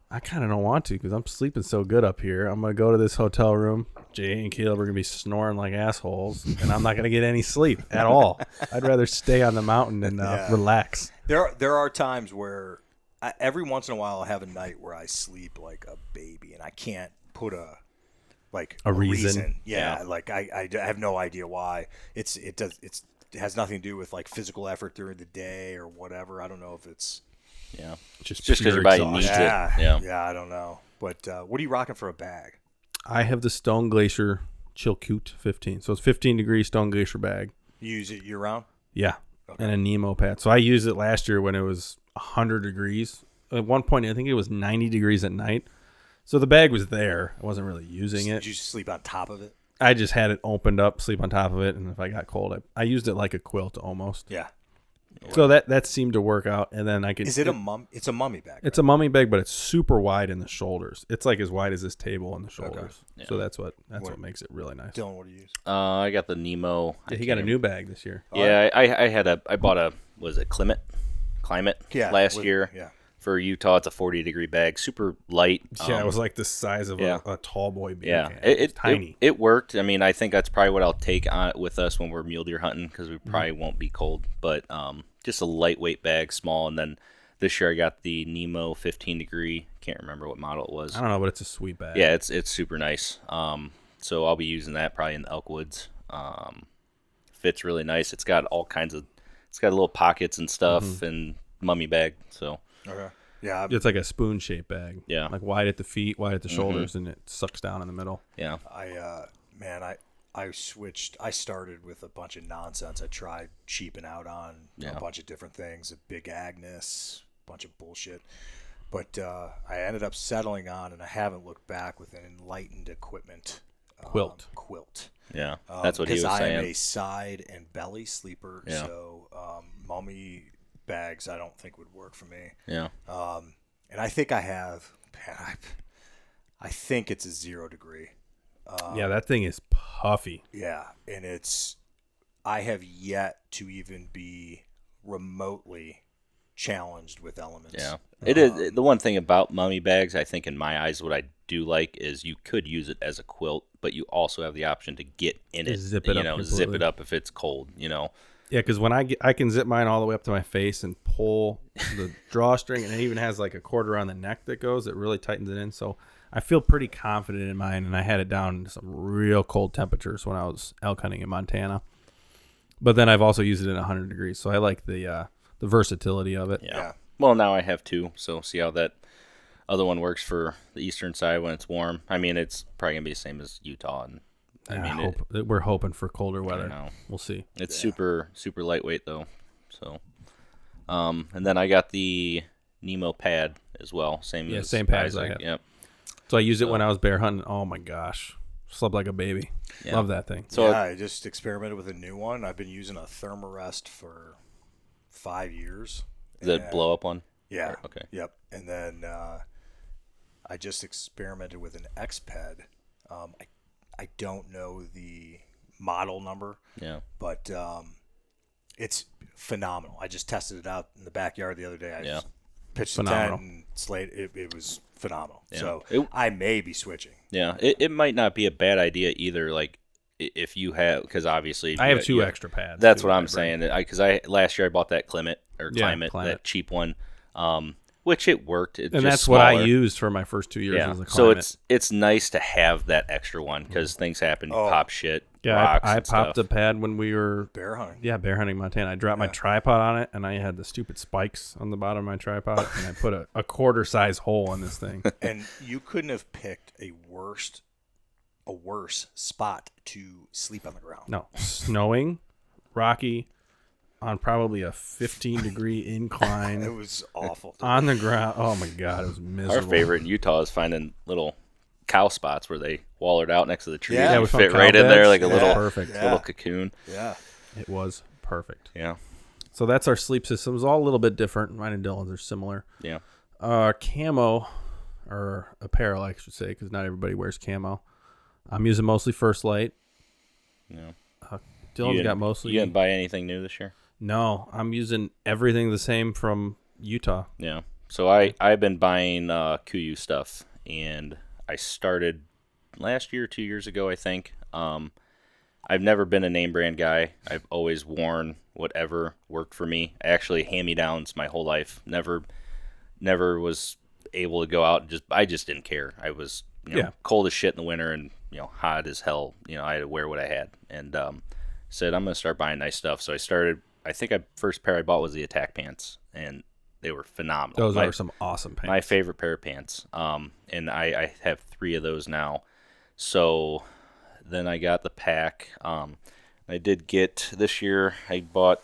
[SPEAKER 3] I kind of don't want to because I'm sleeping so good up here. I'm going to go to this hotel room. Jay and Caleb are going to be snoring like assholes, and I'm not going to get any sleep at all. I'd rather stay on the mountain and relax.
[SPEAKER 5] there are times where every once in a while I have a night where I sleep like a baby and I can't put a reason. Yeah, like I have no idea why. It has nothing to do with like physical effort during the day or whatever. I don't know if it's
[SPEAKER 4] Yeah.
[SPEAKER 3] Just
[SPEAKER 4] because
[SPEAKER 3] pure
[SPEAKER 4] your body
[SPEAKER 3] exhaustion.
[SPEAKER 4] needs it. Yeah.
[SPEAKER 5] I don't know. But what are you rocking for a bag?
[SPEAKER 3] I have the Stone Glacier Chilkoot 15. So it's 15 degree Stone Glacier bag.
[SPEAKER 5] You use it year round?
[SPEAKER 3] Yeah. And a Nemo pad. So I used it last year when it was 100 degrees. At one point, I think it was 90 degrees at night. So the bag was there. I wasn't really using it.
[SPEAKER 5] Did you sleep on top of it?
[SPEAKER 3] I just had it opened up, sleep on top of it, and if I got cold, I used it like a quilt almost.
[SPEAKER 5] Yeah.
[SPEAKER 3] So that seemed to work out, and then I could.
[SPEAKER 5] Is it It's a mummy bag.
[SPEAKER 3] It's a mummy bag, but it's super wide in the shoulders. It's like as wide as this table in the shoulders.
[SPEAKER 4] Yeah.
[SPEAKER 3] So that's what makes it really nice.
[SPEAKER 5] Dylan, what do you use?
[SPEAKER 4] I got the Nemo.
[SPEAKER 3] Yeah, he got a new bag this year.
[SPEAKER 4] Yeah, I bought a Climate last year.
[SPEAKER 5] Yeah.
[SPEAKER 4] For Utah. It's a 40-degree bag, super light.
[SPEAKER 3] Yeah, it was like the size of a tall boy beer
[SPEAKER 4] Yeah,
[SPEAKER 3] can.
[SPEAKER 4] it's
[SPEAKER 3] tiny.
[SPEAKER 4] It worked. I mean, I think that's probably what I'll take on with us when we're mule deer hunting because we probably won't be cold. But just a lightweight bag, small. And then this year I got the Nemo 15-degree. Can't remember what model it was.
[SPEAKER 3] I don't know, but it's a sweet bag.
[SPEAKER 4] Yeah, it's super nice. So I'll be using that probably in the Elkwoods. Fits really nice. It's got all kinds of. It's got little pockets and stuff and mummy bag. So.
[SPEAKER 5] Okay. Yeah.
[SPEAKER 3] It's like a spoon-shaped bag.
[SPEAKER 4] Yeah.
[SPEAKER 3] Like wide at the feet, wide at the shoulders, and it sucks down in the middle.
[SPEAKER 4] Yeah.
[SPEAKER 5] I switched. I started with a bunch of nonsense. I tried cheaping out on a bunch of different things, a big Agnes, a bunch of bullshit. But I ended up settling on, and I haven't looked back with an enlightened equipment
[SPEAKER 3] Quilt.
[SPEAKER 4] Yeah. That's what he was
[SPEAKER 5] because I am
[SPEAKER 4] saying.
[SPEAKER 5] a side and belly sleeper,
[SPEAKER 4] Yeah.
[SPEAKER 5] so mummy bags I don't think would work for me.
[SPEAKER 4] Yeah.
[SPEAKER 5] And I think I have. Man, I think it's a 0 degree.
[SPEAKER 3] Yeah, that thing is puffy.
[SPEAKER 5] Yeah, and I have yet to even be remotely challenged with elements.
[SPEAKER 4] Yeah. It is the one thing about mummy bags, I think in my eyes, what I do like is you could use it as a quilt, but you also have the option to get in it.
[SPEAKER 3] Zip it up
[SPEAKER 4] zip
[SPEAKER 3] completely.
[SPEAKER 4] it up if it's cold,
[SPEAKER 3] Yeah, because when I can zip mine all the way up to my face and pull the drawstring, and it even has like a cord around the neck that goes. It really tightens it in. So I feel pretty confident in mine, and I had it down to some real cold temperatures when I was elk hunting in Montana. But then I've also used it in 100 degrees, so I like the versatility of it.
[SPEAKER 4] Yeah. Well, now I have two, so see how that other one works for the eastern side when it's warm. I mean, it's probably gonna be the same as Utah, and
[SPEAKER 3] We're hoping for colder
[SPEAKER 4] I
[SPEAKER 3] weather.
[SPEAKER 4] know.
[SPEAKER 3] We'll see.
[SPEAKER 4] It's super lightweight though. So, and then I got the Nemo pad as well. Same
[SPEAKER 3] pad as I
[SPEAKER 4] Isaac.
[SPEAKER 3] have.
[SPEAKER 4] Yep.
[SPEAKER 3] So I used it when I was bear hunting. Oh my gosh, slept like a baby.
[SPEAKER 4] Yeah.
[SPEAKER 3] Love that thing.
[SPEAKER 4] So
[SPEAKER 5] I just experimented with a new one. I've been using a Thermarest for 5 years.
[SPEAKER 4] The blow up one?
[SPEAKER 5] Yeah.
[SPEAKER 4] Okay.
[SPEAKER 5] Yep. And then I just experimented with an X-Ped. I don't know the model number.
[SPEAKER 4] Yeah.
[SPEAKER 5] But it's phenomenal. I just tested it out in the backyard the other day. I just pitched
[SPEAKER 3] Phenomenal.
[SPEAKER 5] a 10 and slayed. It was phenomenal.
[SPEAKER 4] Yeah.
[SPEAKER 5] So I may be switching.
[SPEAKER 4] Yeah. It might not be a bad idea either. Like if you have, because obviously
[SPEAKER 3] I have two extra pads.
[SPEAKER 4] That's
[SPEAKER 3] too,
[SPEAKER 4] what
[SPEAKER 3] that
[SPEAKER 4] I'm
[SPEAKER 3] I bring.
[SPEAKER 4] saying. Because last year I bought that Climate, that cheap one, which it worked. It's
[SPEAKER 3] And
[SPEAKER 4] just
[SPEAKER 3] that's what I
[SPEAKER 4] smaller.
[SPEAKER 3] used for my first 2 years
[SPEAKER 4] Yeah.
[SPEAKER 3] as a
[SPEAKER 4] So
[SPEAKER 3] climate.
[SPEAKER 4] it's nice to have that extra one because things happen. You pop shit.
[SPEAKER 3] Yeah,
[SPEAKER 4] rocks
[SPEAKER 3] I
[SPEAKER 4] and
[SPEAKER 3] popped
[SPEAKER 4] stuff.
[SPEAKER 3] a pad when we were
[SPEAKER 5] Bear hunting.
[SPEAKER 3] bear hunting Montana. I dropped my tripod on it, and I had the stupid spikes on the bottom of my tripod, and I put a quarter size hole in this thing.
[SPEAKER 5] And you couldn't have picked a worse spot to sleep on the ground.
[SPEAKER 3] No, snowing, rocky, on probably a 15-degree incline.
[SPEAKER 5] It was awful.
[SPEAKER 3] On the ground. Oh my god, it was miserable.
[SPEAKER 4] Our favorite in Utah is finding little cow spots where they wallered out next to the trees.
[SPEAKER 5] Yeah,
[SPEAKER 4] and
[SPEAKER 3] we found
[SPEAKER 4] fit
[SPEAKER 3] cow
[SPEAKER 4] right in there
[SPEAKER 3] beds.
[SPEAKER 4] like a
[SPEAKER 3] Yeah.
[SPEAKER 4] little
[SPEAKER 3] Perfect.
[SPEAKER 4] little cocoon.
[SPEAKER 5] Yeah.
[SPEAKER 3] It was perfect.
[SPEAKER 4] Yeah.
[SPEAKER 3] So that's our sleep systems. All a little bit different. Mine and Dylan's are similar.
[SPEAKER 4] Yeah.
[SPEAKER 3] Camo, or apparel, I should say, because not everybody wears camo. I'm using mostly First Light.
[SPEAKER 4] Yeah.
[SPEAKER 3] Dylan's got mostly.
[SPEAKER 4] You didn't buy anything new this year?
[SPEAKER 3] No, I'm using everything the same from Utah.
[SPEAKER 4] Yeah. So I've been buying KUIU stuff, and I started last year, 2 years ago, I think. I've never been a name brand guy. I've always worn whatever worked for me. Actually, hand-me-downs my whole life. Never was able to go out and I just didn't care. I was cold as shit in the winter and hot as hell. I had to wear what I had, and said I'm gonna start buying nice stuff. So I started. I think first pair I bought was the attack pants, and they were phenomenal.
[SPEAKER 3] Those are some awesome pants.
[SPEAKER 4] My favorite pair of pants. And I have 3 of those now. So then I got the pack. I did get this year. I bought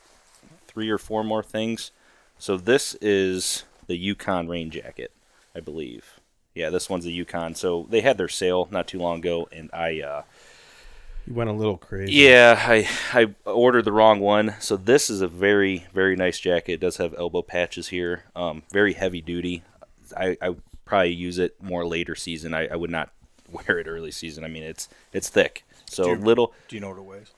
[SPEAKER 4] 3 or 4 more things. So this is the Yukon rain jacket, I believe. Yeah, this one's the Yukon. So they had their sale not too long ago, and
[SPEAKER 3] You went a little crazy.
[SPEAKER 4] yeah, I ordered the wrong one. So this is a very, very nice jacket. It does have elbow patches here. Very heavy duty. I probably use it more later season. I would not wear it early season. I mean, it's thick. So little.
[SPEAKER 5] Do you know what it weighs?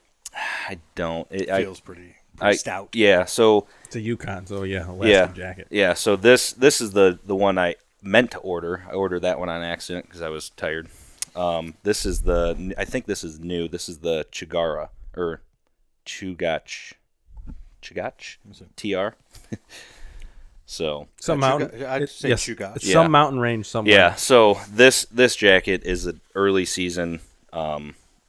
[SPEAKER 4] I don't.
[SPEAKER 5] It feels pretty stout.
[SPEAKER 4] Yeah. So
[SPEAKER 3] It's a Yukon, so elastic jacket.
[SPEAKER 4] yeah. So this is the one I meant to order. I ordered that one on accident because I was tired. This is I think this is new. This is the Chugach TR. So
[SPEAKER 3] Some mountain.
[SPEAKER 5] I'd say Chugach.
[SPEAKER 3] It's some mountain range somewhere.
[SPEAKER 4] yeah, so this jacket is an early season,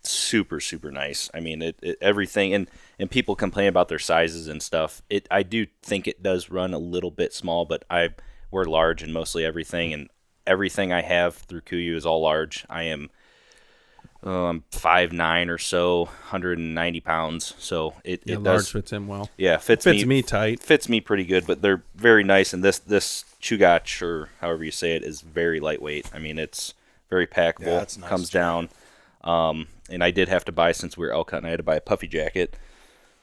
[SPEAKER 4] super super nice. I mean, it everything and people complain about their sizes and stuff. I do think it does run a little bit small, but we're large in mostly everything, and everything I have through KUIU is all large. I am 5'9" or so, 190 pounds. So it
[SPEAKER 3] large
[SPEAKER 4] does
[SPEAKER 3] fits him well.
[SPEAKER 4] Yeah,
[SPEAKER 3] Fits me tight.
[SPEAKER 4] Fits me pretty good, but they're very nice. And this Chugach, or however you say it, is very lightweight. I mean, it's very packable.
[SPEAKER 5] Yeah, that's nice.
[SPEAKER 4] Comes down. And I did have to buy, since we were elk hunting, I had to buy a puffy jacket.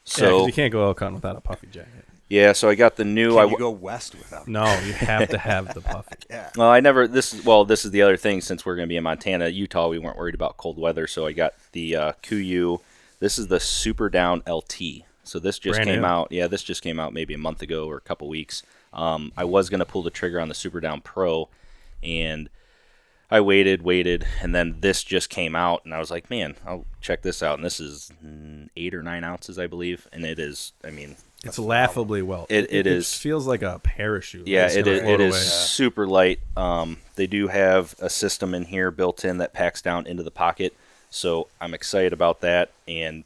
[SPEAKER 4] So
[SPEAKER 3] you can't go elk hunting without a puffy jacket.
[SPEAKER 4] yeah, so I got the new.
[SPEAKER 5] Can you go west without?
[SPEAKER 3] No, you have to have the puffy.
[SPEAKER 5] Yeah.
[SPEAKER 4] Well, I never. This is the other thing. Since we're going to be in Montana, Utah, we weren't worried about cold weather, so I got the KUIU. This is the Super Down LT. So this just
[SPEAKER 3] Brand
[SPEAKER 4] came
[SPEAKER 3] new.
[SPEAKER 4] out. Yeah, this just came out maybe a month ago or a couple weeks. I was going to pull the trigger on the Super Down Pro, and I waited, and then this just came out, and I was like, man, I'll check this out. And this is 8 or 9 ounces, I believe, and it is. I mean.
[SPEAKER 3] It's laughably well.
[SPEAKER 4] It is.
[SPEAKER 3] Feels like a parachute.
[SPEAKER 4] Yeah,
[SPEAKER 3] It's
[SPEAKER 4] it
[SPEAKER 3] gonna
[SPEAKER 4] is.
[SPEAKER 3] float
[SPEAKER 4] It is
[SPEAKER 3] away.
[SPEAKER 4] super light. They do have a system in here built in that packs down into the pocket, so I'm excited about that. And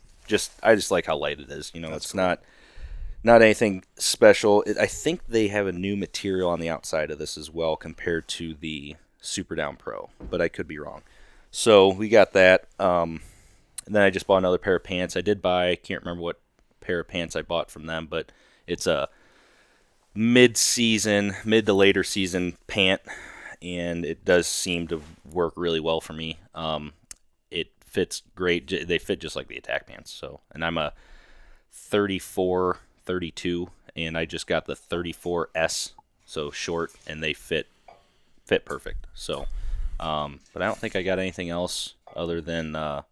[SPEAKER 4] I just like how light it is. It's cool. not anything special. I think they have a new material on the outside of this as well compared to the Super Down Pro, but I could be wrong. So we got that. And then I just bought another pair of pants. I can't remember what pair of pants I bought from them, but it's a mid to later season pant, and it does seem to work really well for me. It fits great. They fit just like the attack pants. So, and I'm a 34, 32 and I just got the 34S, so short, and they fit perfect. So, but I don't think I got anything else other than as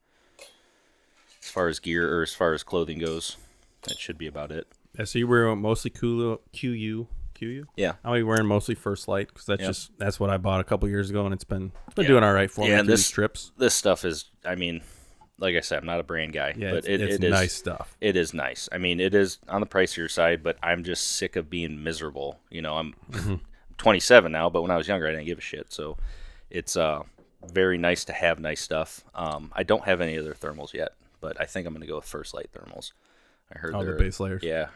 [SPEAKER 4] far as gear or as far as clothing goes. That should be about it.
[SPEAKER 3] Yeah, so you were mostly QU?
[SPEAKER 4] Yeah.
[SPEAKER 3] I'm wearing mostly First Light because that's what I bought a couple years ago, and it's been
[SPEAKER 4] Yeah.
[SPEAKER 3] doing all right for me.
[SPEAKER 4] Yeah,
[SPEAKER 3] And these trips.
[SPEAKER 4] This stuff is, I mean, like I said, I'm not a brand guy,
[SPEAKER 3] Yeah,
[SPEAKER 4] but
[SPEAKER 3] it's
[SPEAKER 4] it is
[SPEAKER 3] nice stuff.
[SPEAKER 4] It is nice. I mean, it is on the pricier side, but I'm just sick of being miserable. You know, I'm 27 now, but when I was younger, I didn't give a shit. So it's very nice to have nice stuff. I don't have any other thermals yet, but I think I'm going to go with First Light thermals. I heard
[SPEAKER 3] the base layers.
[SPEAKER 4] Yeah,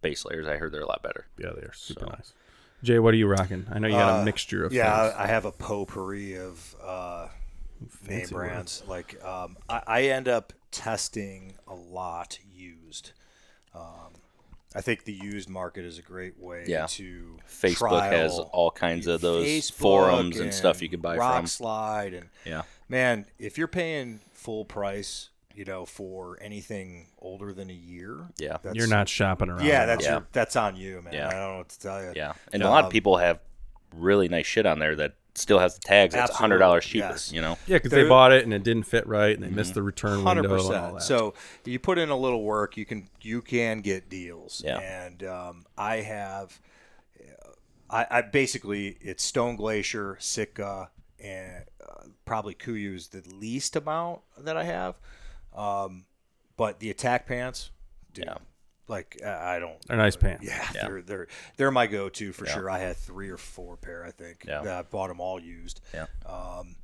[SPEAKER 4] base layers. I heard they're a lot better.
[SPEAKER 3] Yeah, they are super nice. Jay, what are you rocking? I know you got a mixture of things.
[SPEAKER 5] I have a potpourri of name brands. Like I end up testing a lot used. I think the used market is a great way to
[SPEAKER 4] Facebook
[SPEAKER 5] trial
[SPEAKER 4] has all kinds of those
[SPEAKER 5] Facebook
[SPEAKER 4] forums and stuff you can buy
[SPEAKER 5] Rock
[SPEAKER 4] from.
[SPEAKER 5] Slide and man, if you're paying full price, you know, for anything older than a year,
[SPEAKER 3] you're not shopping around.
[SPEAKER 5] Yeah, that's on you, man.
[SPEAKER 4] Yeah.
[SPEAKER 5] I don't know what to tell you.
[SPEAKER 4] Yeah, and a lot of people have really nice shit on there that still has the tags. That's $100 cheaper.
[SPEAKER 5] Yes.
[SPEAKER 4] You know.
[SPEAKER 3] Yeah, because they bought it and it didn't fit right, and they missed the return window.
[SPEAKER 5] 100%.
[SPEAKER 3] And all that.
[SPEAKER 5] So you put in a little work, you can get deals.
[SPEAKER 4] Yeah.
[SPEAKER 5] And I basically it's Stone Glacier, Sitka, and probably Kuyu is the least amount that I have. But the attack pants, dude, like I don't.
[SPEAKER 3] They're nice pants.
[SPEAKER 5] Yeah. They're my go-to for sure. I had 3 or 4 pair, I think.
[SPEAKER 4] Yeah.
[SPEAKER 5] That I bought them all used.
[SPEAKER 4] Yeah.
[SPEAKER 5] And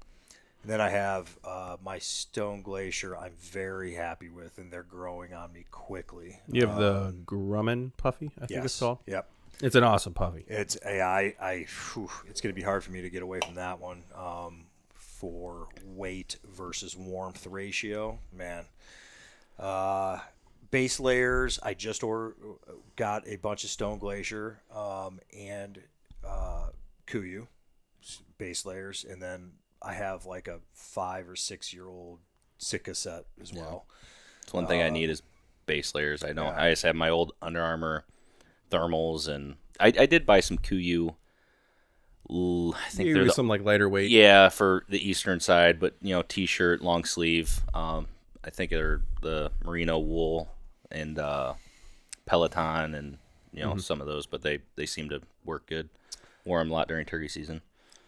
[SPEAKER 5] then I have my Stone Glacier. I'm very happy with, and they're growing on me quickly.
[SPEAKER 3] You have the Grumman Puffy, I think it's called.
[SPEAKER 5] Yep.
[SPEAKER 3] It's an awesome puffy.
[SPEAKER 5] It's it's going to be hard for me to get away from that one. For weight versus warmth ratio, man. Base layers, I just got a bunch of Stone Glacier and Kuyu base layers, and then I have like a 5 or 6 year old Sitka set as well.
[SPEAKER 4] It's one thing I need is base layers. I don't. I just have my old Under Armour thermals, and I did buy some Kuyu. I think
[SPEAKER 3] Maybe some like lighter weight.
[SPEAKER 4] Yeah, for the eastern side, but you know, t-shirt, long sleeve. I think they're the merino wool and Peloton, and you know some of those, but they seem to work good. Wore them a lot during turkey season.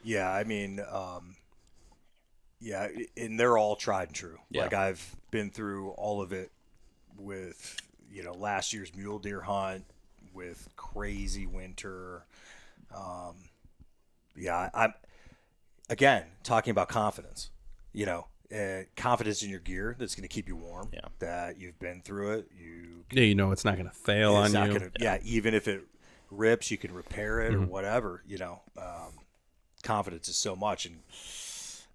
[SPEAKER 5] Yeah, I mean, and they're all tried and true.
[SPEAKER 4] Yeah.
[SPEAKER 5] Like I've been through all of it with last year's mule deer hunt, with crazy winter. I'm again talking about confidence. Confidence in your gear that's going to keep you warm. Yeah. That you've been through it.
[SPEAKER 3] You know it's not going to fail on you.
[SPEAKER 5] Even if it rips, you can repair it or whatever. Confidence is so much, and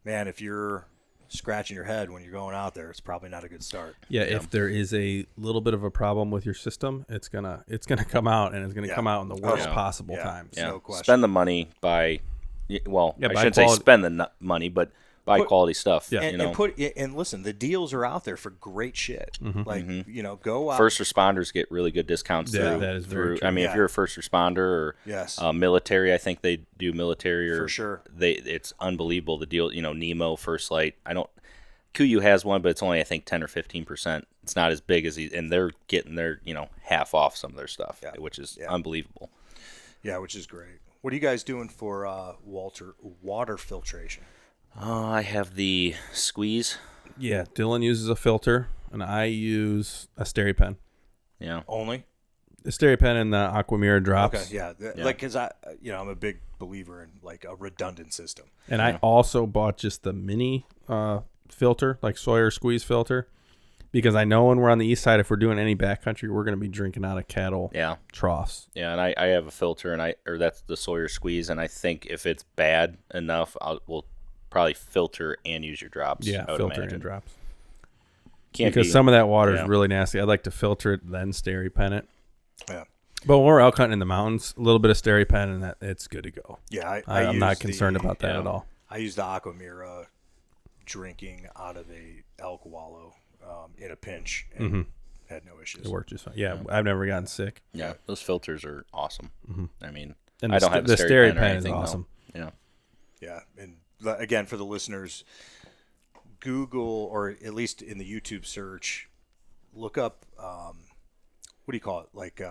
[SPEAKER 5] man, if you're scratching your head when you're going out there, it's probably not a good start.
[SPEAKER 3] Yeah, if there is a little bit of a problem with your system, it's gonna come out, and it's gonna come out in the worst possible times.
[SPEAKER 4] Yeah.
[SPEAKER 5] No question.
[SPEAKER 4] Spend the money I shouldn't say
[SPEAKER 3] quality.
[SPEAKER 4] spend the money, but buy quality stuff.
[SPEAKER 3] Yeah.
[SPEAKER 5] And listen, the deals are out there for great shit. Go out.
[SPEAKER 4] First responders get really good discounts.
[SPEAKER 3] Yeah, that is very true.
[SPEAKER 4] I mean, if you're a first responder or military, I think they do military or
[SPEAKER 5] for sure.
[SPEAKER 4] It's unbelievable the deal. Nemo, First Light. Kuyu has one, but it's only I think 10 or 15%. It's not as big as and they're getting their half off some of their stuff, which is unbelievable.
[SPEAKER 5] Yeah, which is great. What are you guys doing for water filtration?
[SPEAKER 4] I have the Squeeze.
[SPEAKER 3] Yeah, Dylan uses a filter, and I use a SteriPen.
[SPEAKER 4] Yeah.
[SPEAKER 5] Only?
[SPEAKER 3] The SteriPen and the Aquamira drops.
[SPEAKER 5] Okay, yeah. Like, because I'm a big believer in like a redundant system.
[SPEAKER 3] And I also bought just the mini filter, like Sawyer Squeeze filter, because I know when we're on the east side, if we're doing any backcountry, we're going to be drinking out of cattle troughs.
[SPEAKER 4] Yeah, and I have a filter, and that's the Sawyer Squeeze, and I think if it's bad enough, we'll probably filter and use your drops.
[SPEAKER 3] Yeah, filter and drops. Some of that water is really nasty. I'd like to filter it, then SteriPen it.
[SPEAKER 5] Yeah.
[SPEAKER 3] But when we're elk hunting in the mountains, a little bit of SteriPen and it's good to go.
[SPEAKER 5] Yeah,
[SPEAKER 3] I'm not concerned about that at all.
[SPEAKER 5] I use the Aquamira drinking out of a elk wallow in a pinch, and had no issues.
[SPEAKER 3] It worked just fine. Yeah, I've never gotten sick.
[SPEAKER 4] Yeah, those filters are awesome. I mean,
[SPEAKER 3] And
[SPEAKER 4] I don't have
[SPEAKER 3] the
[SPEAKER 4] stereo
[SPEAKER 3] stereo
[SPEAKER 4] pen or
[SPEAKER 3] pen is
[SPEAKER 4] anything, no.
[SPEAKER 3] awesome.
[SPEAKER 4] Yeah.
[SPEAKER 5] Yeah, and again, for the listeners, Google, or at least in the YouTube search, look up, what do you call it? Like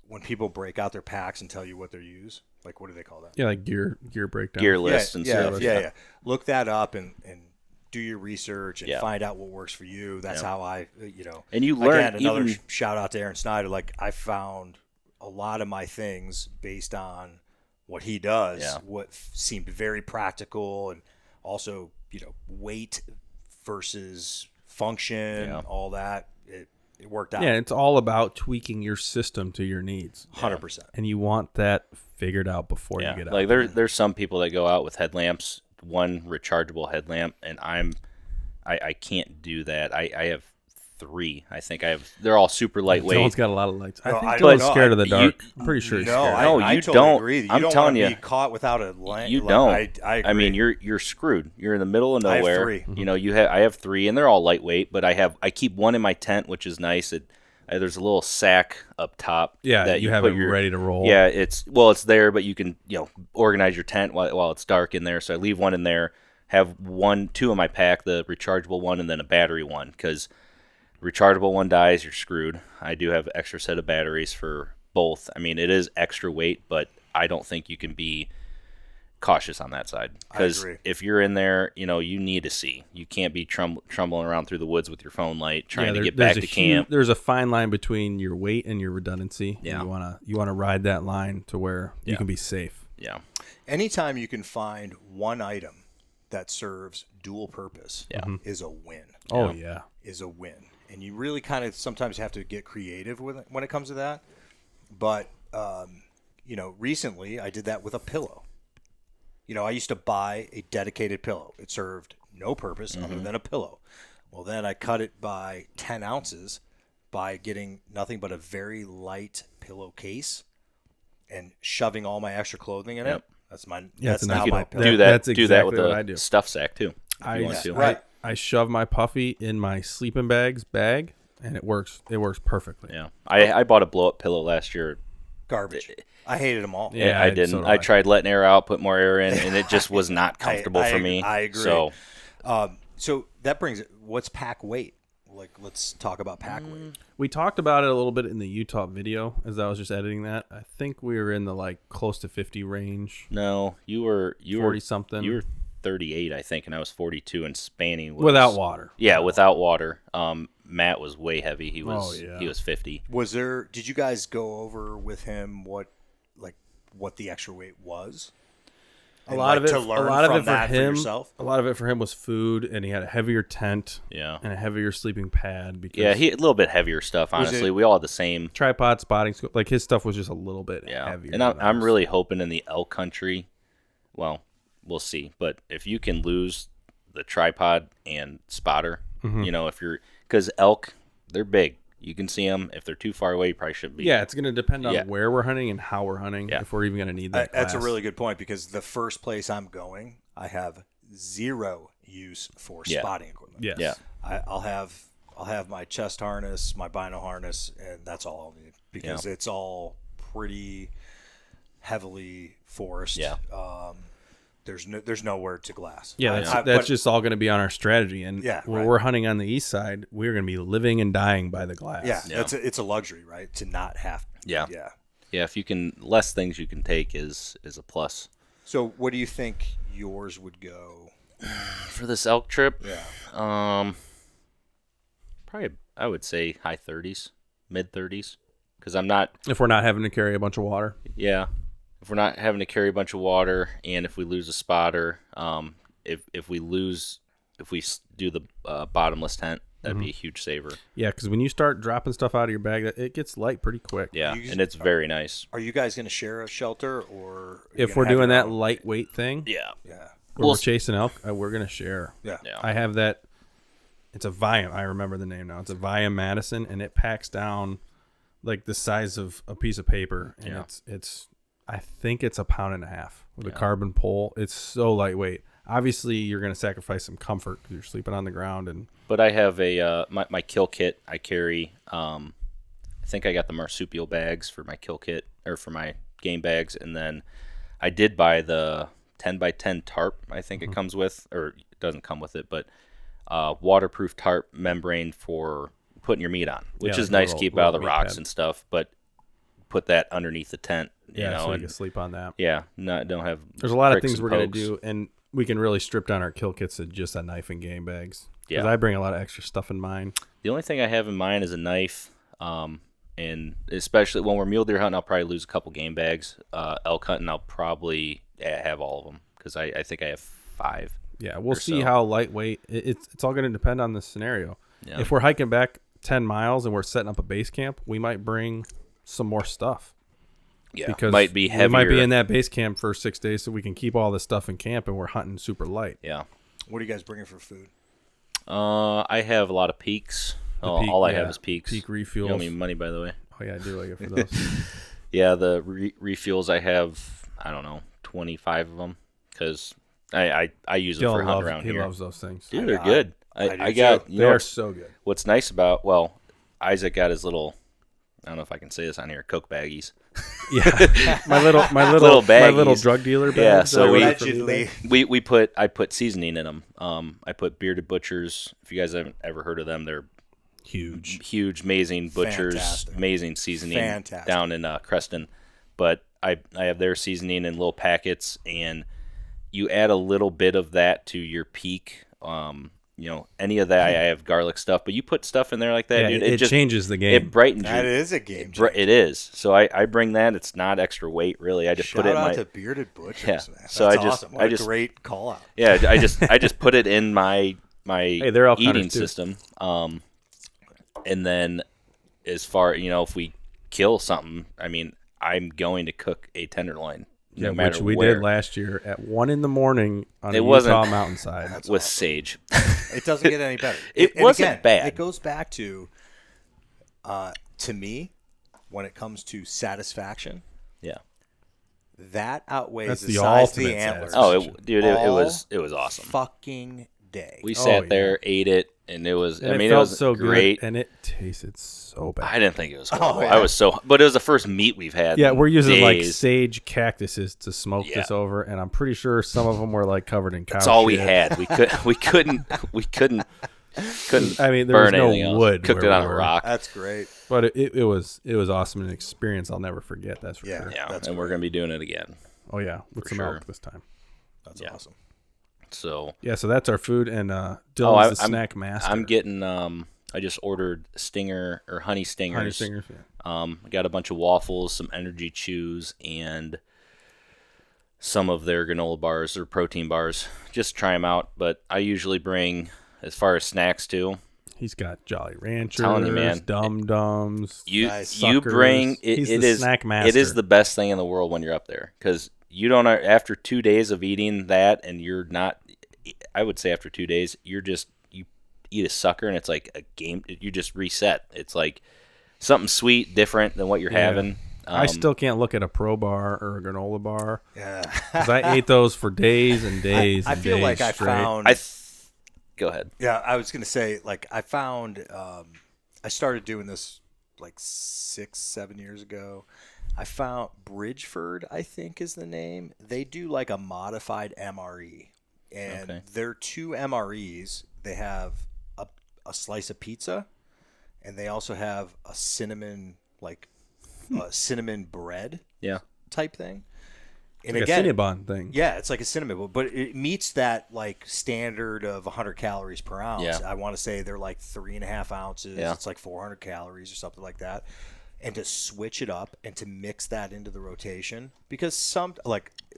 [SPEAKER 5] when people break out their packs and tell you what they use. Like, what do they call that?
[SPEAKER 3] Yeah, like gear breakdown.
[SPEAKER 4] Gear list and stuff.
[SPEAKER 5] Yeah. Look that up and do your research and
[SPEAKER 4] Yeah.
[SPEAKER 5] find out what works for you. That's how I,
[SPEAKER 4] And you learn
[SPEAKER 5] again, another
[SPEAKER 4] even-
[SPEAKER 5] shout out to Aaron Snyder. Like, I found a lot of my things based on what he does,
[SPEAKER 4] Yeah.
[SPEAKER 5] what seemed very practical, and also, weight versus function, all that. It worked out.
[SPEAKER 3] Yeah, it's all about tweaking your system to your needs.
[SPEAKER 5] 100%.
[SPEAKER 3] And you want that figured out before you get out.
[SPEAKER 4] Like there's some people that go out with headlamps, one rechargeable headlamp, and I can't do that. I have 3. I think they're all super lightweight.
[SPEAKER 3] Dylan's got a lot of lights. I
[SPEAKER 5] No,
[SPEAKER 3] think
[SPEAKER 5] I
[SPEAKER 3] Dylan's
[SPEAKER 5] don't know.
[SPEAKER 3] scared of the
[SPEAKER 4] You-
[SPEAKER 3] dark. I'm pretty sure he's
[SPEAKER 5] No,
[SPEAKER 3] scared.
[SPEAKER 4] No,
[SPEAKER 5] I
[SPEAKER 4] you
[SPEAKER 5] totally
[SPEAKER 4] don't.
[SPEAKER 5] agree. You
[SPEAKER 4] I'm
[SPEAKER 5] don't
[SPEAKER 4] telling
[SPEAKER 5] want to
[SPEAKER 4] you.
[SPEAKER 5] be caught without a lamp.
[SPEAKER 4] You don't.
[SPEAKER 5] I agree.
[SPEAKER 4] I mean, you're screwed. You're in the middle of
[SPEAKER 5] I have
[SPEAKER 4] nowhere.
[SPEAKER 5] 3.
[SPEAKER 4] I have 3, and they're all lightweight. But I keep one in my tent, which is nice. There's a little sack up top.
[SPEAKER 3] Yeah,
[SPEAKER 4] that
[SPEAKER 3] you have
[SPEAKER 4] put
[SPEAKER 3] it ready to roll.
[SPEAKER 4] Yeah, it's there, but you can organize your tent while it's dark in there. So I leave one in there. Have 2 in my pack, the rechargeable one, and then a battery one, because rechargeable one dies, you're screwed. I do have extra set of batteries for both. I mean, it is extra weight, but I don't think you can be cautious on that side, because
[SPEAKER 5] agree.
[SPEAKER 4] if you're in there, you need to see. You can't be trumbling around through the woods with your phone light trying to get back to camp.
[SPEAKER 3] There's a fine line between your weight and your redundancy.
[SPEAKER 4] Yeah.
[SPEAKER 3] You wanna ride that line to where you can be safe.
[SPEAKER 4] Yeah,
[SPEAKER 5] Anytime you can find one item that serves dual purpose is a win.
[SPEAKER 3] Oh yeah.
[SPEAKER 5] Is a win. And you really kind of sometimes have to get creative with it when it comes to that. But, recently I did that with a pillow. I used to buy a dedicated pillow. It served no purpose other than a pillow. Well, then I cut it by 10 ounces by getting nothing but a very light pillowcase and shoving all my extra clothing in it. That's
[SPEAKER 3] it's a
[SPEAKER 5] now
[SPEAKER 3] nice
[SPEAKER 5] my
[SPEAKER 3] pillow.
[SPEAKER 5] pillow.
[SPEAKER 4] do that.
[SPEAKER 3] That's
[SPEAKER 4] do that with
[SPEAKER 3] exactly what I do.
[SPEAKER 4] a stuff sack too. If you want to.
[SPEAKER 5] Right.
[SPEAKER 3] I shove my puffy in my sleeping bag, and it works. It works perfectly.
[SPEAKER 4] Yeah, I bought a blow up pillow last year.
[SPEAKER 5] Garbage. I hated them all.
[SPEAKER 3] Yeah,
[SPEAKER 4] I didn't.
[SPEAKER 3] so do
[SPEAKER 4] I tried letting air out, put more air in, and it just was not comfortable for me.
[SPEAKER 5] I agree.
[SPEAKER 4] So
[SPEAKER 5] that brings it. What's pack weight? Like, let's talk about pack weight.
[SPEAKER 3] We talked about it a little bit in the Utah video as I was just editing that. I think we were in the close to 50 range.
[SPEAKER 4] no, you were
[SPEAKER 3] 40 something.
[SPEAKER 4] You were 38, I think, and I was 42, and Spanny was
[SPEAKER 3] Without water.
[SPEAKER 4] Yeah, without water. Matt was way heavy. He was
[SPEAKER 3] yeah.
[SPEAKER 4] he was 50.
[SPEAKER 5] Did you guys go over with him what the extra weight was?
[SPEAKER 3] A lot of it for him.
[SPEAKER 5] yourself?
[SPEAKER 3] A lot of it for him was food, and he had a heavier tent.
[SPEAKER 4] Yeah.
[SPEAKER 3] And a heavier sleeping pad. Because
[SPEAKER 4] Yeah, a little bit heavier stuff. Honestly, we all had the same.
[SPEAKER 3] tripod, spotting scope, his stuff was just a little bit
[SPEAKER 4] Yeah,
[SPEAKER 3] heavier.
[SPEAKER 4] and I'm really hoping in the elk country. Well, we'll see. But if you can lose the tripod and spotter, if you're because elk, they're big. You can see them. If they're too far away, you probably shouldn't be.
[SPEAKER 3] Yeah, it's going to depend on
[SPEAKER 4] Yeah.
[SPEAKER 3] where we're hunting and how we're hunting.
[SPEAKER 4] Yeah.
[SPEAKER 3] If we're even going to need that.
[SPEAKER 5] That's a
[SPEAKER 3] glass.
[SPEAKER 5] really good point, because the first place I'm going, I have zero use for
[SPEAKER 4] Yeah.
[SPEAKER 5] spotting equipment.
[SPEAKER 3] Yes.
[SPEAKER 4] Yeah.
[SPEAKER 5] I'll have my chest harness, my bino harness, and that's all I'll need, because it's all pretty heavily forest.
[SPEAKER 4] Yeah.
[SPEAKER 5] There's nowhere to glass.
[SPEAKER 3] Yeah, that's
[SPEAKER 5] but-
[SPEAKER 3] just all going to be on our strategy. And
[SPEAKER 5] Yeah,
[SPEAKER 3] when
[SPEAKER 5] right.
[SPEAKER 3] we're hunting on the east side, we're going to be living and dying by the glass.
[SPEAKER 5] Yeah,
[SPEAKER 4] Yeah.
[SPEAKER 5] it's a luxury, right? To not have.
[SPEAKER 4] Yeah.
[SPEAKER 5] Yeah.
[SPEAKER 4] Yeah, if you can, less things you can take is a plus.
[SPEAKER 5] So, what do you think yours would go?
[SPEAKER 4] For this elk trip,
[SPEAKER 5] Yeah.
[SPEAKER 4] probably I would say high 30s, mid 30s, because I'm not.
[SPEAKER 3] If we're not having to carry a bunch of water.
[SPEAKER 4] Yeah, if we're not having to carry a bunch of water, and if we lose a spotter, if we do the bottomless tent, that'd be a huge saver.
[SPEAKER 3] Yeah, because when you start dropping stuff out of your bag, it gets light pretty quick.
[SPEAKER 4] Yeah, and it's very nice.
[SPEAKER 5] Are you guys going to share a shelter, or are you
[SPEAKER 3] If
[SPEAKER 5] gonna
[SPEAKER 3] we're
[SPEAKER 5] have
[SPEAKER 3] doing
[SPEAKER 5] your
[SPEAKER 3] that
[SPEAKER 5] own?
[SPEAKER 3] lightweight thing,
[SPEAKER 4] Yeah,
[SPEAKER 5] Yeah.
[SPEAKER 3] where we're chasing elk, we're going to share.
[SPEAKER 5] Yeah.
[SPEAKER 4] yeah,
[SPEAKER 3] I have that. It's a Viam. I remember the name now. It's a Viam Madison, and it packs down like the size of a piece of paper, and it's I think it's 1.5 pounds with a carbon pole. It's so lightweight. Obviously, you're going to sacrifice some comfort because you're sleeping on the ground.
[SPEAKER 4] But I have my kill kit. I carry. I think I got the marsupial bags for my kill kit or for my game bags, and then I did buy the 10x10 tarp. I think it comes with, or it doesn't come with it, but waterproof tarp membrane for putting your meat on, which is nice to keep out of the rocks and stuff. But put that underneath the tent, you know,
[SPEAKER 3] so you
[SPEAKER 4] and
[SPEAKER 3] can sleep on that.
[SPEAKER 4] Yeah, don't have.
[SPEAKER 3] There's a lot of things we're gonna do, and we can really strip down our kill kits to just a knife and game bags. Because I bring a lot of extra stuff in mine.
[SPEAKER 4] The only thing I have in mind is a knife, and especially when we're mule deer hunting, I'll probably lose a couple game bags. Elk hunting, I'll probably have all of them because I think I have 5.
[SPEAKER 3] Yeah, we'll see how lightweight. It's all going to depend on the scenario. Yeah. If we're hiking back 10 miles and we're setting up a base camp, we might bring some more stuff.
[SPEAKER 4] Yeah,
[SPEAKER 3] because
[SPEAKER 4] might be heavier.
[SPEAKER 3] We might be in that base camp for 6 days so we can keep all this stuff in camp and we're hunting super light.
[SPEAKER 4] Yeah.
[SPEAKER 5] What are you guys bringing for food?
[SPEAKER 4] I have a lot of peaks. All I have is peaks.
[SPEAKER 3] Peak refuels.
[SPEAKER 4] You owe me money, by the way.
[SPEAKER 3] Oh, yeah, I do like it for those.
[SPEAKER 4] Yeah, the refuels I have, I don't know, 25 of them because I use them for hunt around here.
[SPEAKER 3] He loves those things.
[SPEAKER 4] Dude, they're good. I got.
[SPEAKER 3] They are so good.
[SPEAKER 4] What's nice about Isaac got his little. I don't know if I can say this on here. Coke baggies.
[SPEAKER 3] Yeah, my little baggies. My little drug dealer bag.
[SPEAKER 4] Yeah, so I put seasoning in them. I put Bearded Butchers. If you guys haven't ever heard of them, they're huge, amazing butchers, amazing seasoning down in Creston. But I have their seasoning in little packets, and you add a little bit of that to your peak. Any of that, I have garlic stuff, but you put stuff in there like that, dude,
[SPEAKER 3] it just changes the game.
[SPEAKER 4] It brightens
[SPEAKER 5] That
[SPEAKER 4] you.
[SPEAKER 5] is a game changer.
[SPEAKER 4] It is. So I bring that. It's not extra weight, really. I just put it in my.
[SPEAKER 5] Shout out to Bearded Butchers, man.
[SPEAKER 4] So
[SPEAKER 5] That's
[SPEAKER 4] awesome.
[SPEAKER 5] What a great call out.
[SPEAKER 4] Yeah, I just put it in my
[SPEAKER 3] they're all
[SPEAKER 4] eating system. And then as far, if we kill something, I mean, I'm going to cook a tenderloin. No matter
[SPEAKER 3] which we
[SPEAKER 4] where.
[SPEAKER 3] did last year at 1 a.m. on a Utah mountainside
[SPEAKER 4] with sage.
[SPEAKER 5] It doesn't get any better.
[SPEAKER 4] It wasn't bad.
[SPEAKER 5] It goes back to me, when it comes to satisfaction.
[SPEAKER 4] Yeah,
[SPEAKER 5] that outweighs
[SPEAKER 3] That's
[SPEAKER 5] the
[SPEAKER 3] the
[SPEAKER 5] size of the
[SPEAKER 3] ultimate
[SPEAKER 5] antlers.
[SPEAKER 4] Oh, it was awesome.
[SPEAKER 5] Fucking day.
[SPEAKER 4] We sat there, ate it, and it was.
[SPEAKER 3] And
[SPEAKER 4] it
[SPEAKER 3] felt
[SPEAKER 4] was
[SPEAKER 3] so
[SPEAKER 4] great,
[SPEAKER 3] good, and it tasted so bad.
[SPEAKER 4] I didn't think it was horrible.
[SPEAKER 5] Yeah.
[SPEAKER 4] But it was the first meat we've had.
[SPEAKER 3] Yeah, we're using like
[SPEAKER 4] days.
[SPEAKER 3] sage cactuses to smoke this over, and I'm pretty sure some of them were like covered in cow
[SPEAKER 4] That's all we
[SPEAKER 3] shit.
[SPEAKER 4] had. We couldn't.
[SPEAKER 3] I mean, there
[SPEAKER 4] burn
[SPEAKER 3] was no
[SPEAKER 4] anything else.
[SPEAKER 3] wood.
[SPEAKER 4] Cooked it on a rock.
[SPEAKER 5] That's great.
[SPEAKER 3] But it was awesome, an experience I'll never forget. That's for sure.
[SPEAKER 4] Yeah, and we're gonna be doing it again.
[SPEAKER 3] Oh yeah, with some elk this time.
[SPEAKER 5] That's awesome.
[SPEAKER 4] So
[SPEAKER 3] so that's our food, and Dylan's the snack master.
[SPEAKER 4] I'm getting. I just ordered honey stingers.
[SPEAKER 3] Honey stingers. Yeah.
[SPEAKER 4] I got a bunch of waffles, some energy chews, and some of their granola bars or protein bars. Just try them out. But I usually bring, as far as snacks too.
[SPEAKER 3] He's got Jolly Ranchers,
[SPEAKER 4] telling you, man,
[SPEAKER 3] Dum Dums.
[SPEAKER 4] You bring it.
[SPEAKER 3] He's
[SPEAKER 4] it
[SPEAKER 3] the
[SPEAKER 4] is
[SPEAKER 3] snack master.
[SPEAKER 4] It is the best thing in the world when you're up there because you don't. After 2 days of eating that, and you're not. I would say after 2 days, you eat a sucker, and it's like a game. You just reset. It's like something sweet, different than what you're having.
[SPEAKER 3] I still can't look at a Pro Bar or a granola bar.
[SPEAKER 5] Yeah,
[SPEAKER 3] because I ate those for days and days.
[SPEAKER 5] I feel like I found.
[SPEAKER 4] Go ahead.
[SPEAKER 5] Yeah, I was gonna say, I found. I started doing this 6-7 years ago. I found Bridgeford, I think is the name. They do like a modified MRE, and their 2 MREs. They have a slice of pizza, and they also have a cinnamon cinnamon bread type thing. And
[SPEAKER 3] like
[SPEAKER 5] again,
[SPEAKER 3] a Cinnabon thing.
[SPEAKER 5] Yeah, it's like a cinnamon, but it meets that standard of 100 calories per ounce.
[SPEAKER 4] Yeah.
[SPEAKER 5] I want to say they're 3.5 ounces.
[SPEAKER 4] Yeah.
[SPEAKER 5] It's 400 calories or something like that. And to switch it up and to mix that into the rotation, because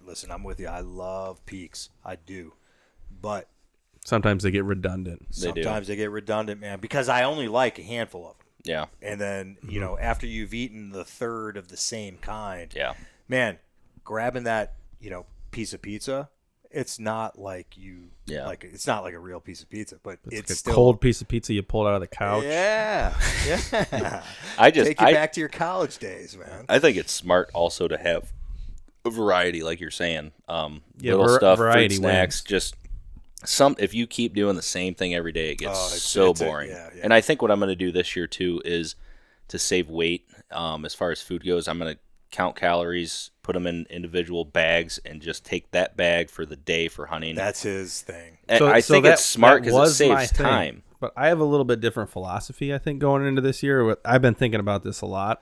[SPEAKER 5] listen, I'm with you. I love peaks. I do. But
[SPEAKER 3] sometimes they get redundant.
[SPEAKER 5] Sometimes they get redundant, man, because I only like a handful of them.
[SPEAKER 4] Yeah.
[SPEAKER 5] And then, after you've eaten the third of the same kind, man, grabbing that, piece of pizza, it's not like it's not like a real piece of pizza, but it's
[SPEAKER 3] like
[SPEAKER 5] still
[SPEAKER 3] a cold piece of pizza you pulled out of the couch.
[SPEAKER 5] Yeah.
[SPEAKER 4] Take
[SPEAKER 5] you back to your college days, man.
[SPEAKER 4] I think it's smart also to have a variety, like you're saying.
[SPEAKER 3] Yeah,
[SPEAKER 4] Little stuff,
[SPEAKER 3] variety
[SPEAKER 4] fruit snacks,
[SPEAKER 3] wins.
[SPEAKER 4] just if you keep doing the same thing every day, it gets boring.
[SPEAKER 5] Yeah.
[SPEAKER 4] And I think what I'm going to do this year too is to save weight. As far as food goes, I'm going to count calories, put them in individual bags, and just take that bag for the day for hunting.
[SPEAKER 5] That's his thing.
[SPEAKER 4] And I think it's smart because it
[SPEAKER 3] was my
[SPEAKER 4] saves
[SPEAKER 3] thing.
[SPEAKER 4] time.
[SPEAKER 3] But I have a little bit different philosophy, I think, going into this year. I've been thinking about this a lot.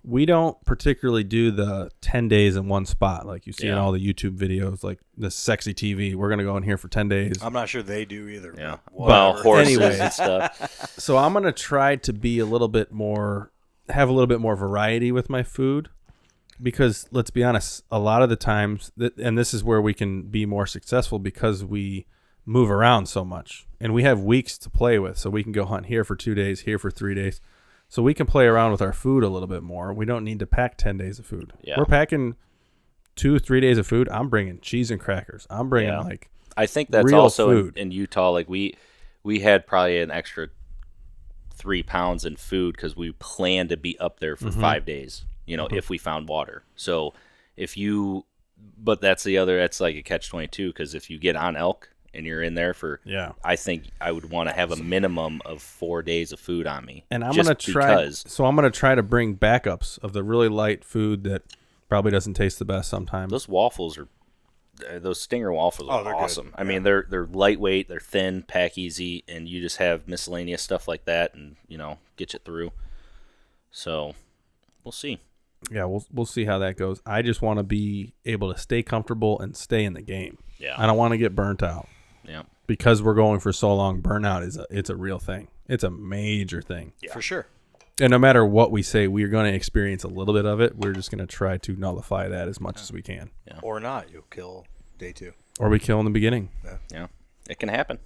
[SPEAKER 3] We don't particularly do the 10 days in one spot like you see in all the YouTube videos, like the sexy TV. We're going to go in here for 10 days.
[SPEAKER 5] I'm not sure they do either.
[SPEAKER 4] Yeah.
[SPEAKER 5] Well,
[SPEAKER 4] Horses
[SPEAKER 3] Anyways.
[SPEAKER 4] and stuff.
[SPEAKER 3] So I'm going to try to be have a little bit more variety with my food, because let's be honest, a lot of the times, and this is where we can be more successful because we move around so much and we have weeks to play with. So we can go hunt here for 2 days, here for 3 days. So we can play around with our food a little bit more. We don't need to pack 10 days of food.
[SPEAKER 4] Yeah.
[SPEAKER 3] We're packing 2-3 days of food. I'm bringing cheese and crackers. I'm bringing
[SPEAKER 4] I think that's
[SPEAKER 3] real
[SPEAKER 4] also
[SPEAKER 3] food.
[SPEAKER 4] in Utah. Like we had probably an extra 3 pounds in food because we planned to be up there for 5 days. If we found water. So but that's like a catch-22, because if you get on elk and you're in there for, I think I would want to have a minimum of 4 days of food on me.
[SPEAKER 3] And I'm going to try. So I'm going to try to bring backups of the really light food that probably doesn't taste the best sometimes.
[SPEAKER 4] Those Stinger waffles are awesome.
[SPEAKER 5] Good.
[SPEAKER 4] I mean, they're lightweight, they're thin, pack easy, and you just have miscellaneous stuff like that, and get you through. So we'll see.
[SPEAKER 3] Yeah, we'll see how that goes. I just want to be able to stay comfortable and stay in the game.
[SPEAKER 4] Yeah,
[SPEAKER 3] I don't want to get burnt out.
[SPEAKER 4] Yeah,
[SPEAKER 3] because we're going for so long. Burnout it's a real thing. It's a major thing.
[SPEAKER 5] Yeah. For sure.
[SPEAKER 3] And no matter what we say, we're going to experience a little bit of it. We're just going to try to nullify that as much as we can.
[SPEAKER 5] Yeah. Or not. You'll kill day 2.
[SPEAKER 3] Or we kill in the beginning.
[SPEAKER 4] Yeah. It can happen.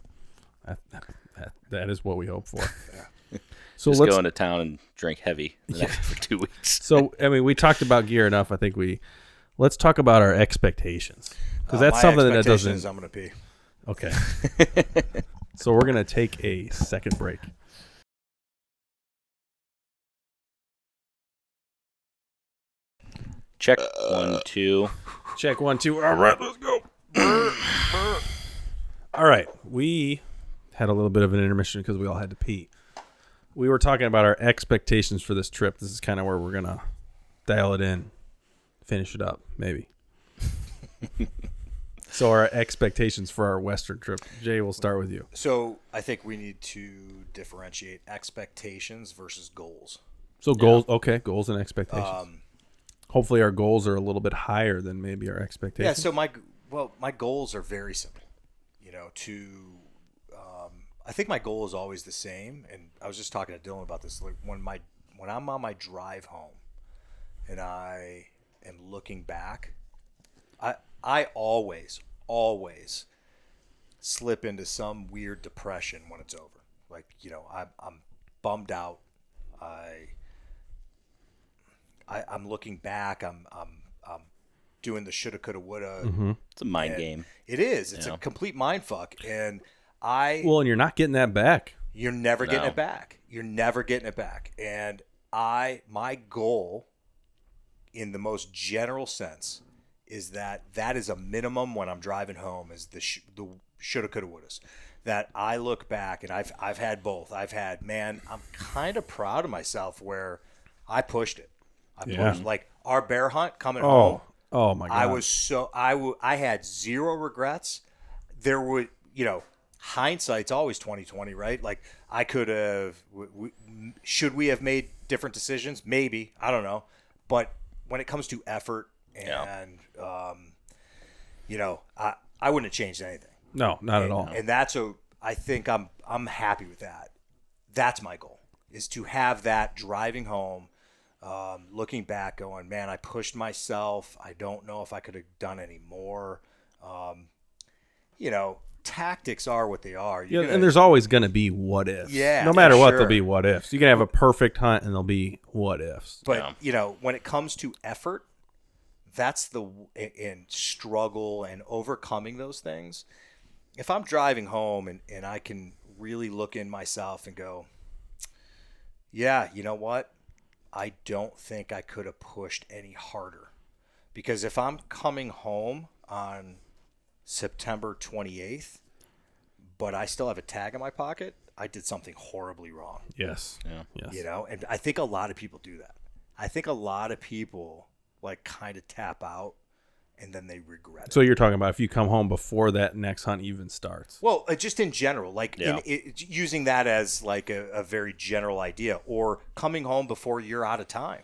[SPEAKER 3] That is what we hope for.
[SPEAKER 5] Yeah.
[SPEAKER 3] So
[SPEAKER 4] just
[SPEAKER 3] let's
[SPEAKER 4] go into town and drink heavy for 2 weeks.
[SPEAKER 3] So, I mean, we talked about gear enough. I think let's talk about our expectations. Because that's something that doesn't.
[SPEAKER 5] I'm going to pee.
[SPEAKER 3] Okay. So we're going to take a second break.
[SPEAKER 4] Check 1, 2.
[SPEAKER 3] Check 1, 2. All right, let's go. All right. We had a little bit of an intermission because we all had to pee. We were talking about our expectations for this trip. This is kind of where we're going to dial it in, finish it up, maybe. So our expectations for our Western trip. Jay, we'll start with you.
[SPEAKER 5] So I think we need to differentiate expectations versus goals.
[SPEAKER 3] So goals, okay, goals and expectations. Hopefully our goals are a little bit higher than maybe our expectations.
[SPEAKER 5] Yeah, so my goals are very simple. I think my goal is always the same, and I was just talking to Dylan about this. Like when I'm on my drive home, and I am looking back, I always slip into some weird depression when it's over. Like I'm bummed out. I'm looking back. I'm doing the shoulda, coulda, woulda.
[SPEAKER 3] Mm-hmm.
[SPEAKER 4] It's a mind game.
[SPEAKER 5] It is. It's a complete mind fuck, and and
[SPEAKER 3] you're not getting that back.
[SPEAKER 5] You're never getting it back. You're never getting it back. And my goal, in the most general sense, is that is a minimum when I'm driving home, is the shoulda, coulda, wouldas. That I look back, and I've had both. I've had, man, I'm kind of proud of myself where I pushed it. Pushed, like our bear hunt coming home.
[SPEAKER 3] Oh my God.
[SPEAKER 5] I had zero regrets. There were, hindsight's always 20/20, right? Like I could have, should we have made different decisions? Maybe, I don't know. But when it comes to effort and, I wouldn't have changed anything.
[SPEAKER 3] No, not at all.
[SPEAKER 5] And I think I'm happy with that. That's my goal, is to have that driving home, looking back going, man, I pushed myself. I don't know if I could have done any more. Tactics are what they are.
[SPEAKER 3] And there's always going to be what ifs.
[SPEAKER 5] Yeah.
[SPEAKER 3] No matter what, there'll be what ifs. You can have a perfect hunt and there'll be what ifs.
[SPEAKER 5] But, when it comes to effort, that's in struggle and overcoming those things. If I'm driving home and I can really look in myself and go, yeah, you know what? I don't think I could have pushed any harder, Because if I'm coming home on September 28th, but I still have a tag in my pocket, I did something horribly wrong.
[SPEAKER 3] Yes.
[SPEAKER 4] Yeah.
[SPEAKER 3] Yes.
[SPEAKER 5] You know, and I think a lot of people do that. I think a lot of people like kind of tap out and then they regret it.
[SPEAKER 3] So you're talking about if you come home before that next hunt even starts.
[SPEAKER 5] Well, just in general, like
[SPEAKER 4] Yeah.
[SPEAKER 5] using that as like a very general idea, or coming home before you're out of time.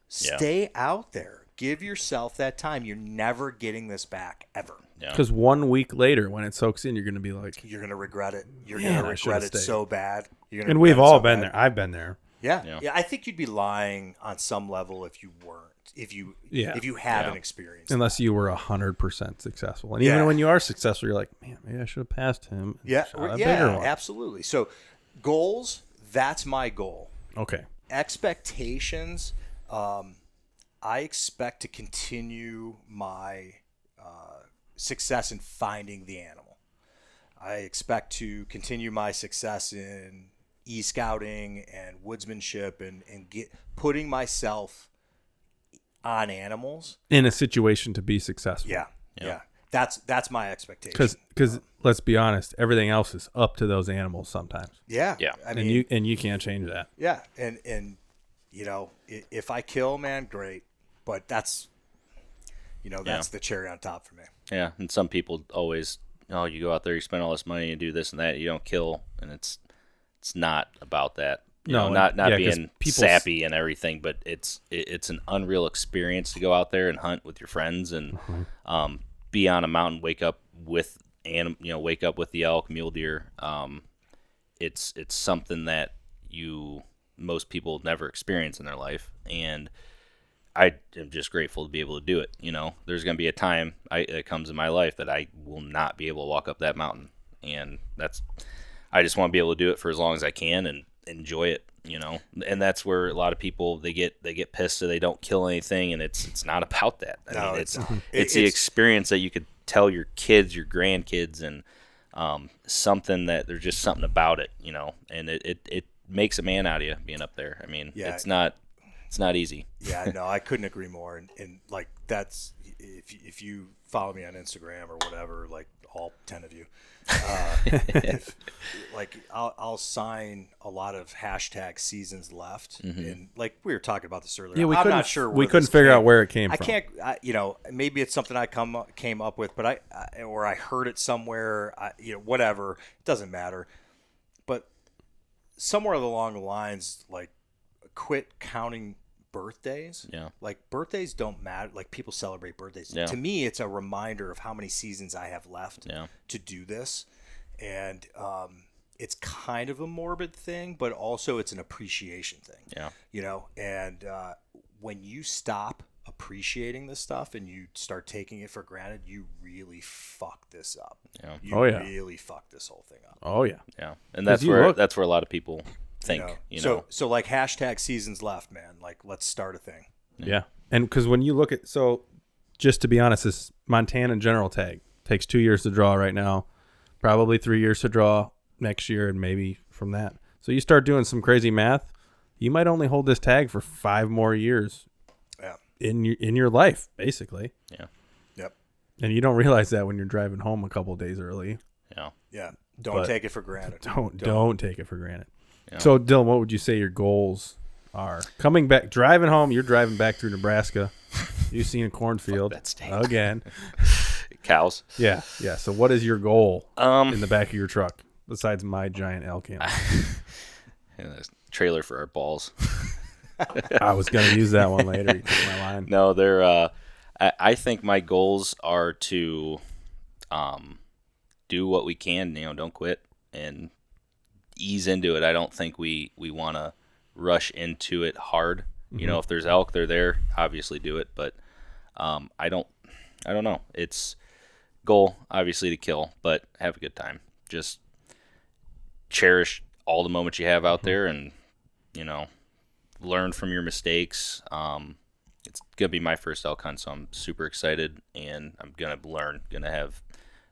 [SPEAKER 4] Yeah.
[SPEAKER 5] Stay out there. Give yourself that time. You're never getting this back ever.
[SPEAKER 4] Yeah.
[SPEAKER 3] Because 1 week later, when it soaks in, you're going to be like,
[SPEAKER 5] You're going to regret it. You're
[SPEAKER 3] Man,
[SPEAKER 5] going to
[SPEAKER 3] I should've
[SPEAKER 5] regret it
[SPEAKER 3] stayed.
[SPEAKER 5] so bad. You're gonna
[SPEAKER 3] and
[SPEAKER 5] regret
[SPEAKER 3] we've
[SPEAKER 5] it
[SPEAKER 3] all
[SPEAKER 5] so
[SPEAKER 3] been
[SPEAKER 5] bad.
[SPEAKER 3] there. I've been there.
[SPEAKER 5] Yeah.
[SPEAKER 4] Yeah.
[SPEAKER 5] Yeah. I think you'd be lying on some level if you weren't. If you haven't
[SPEAKER 4] Yeah.
[SPEAKER 5] experienced
[SPEAKER 3] Unless you were 100% successful. And even
[SPEAKER 5] Yeah.
[SPEAKER 3] when you are successful, you're like, man, maybe I should have passed him. and
[SPEAKER 5] Yeah,
[SPEAKER 3] shot a
[SPEAKER 5] yeah,
[SPEAKER 3] bigger one.
[SPEAKER 5] absolutely. So, goals, that's my goal.
[SPEAKER 3] Okay.
[SPEAKER 5] Expectations, I expect to continue my success in finding the animal. I expect to continue my success in e-scouting and woodsmanship and putting myself on animals.
[SPEAKER 3] In a situation to be successful.
[SPEAKER 5] Yeah. That's my expectation.
[SPEAKER 3] Because let's be honest, everything else is up to those animals sometimes.
[SPEAKER 5] Yeah.
[SPEAKER 4] Yeah.
[SPEAKER 5] I
[SPEAKER 3] And
[SPEAKER 5] mean,
[SPEAKER 3] you can't change that.
[SPEAKER 5] yeah, and you know, if I kill, man, great. But that's the cherry on top for me.
[SPEAKER 4] Yeah, and some people always, you go out there, you spend all this money and do this and that, you don't kill, and it's not about that. You know, not
[SPEAKER 3] 'cause
[SPEAKER 4] being sappy and everything, but it's an unreal experience to go out there and hunt with your friends and be on a mountain, wake up with the elk, mule deer. It's something that most people never experience in their life, and I am just grateful to be able to do it. You know, there's going to be a time that comes in my life that I will not be able to walk up that mountain, and I just want to be able to do it for as long as I can and enjoy it. You know, and that's where a lot of people they get pissed so they don't kill anything, and it's not about that. I mean, it's the experience that you could tell your kids, your grandkids, and something that there's just something about it. You know, and it makes a man out of you being up there. I mean, it's not easy.
[SPEAKER 5] Yeah, no, I couldn't agree more. And like that's if you follow me on Instagram or whatever, like all 10 of you, like I'll sign a lot of hashtag seasons left, and like we were talking about this earlier.
[SPEAKER 3] Yeah,
[SPEAKER 5] I'm not sure.
[SPEAKER 3] We couldn't figure out where it came
[SPEAKER 5] I
[SPEAKER 3] from.
[SPEAKER 5] can't. Maybe it's something I came up with, but or I heard it somewhere. Whatever. It doesn't matter. But somewhere along the lines, like, quit counting birthdays.
[SPEAKER 4] Yeah.
[SPEAKER 5] Like, birthdays don't matter. Like, people celebrate birthdays.
[SPEAKER 4] Yeah.
[SPEAKER 5] To me, it's a reminder of how many seasons I have left
[SPEAKER 4] Yeah.
[SPEAKER 5] to do this. And it's kind of a morbid thing, but also it's an appreciation thing.
[SPEAKER 4] Yeah.
[SPEAKER 5] You know, and when you stop appreciating this stuff and you start taking it for granted, you really fuck this up.
[SPEAKER 4] Yeah.
[SPEAKER 5] You really fuck this whole thing up.
[SPEAKER 3] Oh, yeah.
[SPEAKER 4] Yeah, and that's where a lot of people think.
[SPEAKER 5] So like hashtag seasons left, man. Like, let's start a thing.
[SPEAKER 3] Yeah. And because when you look at, so just to be honest, this Montana general tag takes 2 years to draw right now, probably 3 years to draw next year, and maybe from that. So you start doing some crazy math, you might only hold this tag for 5 more years.
[SPEAKER 5] Yeah.
[SPEAKER 3] In your life, basically.
[SPEAKER 4] Yeah.
[SPEAKER 5] Yep.
[SPEAKER 3] And you don't realize that when you're driving home a couple days early.
[SPEAKER 4] Yeah.
[SPEAKER 5] Yeah. Don't take it for granted.
[SPEAKER 3] Don't take it for granted.
[SPEAKER 4] Yeah.
[SPEAKER 3] So, Dylan, what would you say your goals are? Coming back, driving home, you're driving back through Nebraska. You've seen a cornfield
[SPEAKER 4] that state.
[SPEAKER 3] again.
[SPEAKER 4] Cows.
[SPEAKER 3] Yeah, yeah. So what is your goal
[SPEAKER 4] Um,
[SPEAKER 3] in the back of your truck besides my giant elk animal?
[SPEAKER 4] Trailer for our balls.
[SPEAKER 3] I was going to use that one later. You took my line.
[SPEAKER 4] No, they're. I think my goals are to, do what we can. Don't quit and ease into it. I don't think we want to rush into it hard.
[SPEAKER 3] Mm-hmm.
[SPEAKER 4] If there's elk, they're there. Obviously, do it. But I don't know. It's goal obviously to kill, but have a good time. Just cherish all the moments you have out there, and learn from your mistakes. It's gonna be my first elk hunt, so I'm super excited, and I'm gonna learn. Gonna have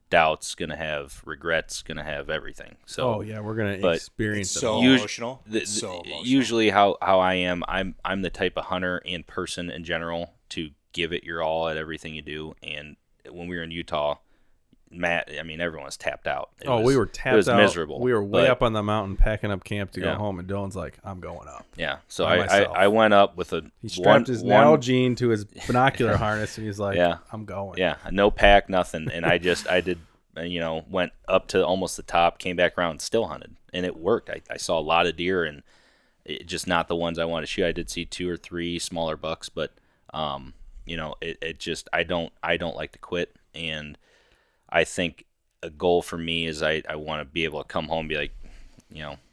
[SPEAKER 4] doubts, gonna have regrets, gonna have everything. So,
[SPEAKER 3] we're gonna experience
[SPEAKER 5] it's
[SPEAKER 3] it
[SPEAKER 5] so
[SPEAKER 3] all.
[SPEAKER 5] emotional. So emotional.
[SPEAKER 4] Usually, how I am, I'm the type of hunter and person in general to give it your all at everything you do. And when we were in Utah, Matt, I mean, everyone was tapped out.
[SPEAKER 3] We were tapped out.
[SPEAKER 4] It was miserable.
[SPEAKER 3] We were way up on the mountain packing up camp to go home, and Dylan's like, I'm going up.
[SPEAKER 4] Yeah. So
[SPEAKER 3] myself.
[SPEAKER 4] I went up with
[SPEAKER 3] He strapped his Nalgene to his binocular harness, and he's like, I'm going.
[SPEAKER 4] Yeah. No pack, nothing. And I did, went up to almost the top, came back around, and still hunted. And it worked. I saw a lot of deer, and just not the ones I wanted to shoot. I did see 2 or 3 smaller bucks, but, it just, I don't like to quit. And I think a goal for me is I want to be able to come home and be like,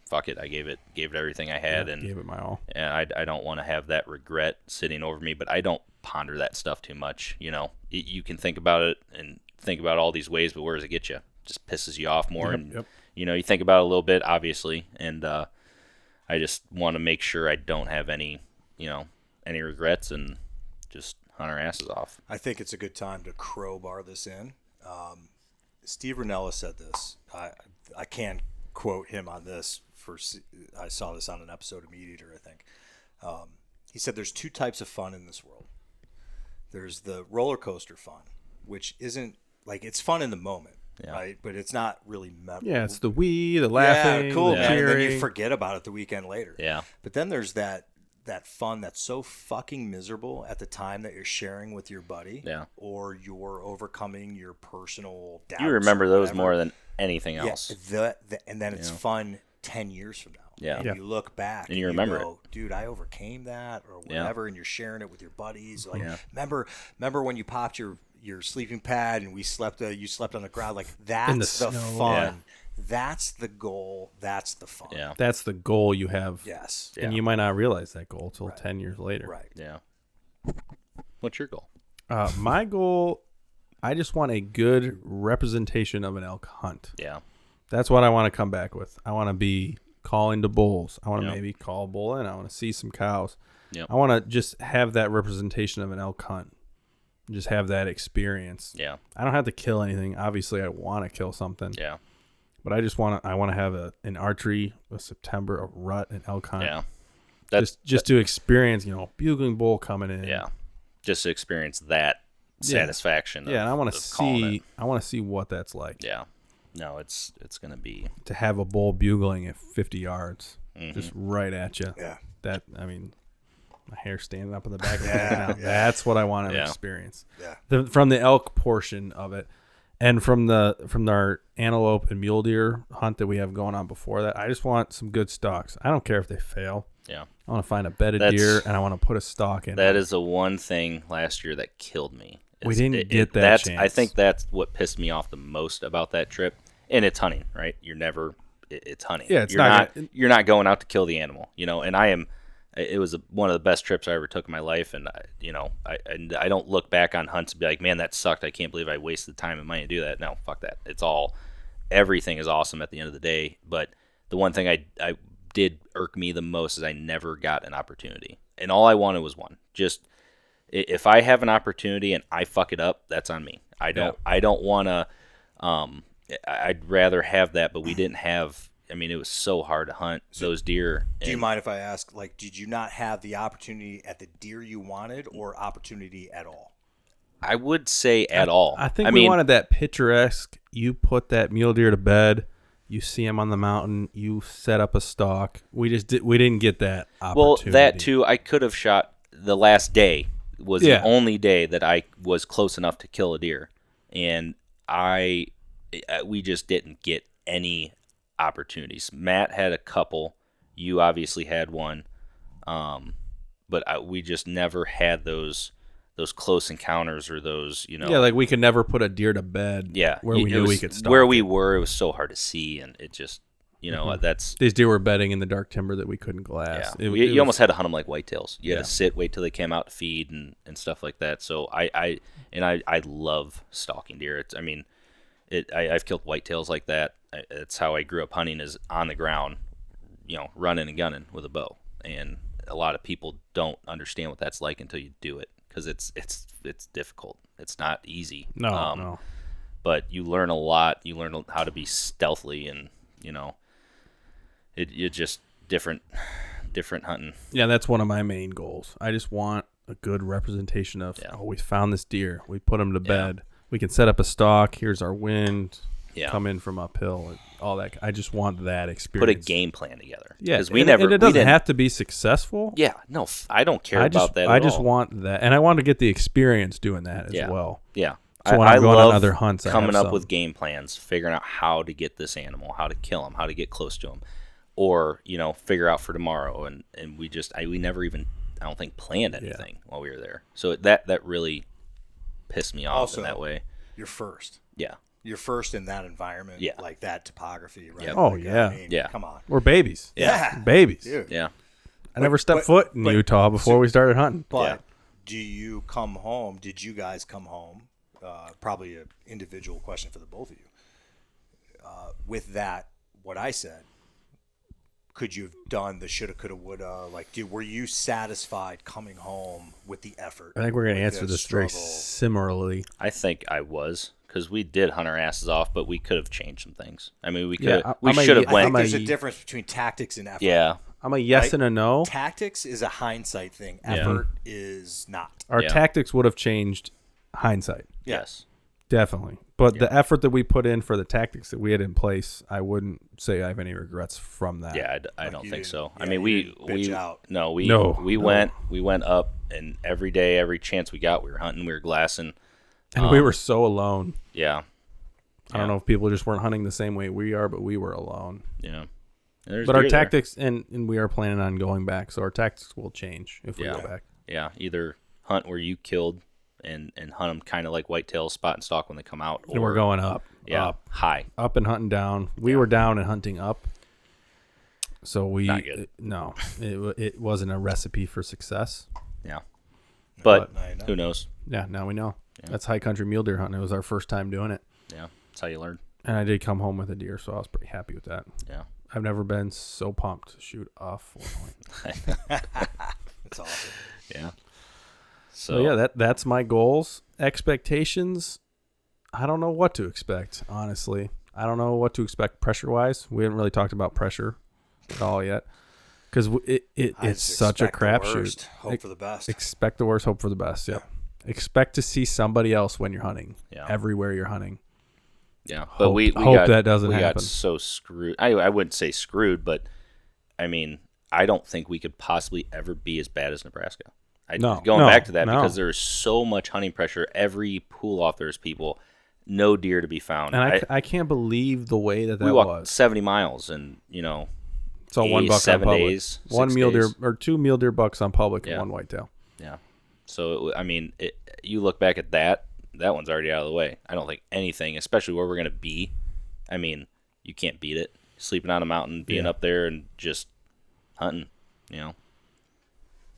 [SPEAKER 4] fuck it. I gave it everything I had and
[SPEAKER 3] gave it my all.
[SPEAKER 4] And I don't want to have that regret sitting over me, but I don't ponder that stuff too much. You can think about it and think about all these ways, but where does it get you? It just pisses you off more. You think about it a little bit, obviously. And, I just want to make sure I don't have any regrets and just hunt our asses off.
[SPEAKER 5] I think it's a good time to crowbar this in. Steve Rinella said this. I can quote him on this. I saw this on an episode of Meat Eater, I think. He said there's 2 types of fun in this world. There's the roller coaster fun, which isn't like it's fun in the moment, right? But it's not really memorable.
[SPEAKER 3] Yeah, it's the the laughing,
[SPEAKER 5] cool,
[SPEAKER 3] the
[SPEAKER 5] man.
[SPEAKER 3] cheering.
[SPEAKER 5] And then you forget about it the weekend later.
[SPEAKER 4] Yeah.
[SPEAKER 5] But then there's that fun that's so fucking miserable at the time that you're sharing with your buddy, or you're overcoming your personal doubts.
[SPEAKER 4] You remember those more than anything else.
[SPEAKER 5] And then it's fun 10 years from now.
[SPEAKER 4] Yeah.
[SPEAKER 5] And you look back
[SPEAKER 4] and you remember
[SPEAKER 5] go, dude, I overcame that or whatever, and you're sharing it with your buddies. Like, remember when you popped your sleeping pad and you slept on the ground? Like, that's the fun. Yeah. That's the goal. That's the fun.
[SPEAKER 4] Yeah.
[SPEAKER 3] That's the goal you have.
[SPEAKER 5] Yes.
[SPEAKER 3] And you might not realize that goal until 10 years later.
[SPEAKER 5] Right.
[SPEAKER 4] Yeah. What's your goal?
[SPEAKER 3] My goal, I just want a good representation of an elk hunt.
[SPEAKER 4] Yeah.
[SPEAKER 3] That's what I want to come back with. I want to be calling to bulls. I want to maybe call a bull in. I want to see some cows.
[SPEAKER 4] Yep.
[SPEAKER 3] I want to just have that representation of an elk hunt. Just have that experience.
[SPEAKER 4] Yeah. I
[SPEAKER 3] don't have to kill anything. Obviously, I want to kill something.
[SPEAKER 4] Yeah. But
[SPEAKER 3] I want to have an archery, a September, a rut, an elk hunt.
[SPEAKER 4] Yeah.
[SPEAKER 3] Just to experience, bugling bull coming in.
[SPEAKER 4] Yeah. Just to experience that satisfaction.
[SPEAKER 3] Yeah, and I want to see what that's like.
[SPEAKER 4] Yeah. No, it's going to be
[SPEAKER 3] to have a bull bugling at 50 yards, just right at you.
[SPEAKER 5] Yeah.
[SPEAKER 3] My hair standing up in the back of my head. That's what I want to experience.
[SPEAKER 5] Yeah.
[SPEAKER 3] From the elk portion of it. And from our antelope and mule deer hunt that we have going on before that, I just want some good stalks. I don't care if they fail.
[SPEAKER 4] Yeah.
[SPEAKER 3] I want to find a bedded deer, and I want to put a stalk in.
[SPEAKER 4] That is the one thing last year that killed me.
[SPEAKER 3] We didn't get that chance.
[SPEAKER 4] I think that's what pissed me off the most about that trip. And it's hunting, right? It's hunting.
[SPEAKER 3] Yeah,
[SPEAKER 4] you're not going out to kill the animal, and it was one of the best trips I ever took in my life. And, I don't look back on hunts and be like, man, that sucked. I can't believe I wasted time and money to do that. No, fuck that. Everything is awesome at the end of the day. But the one thing I did irk me the most is I never got an opportunity. And all I wanted was one. Just, if I have an opportunity and I fuck it up, that's on me. I don't want to, I'd rather have that, but we didn't have. I mean, it was so hard to hunt those deer.
[SPEAKER 5] Do you mind if I ask, did you not have the opportunity at the deer you wanted or opportunity at all?
[SPEAKER 4] I would say at all.
[SPEAKER 3] I think we wanted that picturesque. You put that mule deer to bed. You see him on the mountain. You set up a stalk. We didn't get that opportunity.
[SPEAKER 4] Well, that too, I could have shot the last day was the only day that I was close enough to kill a deer. And we just didn't get any opportunities. Matt had a couple. You obviously had one, but we just never had those close encounters or those.
[SPEAKER 3] We could never put a deer to bed.
[SPEAKER 4] Yeah,
[SPEAKER 3] where we knew we could stop.
[SPEAKER 4] Where we were, it was so hard to see, and it just that's
[SPEAKER 3] these deer were bedding in the dark timber that we couldn't glass.
[SPEAKER 4] Yeah. You almost had to hunt them like whitetails. You had to wait till they came out to feed and stuff like that. So I love stalking deer. I've killed whitetails like that. It's how I grew up hunting, is on the ground, running and gunning with a bow. And a lot of people don't understand what that's like until you do it, because it's difficult. It's not easy.
[SPEAKER 3] No.
[SPEAKER 4] But you learn a lot. You learn how to be stealthy, and it's just different hunting.
[SPEAKER 3] Yeah, that's one of my main goals. I just want a good representation of,
[SPEAKER 4] Yeah.
[SPEAKER 3] oh, we found this deer. We put him to bed. We can set up a stalk. Here's our wind.
[SPEAKER 4] Yeah.
[SPEAKER 3] Come in from uphill and all that. I just want that
[SPEAKER 4] Put a
[SPEAKER 3] experience.
[SPEAKER 4] game plan together.
[SPEAKER 3] Yeah,
[SPEAKER 4] because we
[SPEAKER 3] and
[SPEAKER 4] never.
[SPEAKER 3] it
[SPEAKER 4] we
[SPEAKER 3] doesn't
[SPEAKER 4] didn't-
[SPEAKER 3] have to be successful.
[SPEAKER 4] Yeah, no, I don't care
[SPEAKER 3] I
[SPEAKER 4] about
[SPEAKER 3] just,
[SPEAKER 4] that.
[SPEAKER 3] I
[SPEAKER 4] at
[SPEAKER 3] just
[SPEAKER 4] all.
[SPEAKER 3] want that, and I want to get the experience doing that as
[SPEAKER 4] Yeah.
[SPEAKER 3] well.
[SPEAKER 4] Yeah.
[SPEAKER 3] So when I'm going on
[SPEAKER 4] love
[SPEAKER 3] other hunts, I have
[SPEAKER 4] coming up
[SPEAKER 3] some.
[SPEAKER 4] with game plans, figuring out how to get this animal, how to kill him, how to get close to him, or figure out for tomorrow. And we never even, I don't think, planned anything while we were there. So that really pissed me off
[SPEAKER 5] Also,
[SPEAKER 4] in that way.
[SPEAKER 5] You're first.
[SPEAKER 4] Yeah.
[SPEAKER 5] You're first in that environment,
[SPEAKER 4] Yeah.
[SPEAKER 5] like that topography, right?
[SPEAKER 4] Yep.
[SPEAKER 3] Oh,
[SPEAKER 5] Like,
[SPEAKER 3] yeah.
[SPEAKER 5] I mean,
[SPEAKER 4] Yeah.
[SPEAKER 5] Come on.
[SPEAKER 3] We're babies.
[SPEAKER 5] Yeah.
[SPEAKER 3] Babies.
[SPEAKER 5] Dude.
[SPEAKER 4] Yeah.
[SPEAKER 3] I never stepped
[SPEAKER 5] but-
[SPEAKER 3] foot in
[SPEAKER 5] but-
[SPEAKER 3] Utah before we started hunting.
[SPEAKER 5] But
[SPEAKER 4] Yeah.
[SPEAKER 5] do you come home? Did you guys come home? Probably an individual question for the both of you. With that, what I said, could you have done the shoulda, coulda, woulda? Like, were you satisfied coming home with the effort?
[SPEAKER 3] I think we're going to
[SPEAKER 5] with
[SPEAKER 3] answer
[SPEAKER 5] the
[SPEAKER 3] this very
[SPEAKER 5] struggle?
[SPEAKER 3] similarly.
[SPEAKER 4] I think I was, because we did hunt our asses off, but we could have changed some things. I mean, we
[SPEAKER 3] Yeah,
[SPEAKER 4] could. We
[SPEAKER 3] I'm a-
[SPEAKER 4] should have
[SPEAKER 5] I
[SPEAKER 3] I'm
[SPEAKER 5] think
[SPEAKER 4] went.
[SPEAKER 5] there's a difference between tactics and effort.
[SPEAKER 4] Yeah.
[SPEAKER 3] I'm a yes
[SPEAKER 5] Right?
[SPEAKER 3] and a no.
[SPEAKER 5] Tactics is a hindsight thing.
[SPEAKER 4] Yeah.
[SPEAKER 5] Effort is not.
[SPEAKER 3] Our
[SPEAKER 4] Yeah.
[SPEAKER 3] tactics would have changed hindsight.
[SPEAKER 4] Yes.
[SPEAKER 3] Definitely. But the effort that we put in for the tactics that we had in place, I wouldn't say I have any regrets from that.
[SPEAKER 4] Yeah, I
[SPEAKER 5] Like
[SPEAKER 4] don't
[SPEAKER 5] you
[SPEAKER 4] think
[SPEAKER 5] didn't-
[SPEAKER 4] so. I
[SPEAKER 5] yeah,
[SPEAKER 4] mean,
[SPEAKER 5] you
[SPEAKER 4] we
[SPEAKER 5] didn't bitch out.
[SPEAKER 4] we went up, and every day, every chance we got, we were hunting, we were glassing.
[SPEAKER 3] And we were so alone.
[SPEAKER 4] Yeah,
[SPEAKER 3] I don't know if people just weren't hunting the same way we are, but we were alone.
[SPEAKER 4] yeah. And there's
[SPEAKER 3] But our
[SPEAKER 4] deer there.
[SPEAKER 3] tactics, and we are planning on going back, so our tactics will change if we
[SPEAKER 4] Yeah.
[SPEAKER 3] go back.
[SPEAKER 4] Yeah, either hunt where you killed and hunt them kind of like whitetail, spot and stalk when they come out,
[SPEAKER 3] And we're going up.
[SPEAKER 4] yeah high.
[SPEAKER 3] Up and hunting down. We were down and hunting up. So
[SPEAKER 4] Not good.
[SPEAKER 3] It wasn't a recipe for success.
[SPEAKER 4] Yeah, but
[SPEAKER 5] Now you know.
[SPEAKER 4] who knows?
[SPEAKER 3] Yeah, now we know.
[SPEAKER 4] Yeah.
[SPEAKER 3] That's high country mule deer hunting. It was our first time doing it.
[SPEAKER 4] Yeah, that's how you learn.
[SPEAKER 3] And I did come home with a deer, so I was pretty happy with that.
[SPEAKER 4] Yeah,
[SPEAKER 3] I've never been so pumped to shoot a 4-point.
[SPEAKER 5] It's awesome.
[SPEAKER 4] yeah.
[SPEAKER 3] So yeah, that's my goals. Expectations, I don't know what to expect, honestly. I don't know what to expect pressure-wise. We haven't really talked about pressure at all yet. Because
[SPEAKER 5] I
[SPEAKER 3] it's
[SPEAKER 5] just
[SPEAKER 3] such a
[SPEAKER 5] expect the
[SPEAKER 3] crapshoot.
[SPEAKER 5] worst, Hope for the best.
[SPEAKER 3] Expect the worst, hope for the best. Yep. Expect to see somebody else when you're hunting.
[SPEAKER 4] Yeah.
[SPEAKER 3] Everywhere you're hunting.
[SPEAKER 4] Yeah, but
[SPEAKER 3] Hope-
[SPEAKER 4] we
[SPEAKER 3] hope
[SPEAKER 4] got,
[SPEAKER 3] that doesn't
[SPEAKER 4] we
[SPEAKER 3] happen.
[SPEAKER 4] got so screwed. I wouldn't say screwed, but I mean, I don't think we could possibly ever be as bad as Nebraska. Going back to that, because there is so much hunting pressure. Every pool off, there's people, no deer to be found.
[SPEAKER 3] And I can't believe the way that
[SPEAKER 4] we walked
[SPEAKER 3] was.
[SPEAKER 4] 70 miles and,
[SPEAKER 3] It's all one buck
[SPEAKER 4] 7
[SPEAKER 3] on public.
[SPEAKER 4] days,
[SPEAKER 3] One
[SPEAKER 4] 6
[SPEAKER 3] mule deer
[SPEAKER 4] days.
[SPEAKER 3] or 2 mule deer bucks on public
[SPEAKER 4] Yeah.
[SPEAKER 3] and 1 whitetail.
[SPEAKER 4] Yeah. So, I mean, you look back at that one's already out of the way. I don't think anything, especially where we're going to be, I mean, you can't beat it. Sleeping on a mountain, being
[SPEAKER 3] Yeah.
[SPEAKER 4] up there and just hunting,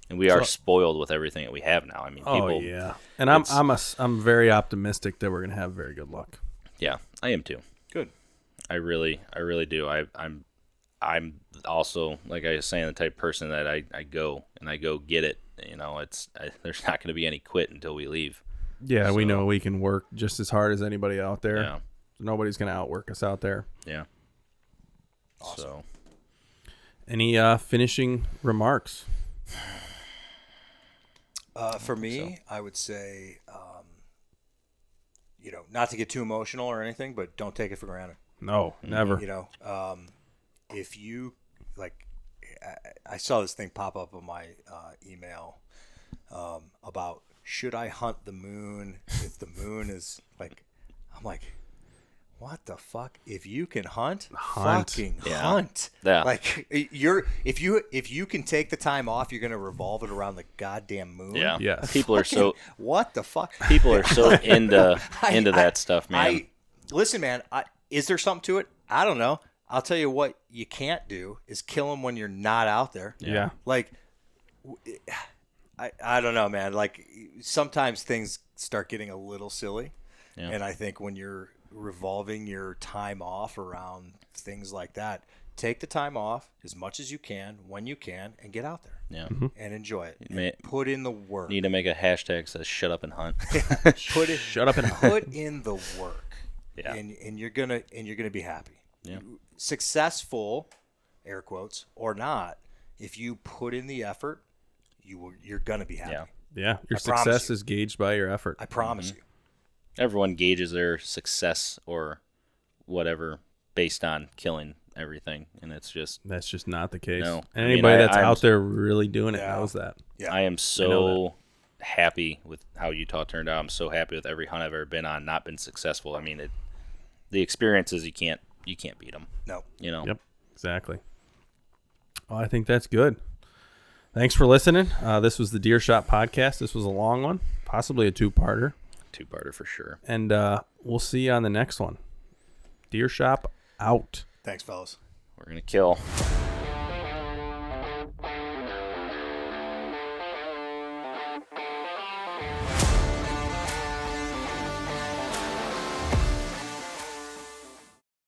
[SPEAKER 4] And we are spoiled with everything that we have now. I mean, people.
[SPEAKER 3] Oh yeah, and I'm very optimistic that we're gonna have very good luck.
[SPEAKER 4] Yeah, I am too.
[SPEAKER 5] Good.
[SPEAKER 4] I really do. I'm also, like I was saying, the type of person that I go get it. There's not going to be any quit until we leave.
[SPEAKER 3] Yeah, we
[SPEAKER 4] So-
[SPEAKER 3] know we can work just as hard as anybody out there.
[SPEAKER 4] Yeah,
[SPEAKER 3] Nobody's gonna outwork us out there.
[SPEAKER 4] yeah.
[SPEAKER 5] Awesome.
[SPEAKER 4] So
[SPEAKER 3] Any finishing remarks?
[SPEAKER 5] For me, I would say, not to get too emotional or anything, but don't take it for granted.
[SPEAKER 3] No, never.
[SPEAKER 5] If you like, I saw this thing pop up on my email about should I hunt the moon if the moon is like, I'm like, what the fuck? If you can hunt. Fucking
[SPEAKER 4] Yeah.
[SPEAKER 5] hunt.
[SPEAKER 4] Yeah.
[SPEAKER 5] Like if you can take the time off, you're gonna revolve it around the goddamn moon.
[SPEAKER 4] yeah,
[SPEAKER 3] Yes.
[SPEAKER 4] people are so
[SPEAKER 5] What the fuck?
[SPEAKER 4] people are so into that stuff, man.
[SPEAKER 5] Listen, man. Is there something to it? I don't know. I'll tell you what you can't do is kill them when you're not out there.
[SPEAKER 3] Yeah.
[SPEAKER 5] Like, I don't know, man. Like sometimes things start getting a little silly,
[SPEAKER 4] Yeah.
[SPEAKER 5] and I think when you're revolving your time off around things like that, take the time off as much as you can when you can, and get out there
[SPEAKER 4] Yeah,
[SPEAKER 5] and enjoy it.
[SPEAKER 4] May-
[SPEAKER 5] And put in the work.
[SPEAKER 4] need to make a hashtag that says "shut up and hunt."
[SPEAKER 3] Shut up and
[SPEAKER 5] Put in the work.
[SPEAKER 4] Yeah.
[SPEAKER 5] And you're gonna be happy.
[SPEAKER 4] Yeah.
[SPEAKER 5] Successful, air quotes, or not, if you put in the effort, you're gonna be happy.
[SPEAKER 4] Yeah.
[SPEAKER 3] Yeah, your
[SPEAKER 5] I promise
[SPEAKER 3] success
[SPEAKER 5] you.
[SPEAKER 3] is gauged by your effort.
[SPEAKER 5] I promise you.
[SPEAKER 4] Everyone gauges their success or whatever based on killing everything, and it's just
[SPEAKER 3] That's just not the case.
[SPEAKER 4] No.
[SPEAKER 3] And
[SPEAKER 4] I mean,
[SPEAKER 3] anybody that's
[SPEAKER 4] I'm-
[SPEAKER 3] out there really doing it
[SPEAKER 5] Yeah.
[SPEAKER 3] knows that.
[SPEAKER 5] Yeah.
[SPEAKER 4] I am
[SPEAKER 3] know
[SPEAKER 4] so happy with how Utah turned out. I'm so happy with every hunt I've ever been on, not been successful. I mean, the experiences you can't beat them.
[SPEAKER 5] No.
[SPEAKER 4] You know.
[SPEAKER 3] Yep, exactly. Well, I think that's good. Thanks for listening. This was the Deer Shop Podcast. This was a long one, possibly a two-parter.
[SPEAKER 4] Two-parter for sure.
[SPEAKER 3] And we'll see you on the next one. Deer Shop out.
[SPEAKER 5] Thanks, fellas.
[SPEAKER 4] We're gonna kill.